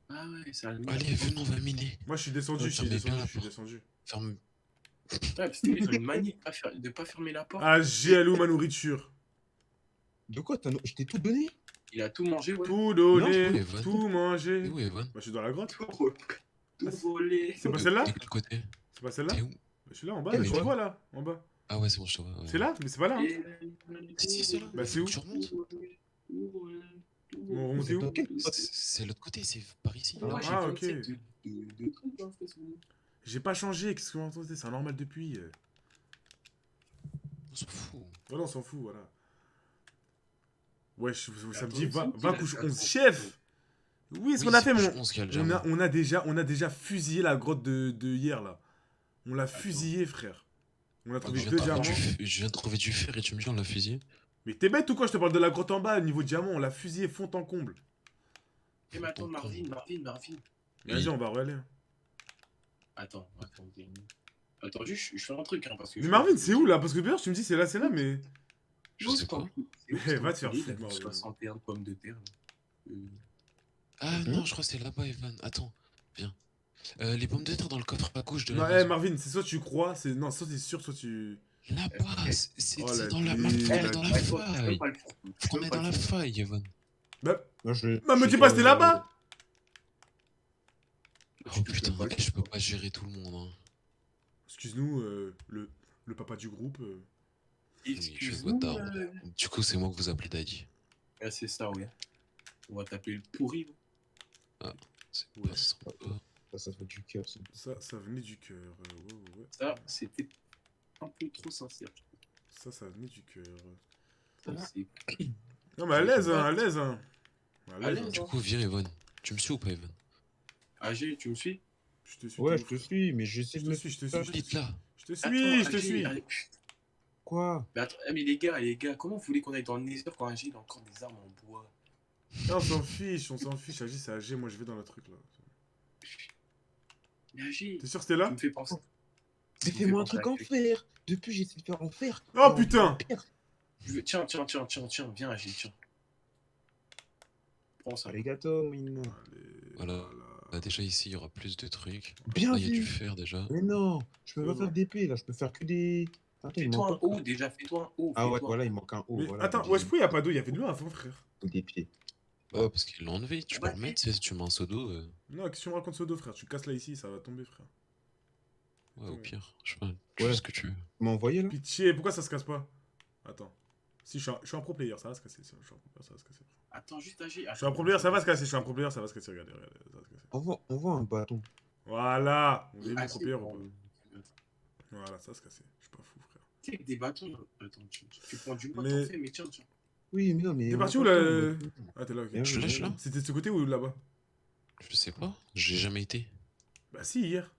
Ah ouais, ça a le Allez, venons, on va miner. Moi, je suis descendu, Ouais, je suis fermez bien descendu, la je suis descendu. Ferme. Ouais, parce qu'ils ont une manie de pas fermer la porte. Ah, j'ai allé où ma nourriture? De quoi je t'ai tout donné? Il a tout mangé, ouais. Tout Non, donné, Evan. tout mangé. T'es où, Evan? Bah, je suis dans la grotte. Tout volé. C'est pas celle-là? De quel côté? C'est pas celle-là? T'es où? Je suis là en bas, Eh, je mais te toi- vois là, en bas. Ah ouais, c'est bon, je te vois. Ouais. C'est là? Mais c'est pas là. Hein. Si, c'est là. Bah, c'est où? Tu remontes. On remonte Vous êtes où? dans quel C'est l'autre côté, c'est par ici. Ah, là. Ah, ok. De trucs, hein, c'est ça. J'ai pas changé, qu'est-ce que vous entendez? C'est un normal depuis. On s'en fout. Voilà, on s'en fout, voilà. Wesh, ça me dit Attends, va c'est qui, couche là, 11. c'est Chef! Oui, ce Oui, qu'on a c'est fait, couche mon. 11 qui a le On a déjà fusillé la grotte de hier, là. On l'a fusillé, frère. On a Je trouvé viens, deux de trouver diamants. je viens de trouver du fer et tu me dis on l'a fusillé. Mais t'es bête ou quoi? Je te parle de la grotte en bas, niveau diamant. On l'a fusillé fond en comble. Eh, mais attends, Marvin. Vas-y, on va aller. Hein. Attends. Attends, juste, je fais un truc, hein, parce que... Mais Marvin, c'est où là? Parce que d'ailleurs, tu me dis c'est là, mais. Je sais pas. Va te faire foutre, Marvin. 61 pommes de terre. là. Ah non, je crois que c'est là-bas, Evan. Attends, viens. Les pommes de terre dans le coffre à gauche de la Non, maison. Marvin, c'est soit tu crois, non, soit t'es sûr, soit tu. Là-bas, c'est Oh, c'est la dans la... dé- Faut qu'on la est dans dé- la faille. Faut qu'on est dans la faille, Evan. Bah, Moi, je. bah me dis pas, c'était là-bas! Oh putain, je peux pas gérer tout le monde. Hein. Excuse-nous, le papa du groupe. Oui, je Excuse-nous. vois tard. Du coup, c'est moi que vous appelez Daddy. Ah, c'est ça, ouais. On va t'appeler le pourri. C'est Ouais. pas sympa. Ça fait du cœur, ça. Ça venait du cœur. Ouais. Ça, c'était un peu trop sincère. Ça venait du cœur. Ça, c'est... Non, mais à l'aise, hein, à l'aise, hein. À À l'aise. l'aise, Du Hein. coup, viens, Evan. Tu me suis ou pas, Evan? AG, tu me suis? Je te suis. Ouais, t'es je ouf. te suis, mais j'essaie Je de te me suis, je te faire suis. Vite là. Je te suis, je te AG, suis. allez. Quoi? Mais attends, mais les gars, comment vous voulez qu'on aille dans le Nether quand AG il a encore des armes en bois? Ah, on s'en fiche, Agi, c'est AG, moi je vais dans le truc là. Mais AG, T'es sûr que c'était tu là? me fais penser. Mais fais-moi un truc en fer. Depuis, j'essaie de faire en fer. Oh putain! Tiens, viens AG, tiens. Prends ça. Allez, gâteau, mine. Allez, Voilà. Bah, déjà, ici, il y aura plus de trucs. Bien Là, il y a du vu. fer déjà. Mais non, je peux C'est pas bon. faire d'épée là, je peux faire que des. Attends, il Fais-toi un manque haut, déjà, fais-toi un haut. Ah ouais, fais-toi. voilà, il manque un haut. Mais Voilà, attends, j'ai wesh, pourquoi y'a pas d'eau? Y'avait de l'eau avant, frère. des pieds. Bah, parce qu'ils l'ont enlevé. Tu peux Ouais. remettre si tu mets un seau d'eau. Non, qu'est-ce que tu me racontes ce dos, frère? Tu casses là ici, ça va tomber, frère. Ouais, au pire. Je sais pas. Tu Ouais. fais ce que tu veux. Tu m'as envoyé là? Pitié, pourquoi ça se casse pas? Attends. Si, je suis un pro player, ça va se casser. Si, je suis un pro player, ça va se casser. Attends, juste AG. Je suis un pro player, ça va se casser. Je suis un pro player, ça va se casser. Regardez, ça va se casser. Envoie un bâton. Voilà! On est mon Ah, pro c'est player ou bon. pas? Voilà, ça va se casser. Je suis pas fou, frère. Tu sais que des bâtons. Attends, tu prends du bois, Mais- t'en fais, mais tiens. Oui, mais non, mais. T'es on parti a où pas là? le temps, mais- Ah, t'es là, ok. Bien Je vu, lâche bien là vu. C'était de ce côté ou là-bas? Je sais pas. J'ai jamais été. Bah, si, hier.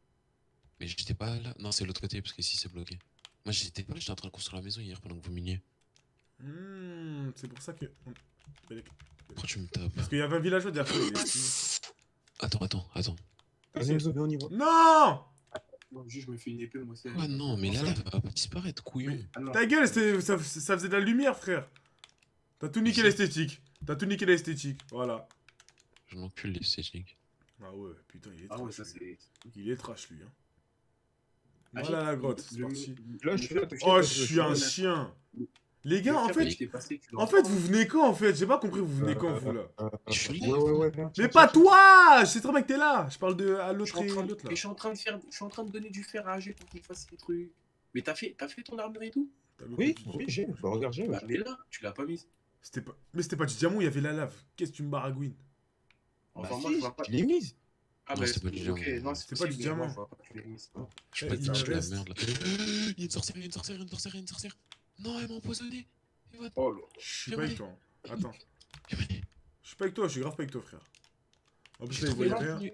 Mais j'étais pas là. Non, c'est l'autre côté parce qu'ici c'est bloqué. Moi j'étais pas là, j'étais en train de construire la maison hier pendant que vous miniez. C'est pour ça que. Pourquoi tu me tapes? Parce qu'il y avait un villageois derrière toi. il est- Attends. Vas-y, Enzo, viens, on y va. Non! Non, juste, je me fais une épée, moi, c'est. Ouais, non, mais là, elle va pas disparaître, couillon. Ah, non. Ta gueule, ça faisait de la lumière, frère. T'as tout niqué l'esthétique. Voilà. Je m'encule l'esthétique. Ah ouais, putain, il est Ah trash. ouais, ça lui. c'est. Il est trash, lui. Hein. Ah, Voilà j'ai- la grotte, c'est le- parti. Là, je suis là. Oh, je suis un chien. Les gars, en fait, vous venez quand, en fait? J'ai pas compris, vous venez quand, vous, là? Je suis là. Ouais. Mais pas toi! Je sais très bien que t'es là. Je parle à Je l'autre suis en train de- l'autre, là. mais je suis en train de faire, je suis en train de donner du fer à AG pour qu'il fasse des trucs. Mais t'as fait ton armure et tout? T'as loupé Oui, du- oui, j'ai. Bah, regarde, j'ai. Bah, mais là, tu l'as pas mise. Mais c'était pas du diamant, il y avait la lave. Qu'est-ce que tu me baragouines? Enfin, Bah, moi, si, je vois pas. je l'ai mise. Ah, Non, bah, c'était pas du ok, diamant. non, C'était pas du possible, mais moi, diamant. je vois pas que tu l'aies mise. Je Eh, peux pas te il dire me de la reste- merde là. Il y a une sorcière. Non, elle m'a empoisonné. Evan, Oh là. Je suis pas avec toi. Hein. Attends. Evan, Je suis pas avec toi, je suis grave pas avec toi, frère. En plus, j'ai là, il trouvé voyait la rien.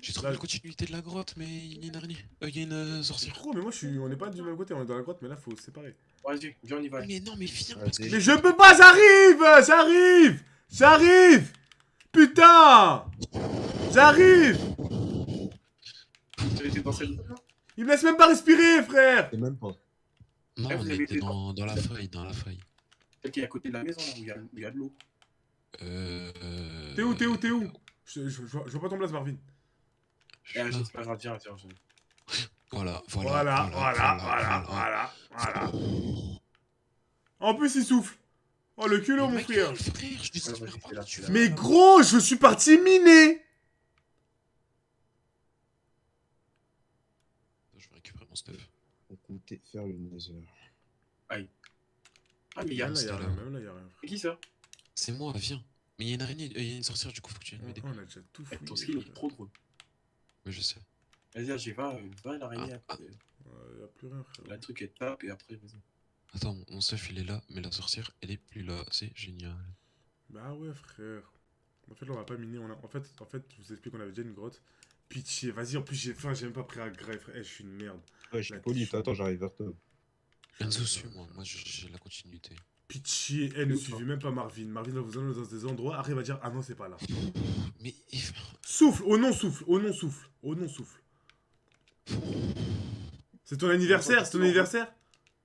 J'ai trouvé la continuité de la grotte, mais il y a une araignée. Il y a une sorcière. Gros, mais moi, on est pas du même côté, on est dans la grotte, mais là, faut se séparer. Vas-y, viens, on y va. Mais non, mais viens, Vas-y. parce que Mais je peux pas, j'arrive! Putain! J'arrive! Tu étais dans cette. Il me laisse même pas respirer, frère! C'est même pas. Non, Ah, on vous avez était été dans la faille, Celle qui est à côté de la maison, là, où il y a de l'eau. T'es où? Je vois pas ton place, Marvin. Je suis Eh, là. c'est pas grave, viens. Voilà. Voilà. En plus, il souffle. Oh, le culot, mon Ma frère. gueule, frère, je désespère Ouais, pas. vas-y, tu fais-la, fais Mais ça. gros, je suis parti miner. Je vais récupérer mon stuff. comptais faire le Nether. Ah, mais il y a. Même là, il y a Installe, rien. Même là, il y a rien. C'est qui ça? C'est moi, viens. Mais il y a une araignée, il y a une sorcière, du coup, faut que tu viennes m'aider. On a déjà tout Ton fouillé. skill est frère. trop drôle. Mais je sais. Vas-y, j'y va, l'araignée. Ah, après. Il y a plus rien, frère. Le truc, elle tape et après, vas-y. Attends, mon stuff il est là, mais la sorcière elle est plus là. C'est génial. Bah ouais, frère. En fait, là, on va pas miner. En fait, je vous explique qu'on avait déjà une grotte. Pitié, vas-y, en plus, j'ai faim, j'ai même pas pris à grave, frère. Eh, je suis une merde. Ouais, je Là, suis poli, t'es attends, j'arrive vers toi. Enzo, suis-moi, moi j'ai la continuité. Pitié, elle ne Où suivez ça même pas Marvin. Marvin va vous emmener dans des endroits, arrive à dire ah non, c'est pas là. Mais Souffle, oh non, souffle, oh non, souffle, oh non, souffle. C'est ton anniversaire, c'est ton anniversaire.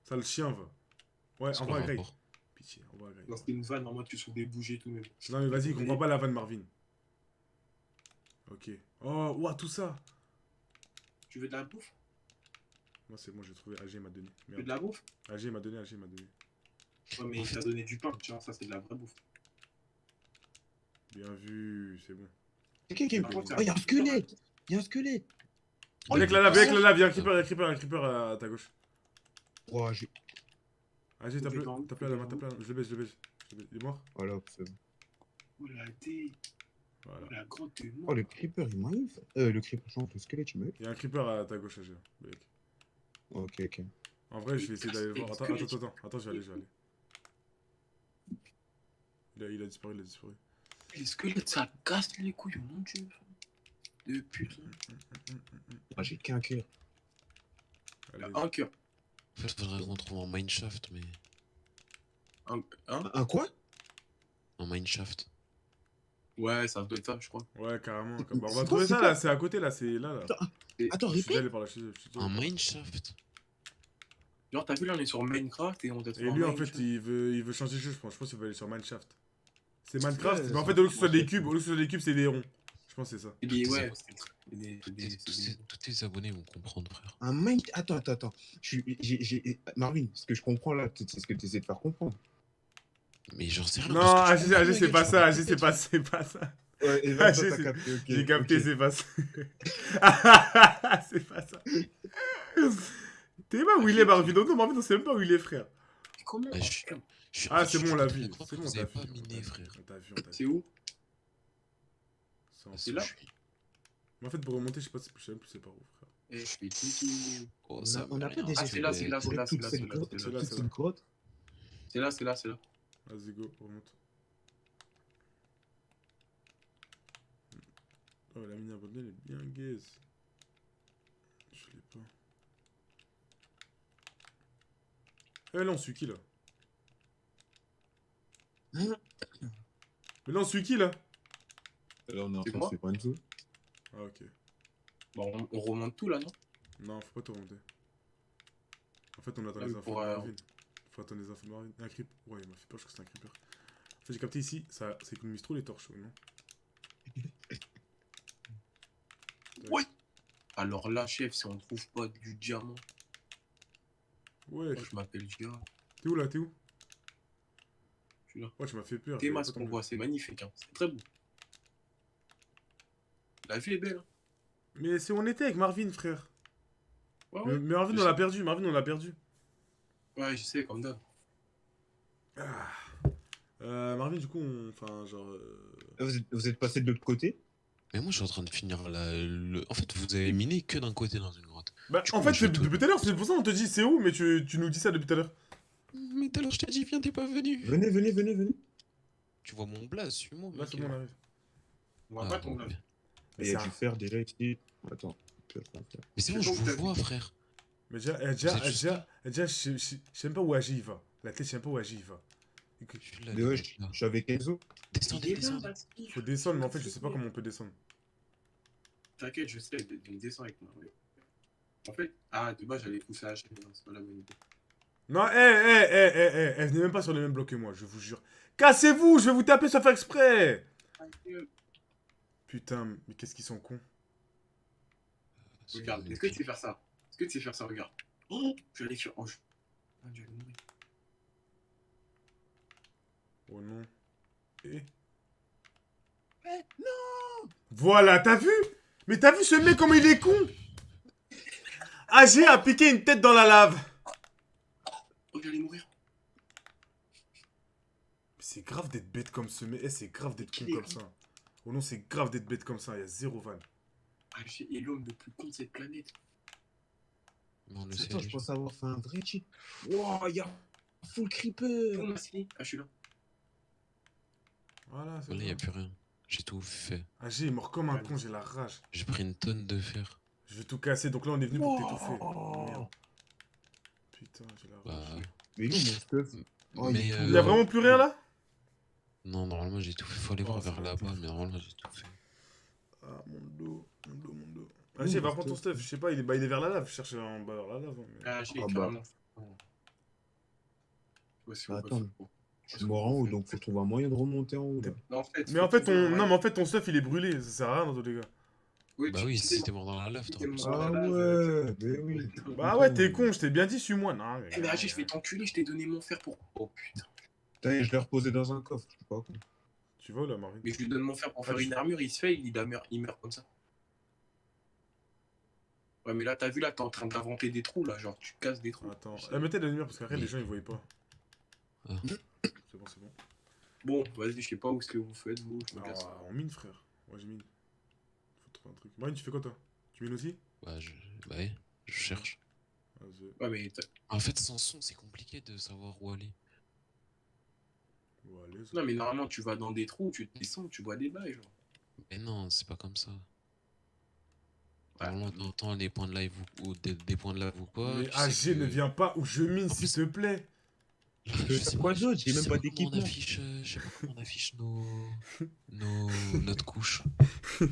Ça, le chien va. Ouais, c'est on quoi va le à Grey. rapport? Pitié, on va à Grey. Non, c'était une vanne, en mode tu sauves des bougies et tout, mais. Non, mais vas-y, comprends pas la vanne, Marvin. Ok. Oh, ouah, tout ça. Tu veux de la bouffe? Moi, c'est bon, j'ai trouvé. AG m'a donné. Tu veux Merde. de la bouffe? AG m'a donné, AG m'a donné. Ouais, mais il t'a donné du pain, tu vois, ça c'est de la vraie bouffe. Bien vu, c'est bon. C'est qui Par contre, Oh, y'a un squelette! Y'a un squelette! Oh, avec la lave, avec la lave, y'a un creeper, un creeper à ta gauche. Oh, j'ai. AG, tape-le à la main, tape-le à la main. Je le baisse, je le baisse. Il est mort? Voilà, c'est bon. Oh la dé, Voilà. la grande t'es mort. Oh, le creeper, il m'a eu. Le creeper, je le squelette, il m'a eu. Il y a un creeper à ta gauche, AG. Mec. Ok, ok. En vrai, je vais essayer d'aller le voir. Est-ce que les- Attends, je vais aller. Il a disparu, il a disparu. Les squelettes, ça casse les couilles, oh mon dieu. De putain. Ah, j'ai qu'un cœur. Il Allez. y a un cœur. En fait, faudrait qu'on trouve un mineshaft, mais. Hein? Un quoi? Un mineshaft. Ouais, ça doit être ça, je crois. Ouais, carrément. Bah, on C'est va quoi, trouver c'est ça quoi là, c'est à côté là, c'est là. Attends, Je suis déjà répète. allé par là, je suis déjà Un allé. mineshaft? Genre, t'as vu là, on est sur Minecraft et on doit Et trouver lui un en fait, Minecraft. il veut changer de jeu, je pense. Je pense qu'il va aller sur Mineshaft. C'est Ouais, Minecraft, mais en ça fait, au lieu que ce soit marche. des cubes, c'est des ronds. Je pense que c'est ça. Il dit, Tous ouais, tes- tous tes abonnés vont comprendre, frère. Un mine. Attends. Marvin, ce que je comprends là, c'est ce que tu essaies de faire comprendre. Mais j'en sais rien. Non, parce que tu- AG, c'est pas ça, AG, c'est pas ça. Ouais, et Ah, toi, t'as j'ai- capté, ok. J'ai capté, ok. c'est pas ça. C'est pas ça. T'es pas où il est, Marvin? Non, Marvin, on sait même pas où il est, frère. Comment? Ah, je suis- Ah, je c'est suis bon, on l'a content de vu. croire C'est que bon, vous on t'a avez pas vu. miné, frère. On t'a vu, C'est où? C'est C'est là. Mais en fait, pour remonter, je sais même plus c'est par où, frère. Eh, je fais tout. Oh, ça On me a fait pas rien. déjà Ah, c'est là, c'est là, c'est là, toute c'est là, cette c'est là, grotte- c'est là, toute c'est cette là. grotte. C'est là, c'est là, c'est là. Vas-y, go, remonte. Oh, la mine abandonnée, elle est bien gaze. Je l'ai pas. Eh, là, on suit qui, là? Hein? Mais là, on suit qui, là? Là, on est en C'est train de moi se prendre tout. Ah, ok. Bon, on remonte tout là, non? Non, faut pas te remonter. En fait, on attend Ah, les mais infos pour, de Marvin. Faut attendre les infos de Marvin. Un creep. Ouais, il m'a fait peur, je crois que c'est un creeper. En fait, j'ai capté ici, ça économise trop les torches, non? Ouais. Alors là, chef, si on trouve pas du diamant, Ouais, moi je m'appelle Gia. t'es où là? T'es où? Je suis là. Ouais, tu m'as fait peur. T'es j'avais masque pas qu'on ton- voit, c'est magnifique, hein. C'est très beau. La vue est belle, hein. Mais c'est où on était avec Marvin, frère. Ouais, Mais ouais. Marvin, Je on l'a sais. perdu. Marvin, on l'a perdu. Ouais, je sais, comme d'hab. Marvin, du coup, enfin, genre. Vous êtes passé de l'autre côté? Mais moi, je suis en train de finir En fait, vous avez miné que d'un côté dans une grotte. Bah, Du en coup, fait, je te- depuis tout à l'heure, c'est pour ça qu'on te dit c'est où, mais tu nous dis ça depuis tout à l'heure. Mais tout à l'heure, je t'ai dit, viens, t'es pas venu. Venez. Tu vois mon blaze, suis-moi. Là, c'est bon, on arrive. On va Ah, pas bon, tomber. ouais. Il y a ça- du fer déjà ici. Attends. Mais c'est bon, C'est je bon, t'as vous vois, frère. Mais déjà, Vous êtes juste je sais même pas où Agi il va. La tête, je sais même pas où Agi il va. Je suis là, Mais ouais, les gars, là. je suis avec Enzo. Descendez, descendez. Faut descendre, mais en fait, je sais pas comment on peut descendre. T'inquiète, je sais, il descend avec moi. Ouais. En fait, de base, j'allais pousser la chaîne, c'est pas la bonne idée. Non, venez même pas sur les mêmes blocs que moi, je vous jure. Cassez-vous, je vais vous taper sans faire exprès. Putain, mais qu'est-ce qu'ils sont cons. Regarde, est-ce que tu sais faire ça? Est-ce que tu sais faire ça? Regarde. Oh, je vais aller sur. Oh, Ah, je vais mourir. Oh non. Et... non. Voilà, t'as vu? Mais t'as vu ce mec comment il est con? AG a piqué une tête dans la lave. Oh, j'allais mourir. C'est grave d'être bête comme ce mec. Eh, c'est grave d'être con Il est comme ça. Oh non, c'est grave d'être bête comme ça. Il y a zéro van. AG est l'homme le plus con de cette planète. Mais on le sait Attends, je déjà. pense avoir fait un vrai cheat. Wow, il y a full creeper. Oh, merci. Ah, je suis là. Voilà, c'est Voilà, y a bon. plus rien. J'ai tout fait. AG est mort comme un con, j'ai la rage. J'ai pris une tonne de fer. Je vais tout casser, donc là on est venu pour t'étouffer. Wow. Merde. Putain, j'ai la Bah. rage. Mais non, mon stuff. Oh, il Mais. est tout Il y a vraiment plus rien là? Non, normalement j'ai tout fait. Faut aller Oh, voir ça vers va là-bas, être mais normalement j'ai tout fait. Ah, mon dos, mon dos, mon dos. AG, va prendre ton stuff. Je sais pas, il est vers la lave. Je cherche en bas vers la lave. Hein, mais... Ah, j'ai Ah, bah. carrément. Ouais, c'est Attends. bon. Je suis mort en haut, donc faut trouver un moyen de remonter en haut. Là. Non, en fait, Mais en fait, non, mais en fait, ton stuff il est brûlé. Ça sert à rien dans tous les cas. Oui, Bah oui, si t'es mort dans la lave, t'aurais pu Ah, Ah là, ouais, mais oui. Bah ouais, t'es con, je t'ai bien dit, suis-moi. Non, mais. Eh, mais AG, je vais t'enculer, je t'ai donné mon fer pour. Oh putain. Putain, je l'ai reposé dans un coffre, je sais pas quoi. Tu vas où là, Marine? Mais je lui donne mon fer pour faire Ah, une armure, il se fait, il meurt comme ça. Ouais, mais là, t'as vu, là, t'es en train d'inventer des trous, là, genre, tu casses des trous. Attends, mettez la lumière parce qu'après les gens ils voyaient pas. Ah. C'est bon, c'est bon. Bon, vas-y, je sais pas où ce que vous faites, vous, je me casse. Alors, on mine, frère. Moi, je mine. Faut trouver un truc. Marine, tu fais quoi toi? Tu mines aussi? Bah, bah ouais, je cherche. Vas-y. Ouais, mais En fait, sans son, c'est compliqué de savoir où aller. Bon, allez, ça. non, mais normalement, tu vas dans des trous, tu descends, tu vois des bails, genre. Mais non, c'est pas comme ça. Ouais. Normalement, t'entends les points de live ou des points de lave ou quoi. Mais tu sais AG ne vient pas où je mine, En s'il plus- te plaît. Je peux sais faire quoi pas, d'autre? J'ai je même sais pas comment on d'équipement. affiche, je sais pas comment on affiche notre couche.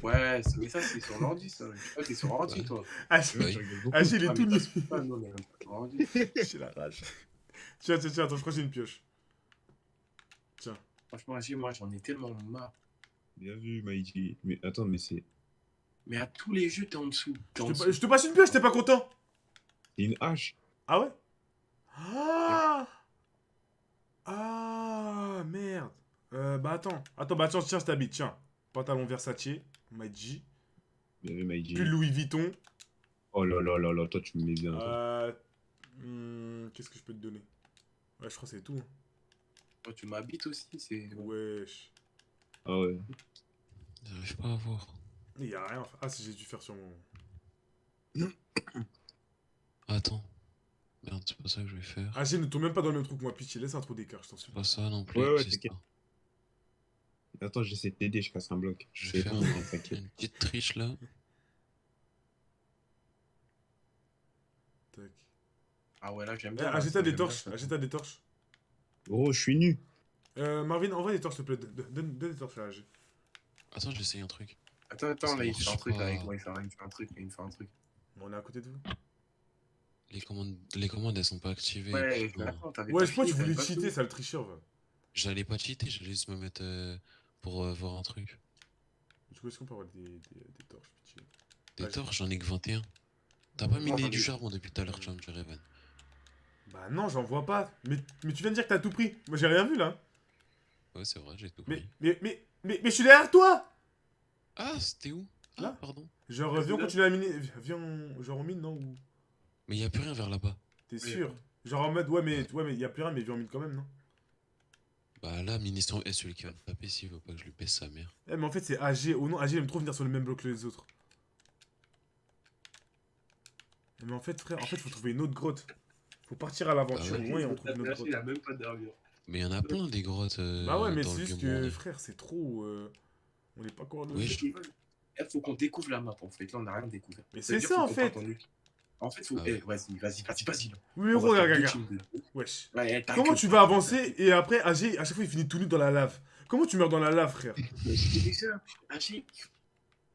Ouais, mais ça, c'est sur l'ordi, ça. Toi, t'es sur ordi, Ouais. toi. AG, Ouais. Je rigole beaucoup. AG, il est Ah, tout mais nu. t'as pas, non, mais pas sur ordi. J'ai la rage. Tiens, attends, je crois que j'ai une pioche. Franchement, AG, moi, j'en ai tellement marre. Bien vu, Maïji. Mais attends, mais c'est Mais à tous les jeux, t'es en dessous. T'es en Je dessous. te passe une pioche, t'es pas content? une hache. Ah ouais? Ah! Ah, merde. Bah attends, tiens, je t'habite, tiens. Pantalon Versace, Maïji. Bien vu, Maïji. Pull Louis Vuitton. Oh là là là là, toi tu me mets bien. Toi. Qu'est-ce que je peux te donner? Ouais, je crois que c'est tout. Hein. Oh, tu m'habites aussi, c'est. Wesh. Ah ouais. J'arrive pas à voir. Il y a rien. Ah, si j'ai dû faire sur mon. Attends. Merde, c'est pas ça que je vais faire. Ah, ne tourne même pas dans le même trou que moi, pitié. Laisse un trou d'écart, je t'en C'est supplie. pas ça non plus. Ouais, ouais, c'est t'inquiète. ça. Attends, j'essaie de t'aider, je casse un bloc. Je vais faire t'inquiète. une petite triche là. Tac. Ah ouais, là, j'aime Eh, bien. Agita là, des j'aime torches. bien. Agita des torches. Gros, je suis nu. Marvin, envoie des torches, s'il te plaît. Donne des torches à AG. Attends, j'essaye un truc. Attends, là, il fait un truc pas. avec moi, il fait un truc, il me fait un truc. On est à côté de vous. Les commandes elles sont pas activées. Ouais, putain. attends, t'avais Ouais, pas je crois que tu fini, voulais t'avais pas cheater, fini. ça le tricheur, va. J'allais pas cheater, j'allais juste me mettre pour voir un truc. Du coup, est-ce qu'on peut avoir des torches, pitié? Des Ouais, torches, j'en ai que 21. T'as pas Non, miné j'en du ai- charbon depuis tout à l'heure, tu vas me dire, Evan. Bah non, j'en vois pas. Mais tu viens de dire que t'as tout pris. Moi, j'ai rien vu, là. Ouais, c'est vrai, j'ai tout Mais, pris. mais je suis derrière toi! Ah, c'était où? Ah, Là. pardon. Genre, viens, on continue à miner. Viens, genre, on mine, non? Ou... Mais y a plus rien vers là-bas. T'es Oui. sûr? Genre, en mode, ouais, mais y a plus rien, mais viens, on mine quand même, non? Bah là, Ministre est celui qui va me taper s'il veut pas que je lui pèse sa mère. Eh, mais en fait, c'est AG. Oh non, AG, il aime trop venir sur le même bloc que les autres. Eh, mais en fait, frère, faut trouver une autre grotte. Faut partir à l'aventure, Ah ouais. au moins, et on trouve une autre grotte. Il a même pas d'armure. Mais y en a plein des grottes Bah ouais, mais dans c'est le juste vieux que, monde. frère, c'est trop. On est pas coordonnés. Oui, Il faut qu'on découvre la map, en fait. Là, on a rien découvert. Mais Ça veut c'est dire ça, faut en qu'on fait. parte en équipe. En fait, faut. Ah ouais. Vas-y. Là. Oui, mais On va faire deux regarde. teams de deux. Wesh. Ouais, t'as Comment que- tu vas avancer et après, AG, à chaque fois, il finit tout nu dans la lave? Comment tu meurs dans la lave, frère? Mais c'est déjà, Hachi,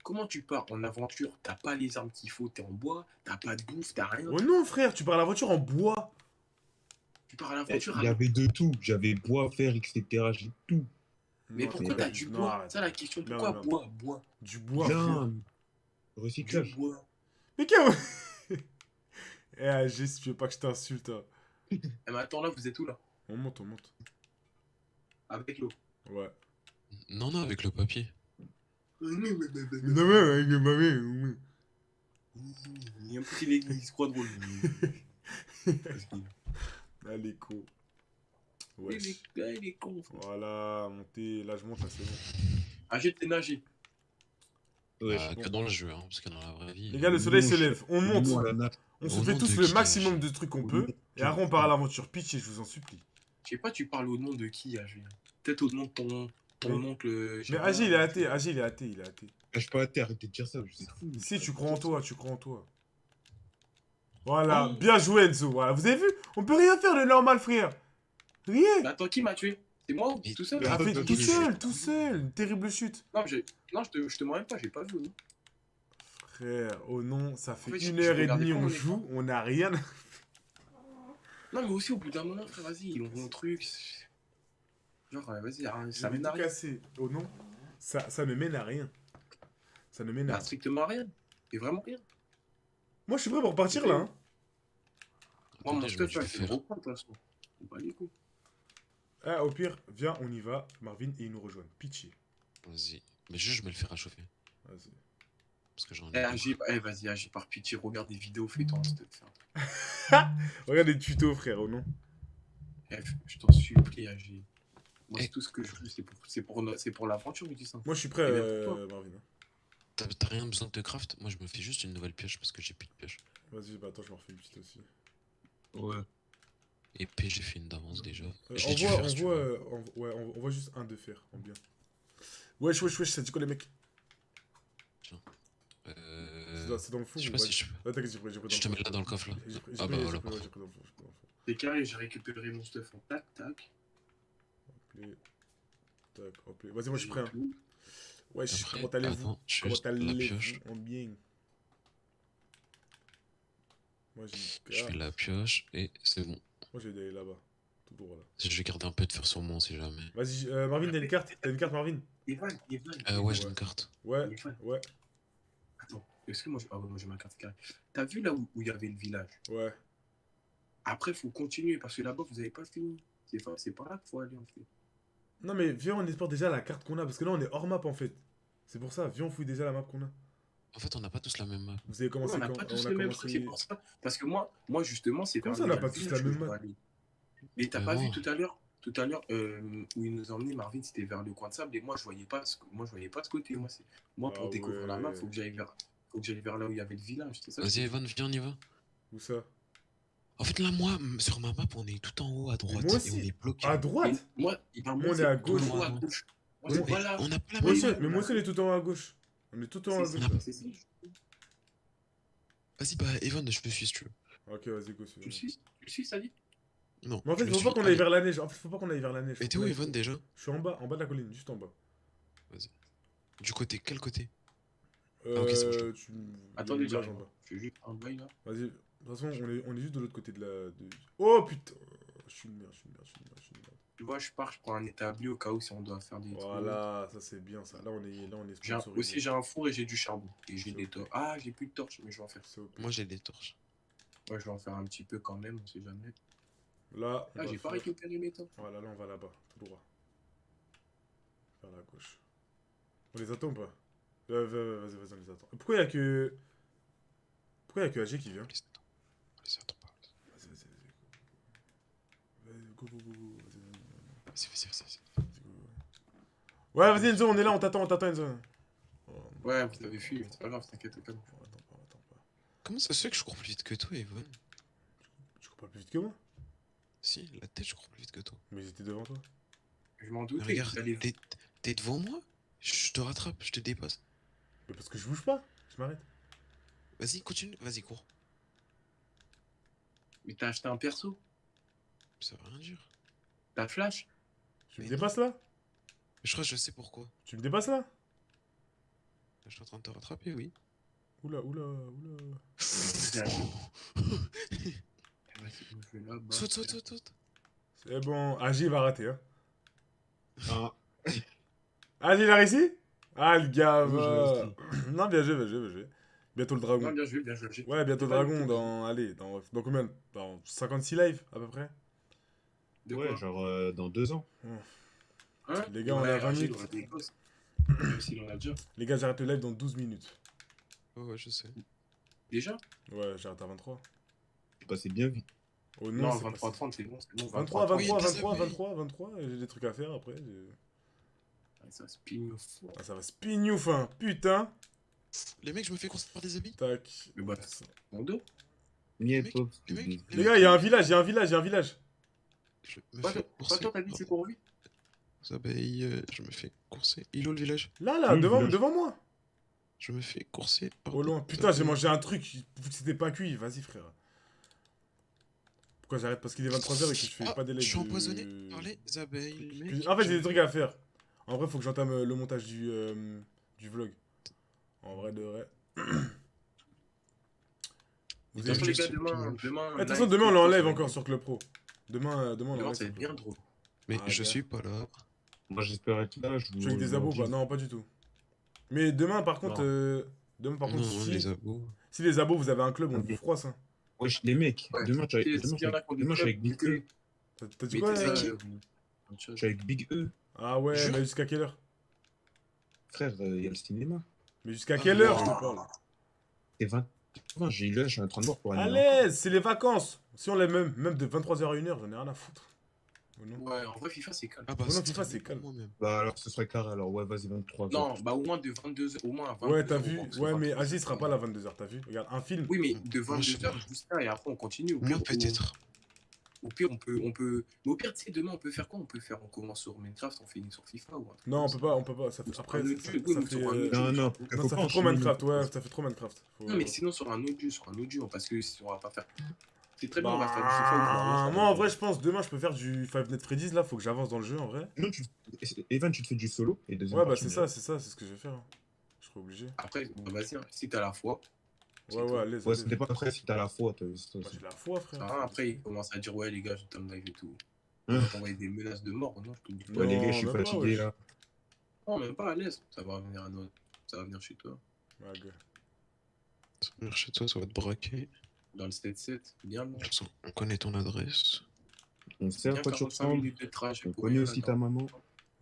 comment tu pars en aventure? T'as pas les armes qu'il faut, t'es en bois, t'as pas de bouffe, t'as rien. Oh non, frère, tu pars à la voiture en bois. Tu pars à Eh, l'aventure. il y avait de tout. J'avais bois, fer, etc. J'ai tout. Mais Non, pourquoi t'as t'as du non, bois? arrête. Ça, la question. Non, Pourquoi non. bois? Du bois, frère. Bien. Du Recyclage. bois. Mais qu'est-ce Eh, AG, si tu veux pas que je t'insulte, hein. Eh, mais attends, là, vous êtes où, là? On monte. Avec l'eau. Ouais. Non, avec le papier. Non, mais avec ma mère, ouais. Il un petit il se croit drôle. Allez, co. Il Wesh. il est con. frère. Voilà, montez. Là, je monte, là, c'est bon. Ah, j'ai été nager. Ouais, Ah, que dans le jeu, hein, parce que dans la vraie vie. Les gars, le soleil se lève. On monte. Dis-moi, la nappe. On se Au fait nom tous de le qui, maximum Agi de trucs qu'on Au peut. nom Et après, on part à l'aventure. Pitié, je vous en supplie. Je sais pas, tu parles au nom de qui, Agi? Peut-être au nom de ton Mais- oncle. je sais Mais pas. Agi, il est athée. Agi, il est athée. Il est athée. Je suis pas à terre, arrêtez de dire ça, je sais fou. Si, tu crois en toi. Tu crois en toi. Voilà. Oh. Bien joué, Enzo. Voilà. Vous avez vu? On peut rien faire de normal, frère. Rien. Mais attends, qui m'a tué? C'est moi ou Mais- tout seul? Mais Ah, attends, fait attends, tout je- seul, tout seul. Une terrible chute. Non, je te mens même pas, j'ai pas vu. Non. Frère, oh non, ça fait En fait, une je heure et regardais demie, pas on mon joue, on n'a rien. Non, mais aussi au bout d'un moment, frère, vas-y, ils ont mon truc. Genre, vas-y, hein, ça mène à rien. cassé. Oh non, ça ne mène à rien. Ça ne mène à Bah, rien. strictement rien. Et vraiment rien. Moi, je suis prêt pour partir là. Hein. Moi, mon Attendez, je vais stuff, là, le je le faire. reprends, de toute façon. On va les coups. Ah, au pire, viens, on y va. Marvin et ils nous rejoignent. Pitié. Vas-y. Mais juste, je me le fais réchauffer. Vas-y. Parce que j'en Eh, ai. vas-y, Agi, par pitié, regarde des vidéos, fais-toi un stuff. Regarde les tutos, frère, oh non. Eh, je t'en supplie, Agi. Moi, Eh. c'est tout ce que je veux, c'est pour l'aventure, je dis ça. Moi, je suis prêt, Et bien pour Marvin. Hein. T'as rien besoin de craft? Moi, je me fais juste une nouvelle pioche parce que j'ai plus de pioche. Vas-y, bah attends, je m'en refais une petite aussi. Ouais. Épée, j'ai fait une d'avance déjà. Je l'ai dû On faire, si tu voit, veux. ouais, on voit juste un de fer, en bien. Wesh, wesh, wesh, ça dit quoi les mecs? C'est dans le fond. Je sais pas ouais. si je peux. Ah, t'inquiète, j'ai pris dans Je te le mets là dans le coffre là. J'ai Ah bah voilà. pris, ouais, j'ai pris dans le fond, j'ai pris dans le fond. C'est carré, j'ai récupéré mon stuff en tac. Hop, tac, hop. Vas-y, moi je suis prêt. Hein. Tout. Wesh, Après, comment allez-vous? attends, je fais Comment juste la allez-vous pioche. en bien? Moi Je fais la pioche et c'est bon. moi j'ai d'aller là-bas. Tout droit là. Je vais garder un peu de fer sur moi, on sait jamais. Vas-y, Marvin, t'as une carte? T'as une carte, Marvin? Evan. Ouais, j'ai une carte. Ouais, Evan. ouais, Attends, est-ce que moi, moi j'ai ma carte carrée. T'as vu là où il y avait le village? ouais. Après, faut continuer parce que là-bas, vous avez pas fini. C'est par là qu'il faut aller en fait. Non mais viens, on explore déjà la carte qu'on a parce que là on est hors map en fait. C'est pour ça, viens, on fouille déjà la map qu'on a. En fait, on n'a pas tous la même map. Vous avez Ouais, commencé on n'a quand? pas tous On a le même truc, c'est commencé. pour ça. Parce que moi justement, c'est Comment vers ça, on n'a le pas tous village la même que je map? dois aller. Mais t'as Mais pas vu non. tout à l'heure où il nous a emmené Marvin, c'était vers le coin de sable et moi je voyais pas ce côté. Moi pour Ah découvrir la map, ouais. faut que j'aille vers là où il y avait le village. C'est ça. Vas-y, Evan, viens, on y va. Où ça? En fait, là, moi, sur ma map, on est tout en haut à droite. moi Et aussi. on est bloqué. À Et droite? moi, on est à gauche. tout en haut à gauche. Moi, Ouais, c'est Mais voilà. on n'a pas la Moi même aussi, map. mais moi aussi on est tout en haut à gauche. On est tout en haut à C'est gauche. ça, là. c'est ça. Vas-y, bah, Evan, je te suis si tu veux. Ok, vas-y, go. Tu le suis, ça dit? Non. Mais en fait, je le faut suis. pas qu'on aille Allez. vers la neige. En fait, faut pas qu'on aille vers la neige. Mais Faut t'es où, qu'on aille- Evan, déjà? Je suis en bas de la colline, juste en bas. Du côté, quel côté? ok, c'est bon, je Tu... Attendez, le village j'arrive. en bas. Je suis juste un bail là. Vas-y. De toute façon, on est juste de l'autre côté de la. Oh putain! Je suis une merde. Tu vois, je prends un établi au cas où si on doit faire des trucs. Voilà, ça c'est bien ça. Là, on est sponsorisé. Aussi, j'ai un four et j'ai du charbon. Et j'ai C'est des ok. torches. Ah, j'ai plus de torches, mais je vais en faire. C'est ok. Moi, j'ai des torches. Ouais, je vais en faire un petit peu quand même, on sait jamais. Là, on Ah, va j'ai pas faire- récupéré mes torches. Voilà, là, on va là-bas, tout droit. Vers la gauche. On les attend ou pas? Vas-y, on les attend. Pourquoi il y a que AG qui vient? On les attend pas. Vas-y. Go. Vas-y. Ouais, vas-y, Enzo, on est là, on t'attend, Enzo. Oh, Ouais, vous avez fui, mais c'est pas grave, t'inquiète pas. on attend pas. Comment ça se fait que je cours plus vite que toi, Evan? Tu cours pas plus vite que moi? Si, la tête, je cours plus vite que toi. Mais j'étais devant toi. Je m'en Mais doute. regarde, t'es devant moi? Je te rattrape, je te dépasse. Mais parce que je bouge pas, je m'arrête. Vas-y, continue, vas-y, cours. Mais t'as acheté un perso? Ça veut rien dire. T'as flash? Tu me Mais dépasses là? Je crois que je sais pourquoi. Tu me dépasses là? Je suis en train de te rattraper, oui. Oula. Je vais là-bas. Saute. C'est bon, AG il va rater, hein. Ah, AG il a réussi? Ah, le gars, Oui, je va. l'ai Non, bien joué. Bientôt le Non, dragon. bien joué. Ouais, bientôt le Pas dragon le- dans. Allez, dans combien? Dans 56 lives à peu près? De ouais, quoi? genre dans 2 ans. Hein? Les gars, on a 20 Rachid, minutes. on a des gosses. Même s'il en a déjà. Les gars, j'arrête le live dans 12 minutes. Ouais, je sais. Déjà? Ouais, j'arrête à 23. C'est passé bien vite. Oh Non, c'est 23-30, c'est bon. 23, 23, 23, Oui, 23, désolé. 23, 23, j'ai des trucs à faire après. Ça spin fort. Ah, ça va spignouf, hein. Putain. Les mecs, je me fais courser par des habits. Tac. Mais bah, mon dos. Ni mecs, pop. les mecs, Les gars, il y a un village, il y a un village, il y a un village. Je me Pas fais toi, courser. t'as dit que c'est pour lui? Ça abeilles, je me fais courser. Il est où le village? Là, Oui, devant, village. devant moi. Je me fais courser par Au des loin. Putain, j'ai abeilles. mangé un truc. C'était pas cuit. Vas-y, frère. Pourquoi j'arrête? Parce qu'il est 23h et que je fais pas Ah, délai je suis de... empoisonné par les abeilles, mec. En fait, j'ai des trucs à faire. En vrai, faut que j'entame le montage du vlog. En vrai, de vrai. Vous Putain, avez Tous les vu- gars, je sais demain. De toute façon, demain, on l'enlève encore sur Club Pro. Demain, on Demain, l'enlève ça sur va être Club bien Pro. drôle. Mais Ah, je gars. suis pas là. Moi, j'espère être là. Je suis avec des abos, bah non, pas du tout. Mais demain, par contre, Non, les abos. si les abos, vous avez un club, on Ok. vous froisse. Hein. Wesh, les mecs, Ouais. demain, je suis S'il y en a qui ont des demain, je suis avec clubs, Big E. T'as dit Mais quoi t'es ça, qui Je suis avec Big E. Ah ouais, Jure mais jusqu'à quelle heure? Frère, il y a le cinéma. Mais jusqu'à Ah, quelle heure, je wow. te parle? C'est 20. J'ai là, je suis en train de voir pour À aller. l'aise, c'est les vacances. Si on l'a même de 23h à 1h, j'en ai rien à foutre. Ou non? Ouais, en vrai, FIFA, c'est calme. Ah bah, Ouais, non, c'est FIFA, très c'est bon calme. pour moi-même. Bah alors ce serait carré alors ouais vas-y 23. Non, bah au moins de 22h, au moins à 22h. Ouais, t'as vu? parce que Ouais, mais 23, Agi c'est sera pas là à 22h, t'as vu? Regarde, un film. Oui, mais de Moi, je sais 22h pas. jusqu'à et après on continue. Au Moi, pire, peut-être. Au pire, on peut. Mais au pire, tu sais, demain, on peut faire quoi? On commence sur Minecraft, on finit sur FIFA ou un truc Non, comme on peut pas. Ça fait... Après, Un autre ça, jeu, ça oui, mais fait. sur un autre Non jeu, non, sur un autre Non, faut ça pas fait trop enchaîner, Minecraft, nous. ouais, ça fait trop Minecraft. Faut- Non, mais sinon, sur un autre jeu, parce que si on va pas faire. C'est très bien, on va faire du Bah, FIFA ou du moi, en vrai, je pense demain, je peux faire du Five Nights at Freddy's. Là, faut que j'avance dans le jeu, en vrai. Non, Evan, tu te fais du solo et deuxième Ouais, bah, partie, c'est ça, c'est ce que je vais faire. Hein. Je serai obligé. Après, bah, vas-y, hein, si t'as la foi. c'est Ouais, tout. ouais, à l'aise. Ouais, ça dépend après si t'as la foi, t'as vu ça Moi, aussi. j'ai la foi, frère. Ah, après, il commence à dire, ouais, les gars, je t'aime live et tout. Hein On va t'envoyer des menaces de mort, non, je te le dis pas. Ouais, les Non, gars, je suis même pas, fatigué wesh. là. Non, même pas à l'aise. Ça va venir à notre. Ça va venir chez toi. Ouais, gars. Ça va venir chez toi, ça va te braquer. Dans le 7-7, bien De bon. toute façon, on connaît ton adresse. On sait à Bien quoi tu 45 ressembles. minutes de trajet On pour connaît rien aussi ta là-dedans. maman.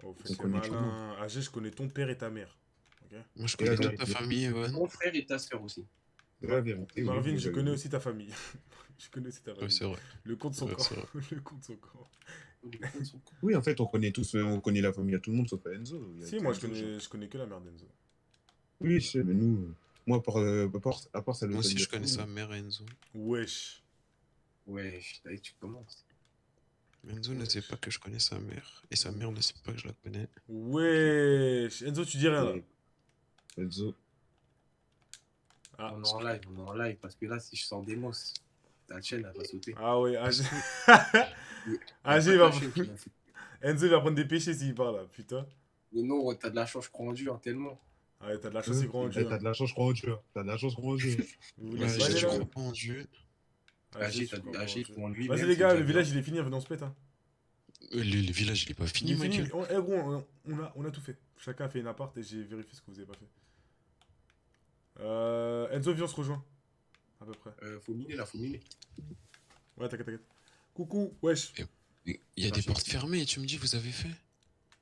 Oh, On fais connaît tout le malin. AG, je connais ton père et ta mère. Ok. Moi, je Et la connais toute ta vérité. famille, Evan. Mon frère et ta soeur aussi. C'est la vérité. Marvin, oui, je oui, connais oui. aussi ta famille. Je connais aussi ta Ouais, famille. c'est vrai. Le compte son Ouais, camp. c'est vrai. Le compte son camp. Les comptes sont cool. Oui, en fait, on connaît tous, on connaît la famille à tout le monde sauf à Enzo. Il y a Si, que moi, Enzo, genre. je connais que la mère d'Enzo. Oui, je sais, mais nous, moi, à part ça, Moi aussi, je connais sa mère, Enzo. Wesh. Ouais, allez, tu commences. Enzo ne sait pas que je connais sa mère. Et sa mère ne sait pas que je la connais. Wesh. Enzo, tu dis rien là. Enzo. Ah, On est en live, parce que là, si je sors des mots, ta chaîne, elle va sauter. ah ouais, AG. Oui. AG, Ta il va... chaîne qui m'a fait- Enzo, il va prendre des péchés s'il parle là, putain. Mais non, t'as de la chance, je crois en Dieu, hein, tellement. Ah ouais, t'as de la chance, il croit en Dieu. T'as de la chance, je crois en Dieu. T'as de la chance, je crois en Dieu. Vous voulez Ouais, se je bailler, là crois pas en Dieu. AG, je crois en AG, Dieu. pour lui. Vas-y les gars, le village il est fini, venez on se pète. Hein. Le village, il est pas fini, Il est fini. Michael. Eh gros, on a tout fait. Chacun a fait une appart et j'ai vérifié ce que vous avez pas fait. Enzo, viens, on se rejoint. À peu près. Faut miner là, faut miner. Ouais, t'inquiète. Coucou, wesh. Il y a des portes fermées et tu me dis, vous avez fait?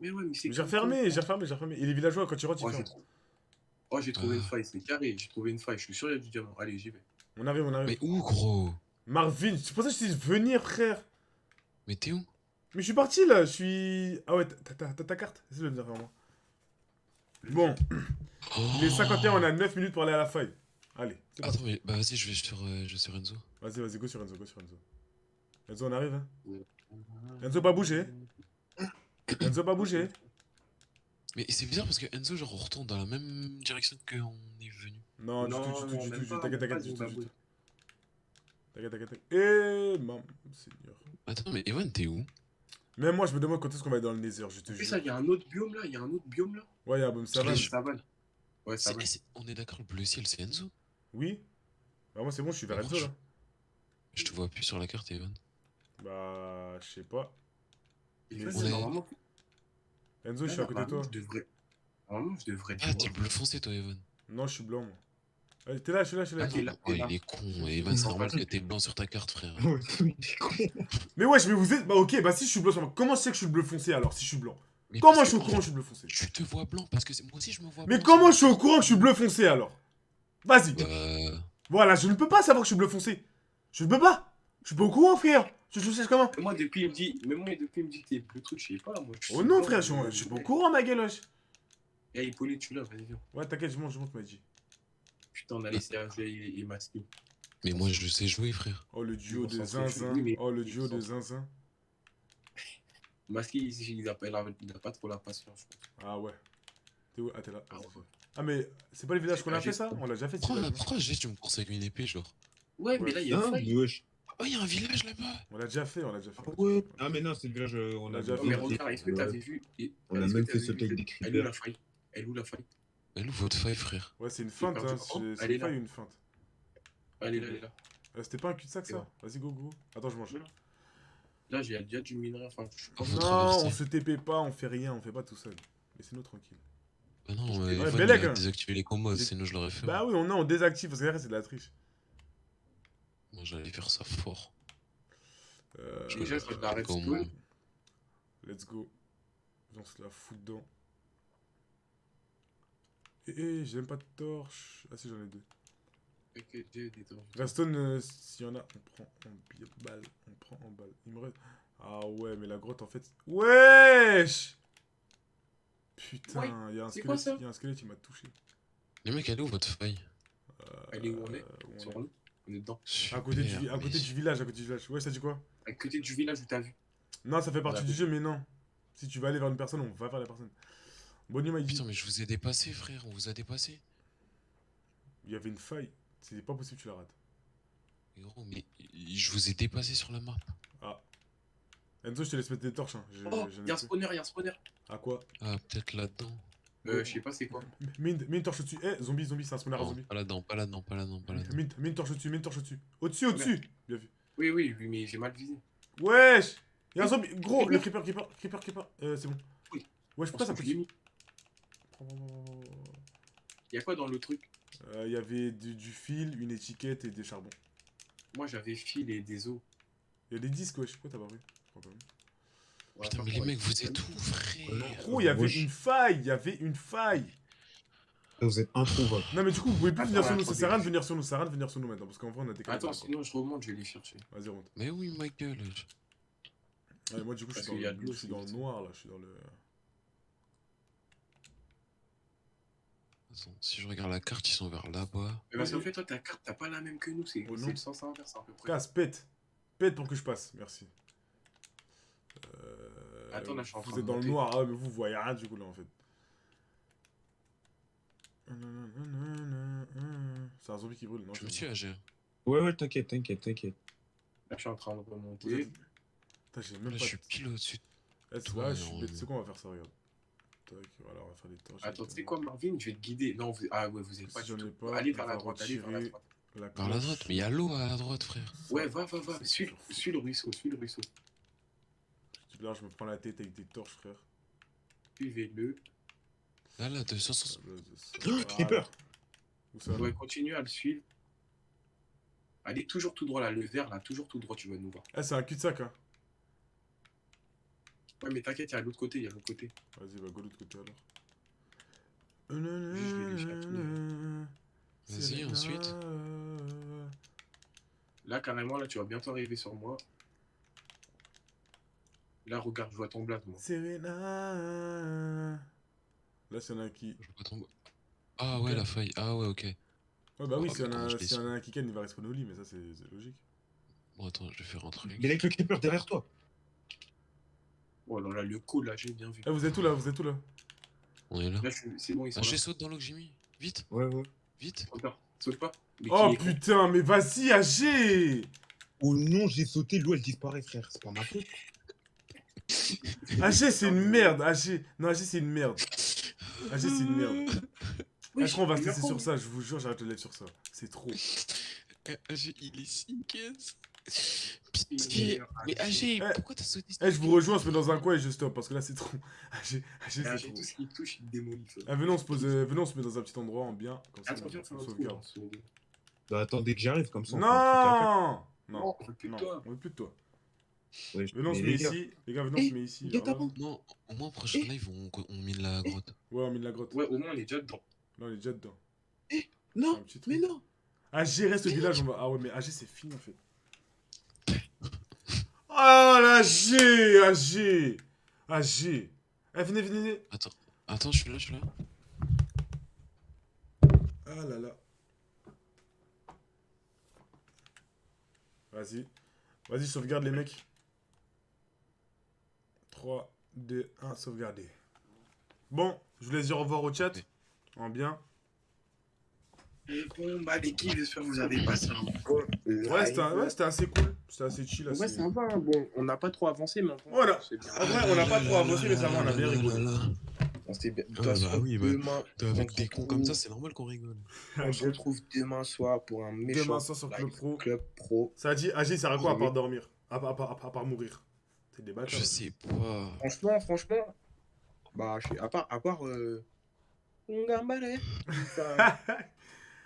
Mais ouais, mais c'est. J'ai refermé. Et les villageois, quand tu rentres, Oh, ils j'ai ferment. j'ai trouvé une faille, c'est carré. J'ai trouvé une faille, je suis sûr, il y a du diamant. Allez, j'y vais. On arrive. Mais où, gros? Marvin, c'est pour ça que je t'ai dit venir, frère. Mais t'es où? Mais je suis parti là, je suis. Ah ouais, t'as ta carte. Essaye de le dire vers moi. Bon, il est 51, on a 9 minutes pour aller à la faille. Allez, c'est parti. Attends, mais bah vas-y, je vais sur Enzo. Vas-y, go sur Enzo. Enzo, on arrive, hein. Enzo, pas bouger. Enzo, pas bouger. Mais c'est bizarre parce que Enzo, genre, on retourne dans la même direction qu'on est venu. Non, du Non, tout, même pas, t'inquiète, même pas, du on va tout. bouger. T'inquiète. Eh, maman, seigneur. Attends, mais Evan, t'es où? Même moi, je me demande quand est-ce qu'on va aller dans le Nether, je te Et jure. ça, il y a un autre biome là, il y a un autre biome là. Ouais, il y a un ça va. Je- Savane. Ouais, ça va. On est d'accord, le bleu ciel, c'est Enzo? Oui. Bah, moi, c'est bon, je suis vers Bah, Enzo, là. Je te vois plus sur la carte, Evan. Bah, je sais pas. Et On ça, est- normalement. Enzo, je suis à côté de toi. Normalement, je devrais. Ah, t'es le bleu foncé, toi, Evan. Non, je suis blanc, moi. Allez, t'es là, je suis là. Ah, t'es là. Oh, il est con, Evan, c'est normal que t'es blanc sur ta carte, frère. Mais wesh, mais vous êtes. Bah, ok, bah, si je suis blanc, comment je sais que je suis le bleu foncé alors, si je suis blanc? Mais Comment parce je suis au que, courant en que je suis bleu foncé? fait, tu te vois blanc parce que moi aussi je me vois Mais blanc. comment je suis au courant que je suis bleu foncé alors? Vas-y. Voilà, je ne peux pas savoir que je suis bleu foncé. Je ne peux pas. Je suis pas au courant, frère. Je sais comment. Mais moi, depuis, il me dit, que t'es le truc, je sais pas. Moi, Oh non, frère, je suis pas au courant, ma gueule, wesh. Eh, Hippolyte, tu l'as, vas-y, viens. Ouais, t'inquiète, je monte, m'a dit. Putain, on a laissé Hergé et Masky. Mais moi, je le sais jouer, frère. Oh, le duo de Concentré, zinzin. oui, mais- Oh, le duo de zinzin. Masky, il a pas trop la patience. Ah ouais. T'es où? Ah, t'es là. Ah ouais. Ah, mais c'est pas les villages qu'on a fait, ça? On l'a déjà fait, ce village, non? Pourquoi j'ai tu me courses avec une épée, genre? Ouais, mais là, il y a une Hein, faille. mais wesh. Oh, il y a un village là-bas! On l'a déjà fait, on l'a déjà fait. Ah ouais. Ah, mais non, c'est le village. On a déjà Non, fait. mais regarde, est-ce que t'avais vu. On a est-ce que même t'avais fait sauter vu- avec des Elle est où creepers. la faille? Elle est où la faille? Elle où votre faille, frère? Ouais, c'est une feinte, perdu. hein. Oh, C'est elle est une faille là. ou une feinte? Elle est là, elle est là. C'était pas un cul-de-sac, C'est ça? bon. Vas-y, go. Attends, je mange. Là, j'ai déjà du minerai. Enfin, je suis pas Faut Non, traverser. on se TP pas, on fait rien, on fait pas tout seul. Laissez-nous tranquille. Bah non, Ouais, Evan, Belek, il a hein. désactivé les combos, J'ai- sinon je l'aurais fait. Bah oui, on désactive parce que derrière, c'est de la triche. Moi, j'allais faire ça fort. Déjà, je la Comme redstone. moi. Let's go. On se la fout dedans. J'ai même pas de torche. Ah si, j'en ai deux. Ok, j'ai des torches. Redstone, s'il y en a, on prend en balle. On prend en balle. Il me reste... Ah ouais, mais la grotte, en fait... Wesh! Putain, Ouais, il y a un c'est quoi, squelette, ça il y a un squelette, il m'a touché. Les mecs, elle est où votre faille? Elle est où on est où on Sur est nous. On est dedans. À côté, Super, à côté mais- du village, à côté du village. Ouais, ça dit quoi? À côté du village où t'as vu. Non, ça fait partie Ouais. du jeu, mais non. Si tu vas aller vers une personne, on va vers la personne. Bonnie m'a dit, Putain, mais je vous ai dépassé, frère, on vous a dépassé. il y avait une faille. C'était pas possible que tu la rates. Mais gros, mais je vous ai dépassé sur la map. Enzo, je te laisse mettre des torches. Hein. Oh, j'en ai y'a un plus. spawner, y'a un spawner. À quoi? Ah, peut-être là-dedans. Je sais pas c'est quoi. Mets une torche au-dessus. Eh, zombie, c'est un spawner à Non, zombie. pas là-dedans, pas là-dedans, pas là-dedans, pas là-dedans. Mets une torche au-dessus, Au-dessus. Bien vu. Oui, mais j'ai mal visé. Wesh! Y'a un zombie. Gros, le Creeper. creeper. C'est bon. Oui. Wesh, pourquoi ça Je l'ai peut. mis. Y'a quoi dans le truc? Il y avait du fil, une étiquette et des charbons. Moi j'avais fil et des os. Il y a des disques, wesh. Pourquoi t'as pas vu? Je crois pas. Ouais, Putain, mais les mecs, vous êtes où, frère? Gros, il y avait Wesh. une faille. Vous êtes introuvable. Non, mais du coup, vous pouvez plus Attends, venir sur nous. attends, Ça sert à rien de venir sur nous. Ça sert à rien de venir sur nous maintenant. Parce qu'en vrai, on a décalé. Attends, sinon je remonte, je vais les chercher. Vas-y, remonte. Mais oui, ma gueule. Allez, moi, du coup, je Parce suis qu'il y a dans de le l'eau, je suis dans le c'est noir là. Je suis dans le. Attends, si je regarde la carte, ils sont vers là-bas. Mais parce qu'en fait, toi ta carte, t'as pas la même que nous. C'est Oh non. le sens inverse à peu près. Casse, pète. Pète pour que je passe. Merci. Attends, là, je suis en train Vous de êtes dans le monter. noir. Ah, mais vous voyez rien du coup là en fait. C'est un zombie qui brûle. Non, Je me c'est suis âgé. Ouais, t'inquiète. Là, je suis en train de Vous remonter. êtes- Putain, j'ai même Là, pas. je suis pile au-dessus. Eh, c'est toi, là, je suis non, bête. mais- C'est quoi, on va faire ça, regarde. Tac, voilà, on va faire des torches. Attends, tu sais quoi, Marvin? Je vais te guider. Non, ah ouais, vous êtes pas Si du j'en ai tout. pas, Allez on vers la va droite, allez vers la retirer droite. la Par la cloche. droite, mais il y a l'eau à la droite, frère. Ouais, va. Suis le ruisseau. Là, je me prends la tête avec des torches, frère. Suivez-le. Là, 200. Creeper. Où ça? Ouais, continue à le suivre. Allez toujours tout droit là, le vert là, toujours tout droit, tu vas nous voir. Eh, c'est un cul-de-sac, hein. Ouais, mais t'inquiète, il y a l'autre côté, Vas-y, va go de l'autre côté alors. Je vais les chercher. Vas-y, ensuite. Là, carrément, là, tu vas bientôt arriver sur moi. Là, regarde, je vois ton blaze, moi. Serena. Là, s'il y en a un qui. Je vois tomber. Ah ouais, Ok. la faille. Ah ouais, ok. Ouais, bah oui, Oh, s'il y en mais a comment je s'il y en a l'ai un qui ken, il va respawner au lit, mais ça, c'est logique. Bon, attends, je vais faire un truc. Il est avec le creeper derrière toi. Oh là là, le coup, là, j'ai bien vu. Eh, vous êtes où là? On est là. Là, c'est bon, ils sont Ah, là. j'ai saute dans l'eau que j'ai mis. Vite, Ouais. vite. Saute pas. Mais Oh qui est con. putain, mais vas-y, AG! Oh non, j'ai sauté, l'eau elle disparaît, frère. C'est pas ma faute. AG, c'est une merde. AG. Non, AG, c'est une merde. AG, c'est une merde. Oui, Est-ce qu'on va se il laisser meurt sur pas. ça? Je vous jure, j'arrête de le laisser sur ça. C'est trop. Il est si caisse. Il Pitié. meurt, Mais AG. AG, Eh. pourquoi t'as sauté Eh, je vous rejoins, on se met dans un coin et je stoppe parce que là, c'est trop. AG, AG, c'est trop. tout ce qui touche, il démolit. ça. Ah, venez, on se met dans un petit endroit en bien. Comme ça, Attends, viens, fais on un trou, sauvegarde. hein, Bah attends, dès que j'arrive, comme ça. on fait un truc à Non! Non, on veut plus de non, toi. on veut plus de toi. quatre. Ouais, Venez, on se mais met les gars, ici. Les gars, venez, on se met ici. les gars, Alors là. t'as pas- Non, au moins, prochain live, on mine la grotte. Ouais, on met de la grotte. Ouais, au moins, on est déjà dedans. Là, on est déjà dedans. Non, Un petit truc. mais non. AG reste au village. Ah ouais, mais AG, c'est fini en fait. Oh la G, AG. AG. Eh, venez, venez, venez. Attends, je suis là. Ah là là. Vas-y. Vas-y, sauvegarde les mecs. 3, 2, 1, sauvegarder. Bon, je vous laisse dire au revoir au chat. En bien. Et bon, bah, l'équipe, j'espère que vous avez passé un bon Ouais, live. c'était assez cool. C'était assez chill. Ouais, Assez... ça va. Hein. Bon, on n'a pas trop avancé, mais enfin, Voilà. c'est bien. En vrai, on n'a pas trop avancé, mais ça va, on a bien rigolé. On s'est bien. De toute Ah façon, bah oui, bah, demain, avec on des se cons retrouve- comme ça, c'est normal qu'on rigole. on se retrouve demain soir pour un méchant Demain soir sur live Club Pro. Club Pro. Ça a dit, AG, ça sert à quoi à Oui. part dormir à part mourir. C'est des bâtards. Je sais pas. Franchement, bah, à part un gambale.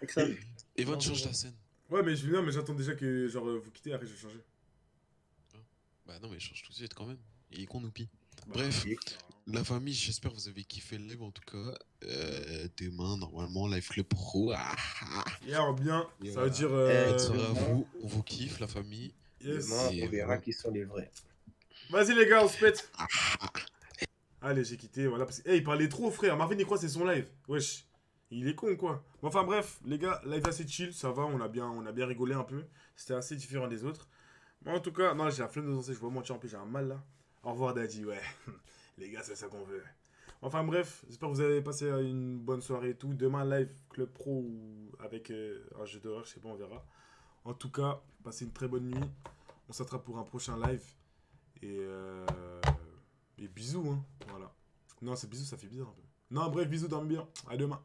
Excellent. Evan, change la scène. Ouais, mais non, mais j'attends déjà que genre vous quittez, après je vais changer. Bah non, mais change tout de suite quand même. Il est con, Noupi. Bah, Bref, Et- la famille, j'espère que vous avez kiffé le live en tout cas. Demain, normalement, Live Club Pro. Et en bien, Et ça veut voilà. dire. Bonne soirée à vous. On vous kiffe, la famille. Yes. Demain, Et on verra voilà. qui sont les vrais. Vas-y les gars, on se pète. Allez, j'ai quitté, voilà. Parce que, hey, il parlait trop, frère. Marvin, il croit que c'est son live. Wesh. Il est con, quoi. Bon, enfin, bref, les gars, live assez chill, ça va, on a bien rigolé un peu. C'était assez différent des autres. Mais en tout cas, non, j'ai la flemme de danser, je vois mentir un peu, j'ai un mal là. Au revoir, Daddy, ouais. Les gars, c'est ça qu'on veut. Enfin, bref, j'espère que vous avez passé une bonne soirée et tout. Demain, live Club Pro ou avec un jeu d'horreur, je sais pas, on verra. En tout cas, passez une très bonne nuit. On s'attrape pour un prochain live. Et bisous, hein. Voilà. Non, c'est bisous, ça fait bizarre un peu. Non, bref, bisous, dormez bien. À demain.